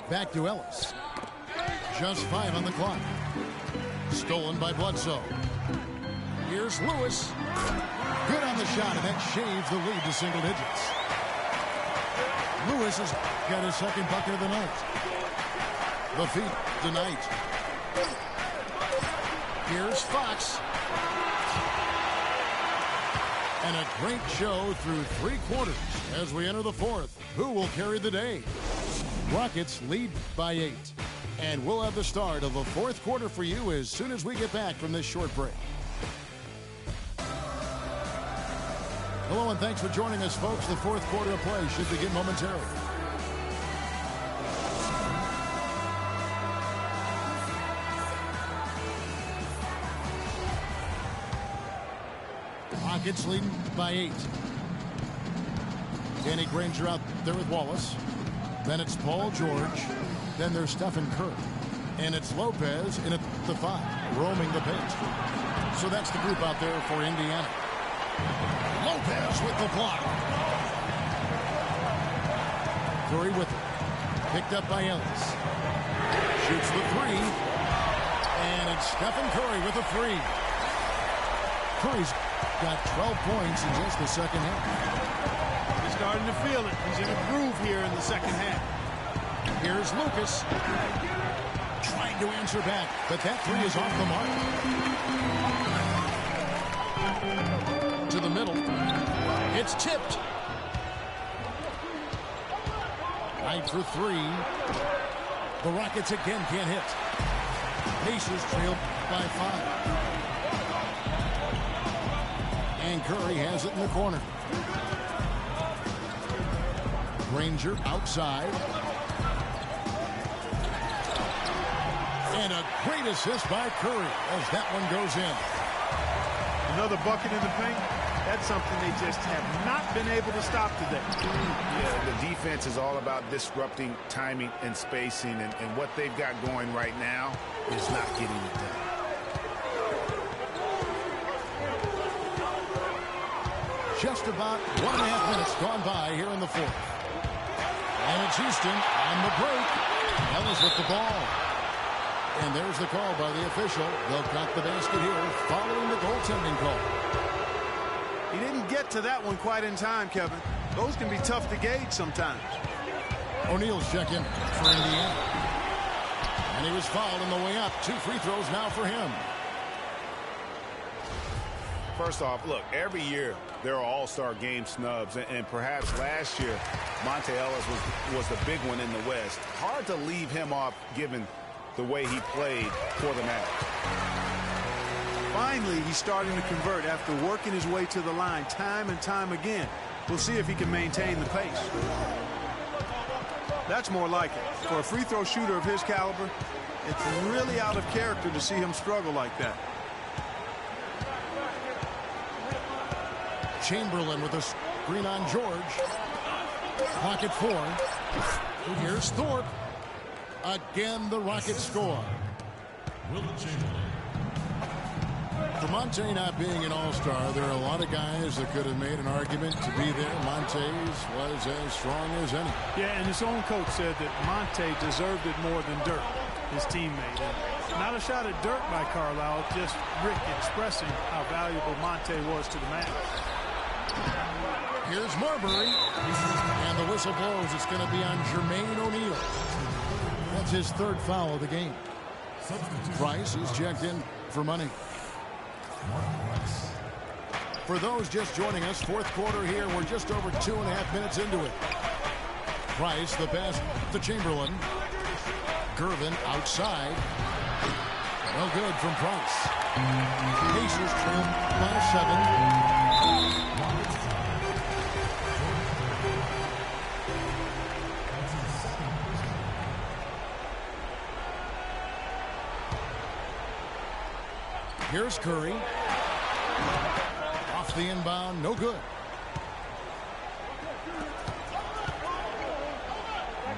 Back to Ellis. Just 5 on the clock. Stolen by Bledsoe. Here's Lewis. Good on the shot, and that shaves the lead to single digits. Lewis has got his second bucket of the night. The feed to Knight. Here's Fox. And a great show through 3 quarters as we enter the fourth. Who will carry the day? Rockets lead by 8. And we'll have the start of the fourth quarter for you as soon as we get back from this short break. Hello and thanks for joining us, folks. The fourth quarter of play should begin momentarily. Rockets leading by 8. Danny Granger out there with Wallace. Then it's Paul George. Then there's Stephen Curry. And it's Lopez in at the 5, roaming the paint. So that's the group out there for Indiana. Lopez with the block. Curry with it. Picked up by Ellis. Shoots the 3. And it's Stephen Curry with a 3. Curry's got 12 points in just the second half. He's starting to feel it. He's in a groove here in the second half. Here's Lucas. Trying to answer back, but that 3 is off the mark. To the middle. It's tipped. Knight for 3. The Rockets again can't hit. Pacers trail by 5. And Curry has it in the corner. Granger outside. And a great assist by Curry as that one goes in. Another bucket in the paint. That's something they just have not been able to stop today. Yeah, the defense is all about disrupting timing and spacing, and what they've got going right now is not getting it done. Just about 1.5 minutes gone by here in the fourth. And it's Houston on the break. Ellis with the ball. And there's the call by the official. They'll count the basket here following the goaltending call. He didn't get to that one quite in time, Kevin. Those can be tough to gauge sometimes. O'Neal's checking for Indiana. And he was fouled on the way up. 2 free throws now for him. First off, look, every year there are all-star game snubs, and perhaps last year Monte Ellis was the big one in the West. Hard to leave him off given the way he played for the Mavs. Finally, he's starting to convert after working his way to the line time and time again. We'll see if he can maintain the pace. That's more like it. For a free throw shooter of his caliber, it's really out of character to see him struggle like that. Chamberlain with a screen on George. Pocket 4. Here's Thorpe. Again, the Rockets score. For Monte not being an all-star, there are a lot of guys that could have made an argument to be there. Monte's was as strong as any. Yeah, and his own coach said that Monte deserved it more than Dirk, his teammate. And not a shot at Dirk by Carlisle, just Rick expressing how valuable Monte was to the Mavs. Here's Marbury. And the whistle blows. It's going to be on Jermaine O'Neal. That's his 3rd foul of the game. Price is checked in for money. For those just joining us, 4th quarter here. We're just over 2.5 minutes into it. Price, the pass to Chamberlain. Gervin outside. No good from Price. Pacers trail by 7. Here's Curry. Off the inbound, no good.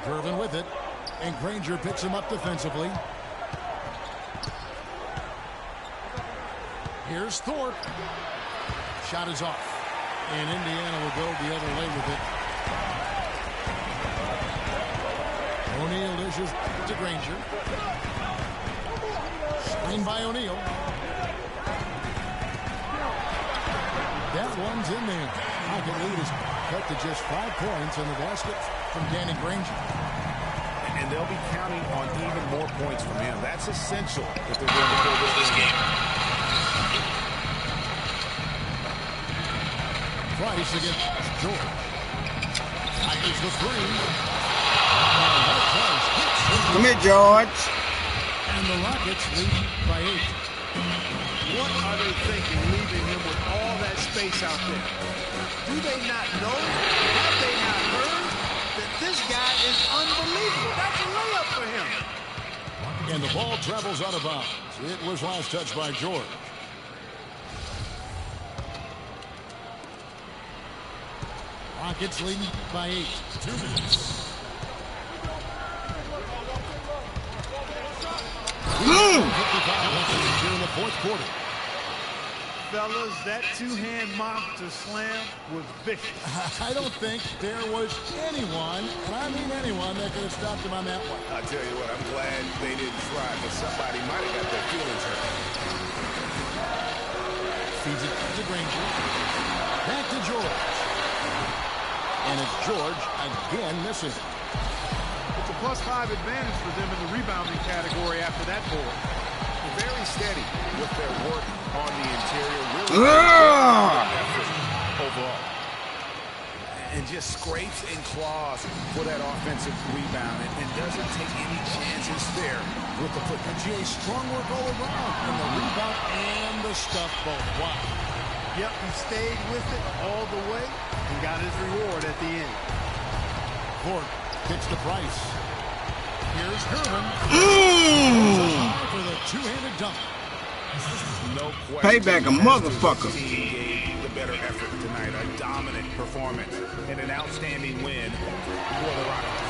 Gervin with it. And Granger picks him up defensively. Here's Thorpe. Shot is off. And Indiana will go the other way with it. O'Neal dishes to Granger. Screen by O'Neal. That one's in there. Rocket lead is cut to just 5 points on the basket from Danny Granger. And they'll be counting on even more points from him. That's essential if they're going to pull this game. Price against George. Fires the 3. Come here, George. And the Rockets lead by 8. What are they thinking, leaving him with all that space out there? Do they not know? Have they not heard that this guy is unbelievable? That's a layup for him. And the ball travels out of bounds. It was last touched by George. Rockets leading by 8. 2 minutes. Mm. 55 here in the 4th quarter. Fellas, that 2-hand monster slam was vicious. I don't think there was anyone, and I mean anyone, that could have stopped him on that one. I'll tell you what, I'm glad they didn't try, but somebody might have got their feelings hurt. Feeds it to Granger. Back to George. And it's George again missing. It's a +5 advantage for them in the rebounding category after that board. Very steady with their work on the interior. Really effort overall. And just scrapes and claws for that offensive rebound and doesn't take any chances there with the foot. Jay, strong work all around. And the rebound and the stuff both. Wow. Yep, he stayed with it all the way and got his reward at the end. Ford gets the Price. Here's Herman. For the 2-handed dunk. No question. Payback a motherfucker. Team gave the better effort tonight. A dominant performance and an outstanding win for the Rockets.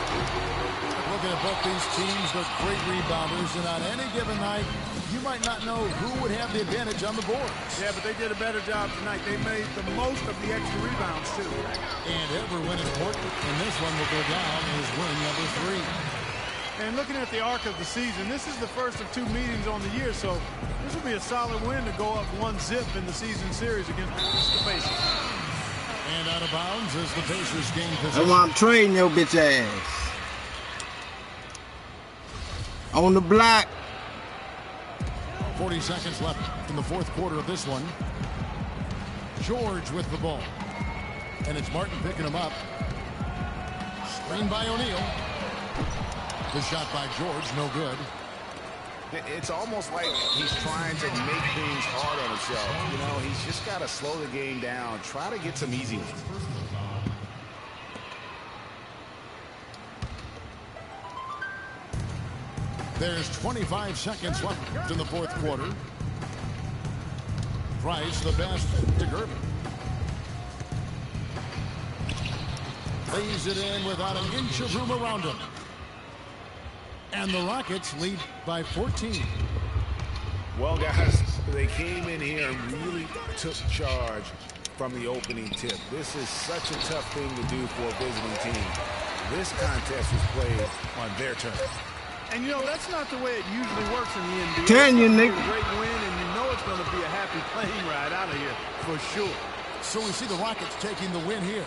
Looking at both these teams, they're great rebounders, and on any given night, you might not know who would have the advantage on the boards. Yeah, but they did a better job tonight. They made the most of the extra rebounds, too. And every win is important, and this one will go down as win number 3. And looking at the arc of the season, this is the first of 2 meetings on the year, so this will be a solid win to go up 1-0 in the season series against the Pacers. And out of bounds as the Pacers gain That's possession. why I'm trading your bitch ass. On the block. 40 seconds left in the fourth quarter of this one. George with the ball. And it's Martin picking him up. Screen by O'Neal. The shot by George, no good. It's almost like he's trying to make things hard on himself. You know, he's just got to slow the game down. Try to get some easy ones. There's 25 seconds left in the fourth quarter. Price the best to Gervin. Lays it in without an inch of room around him. And the Rockets lead by 14. Well, guys, they came in here and really took charge from the opening tip. This is such a tough thing to do for a visiting team. This contest was played on their terms. And, you know, that's not the way it usually works in the NBA. Telling you, Nick. It's a great win, and you know it's going to be a happy plane ride out of here for sure. So we see the Rockets taking the win here.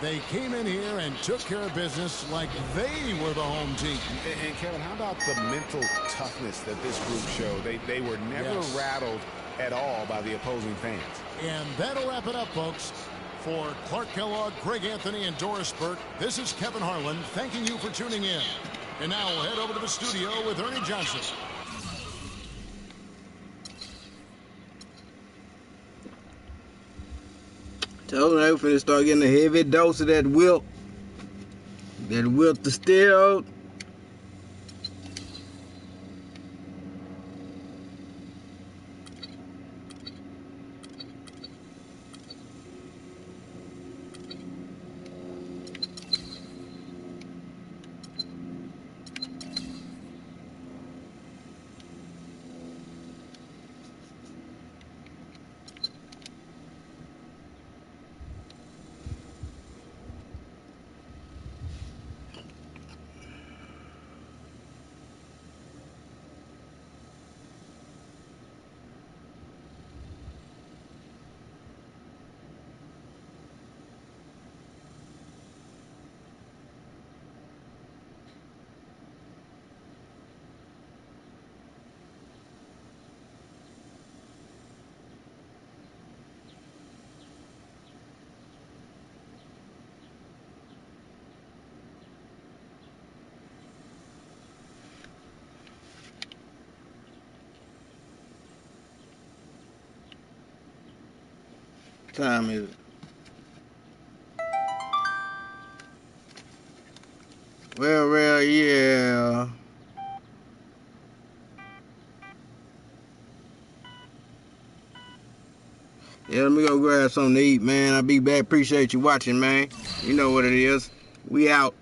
They came in here and took care of business like they were the home team. And Kevin, how about the mental toughness that this group showed? They were never rattled at all by the opposing fans. And that'll wrap it up, folks. For Clark Kellogg, Greg Anthony, and Doris Burke, this is Kevin Harlan thanking you for tuning in. And now we'll head over to the studio with Ernie Johnson. Told them they were finna start getting a heavy dose of that wilt. That wilt the steroid. Time is it? Well, yeah. Yeah, let me go grab something to eat, man. I'll be back. Appreciate you watching, man. You know what it is. We out.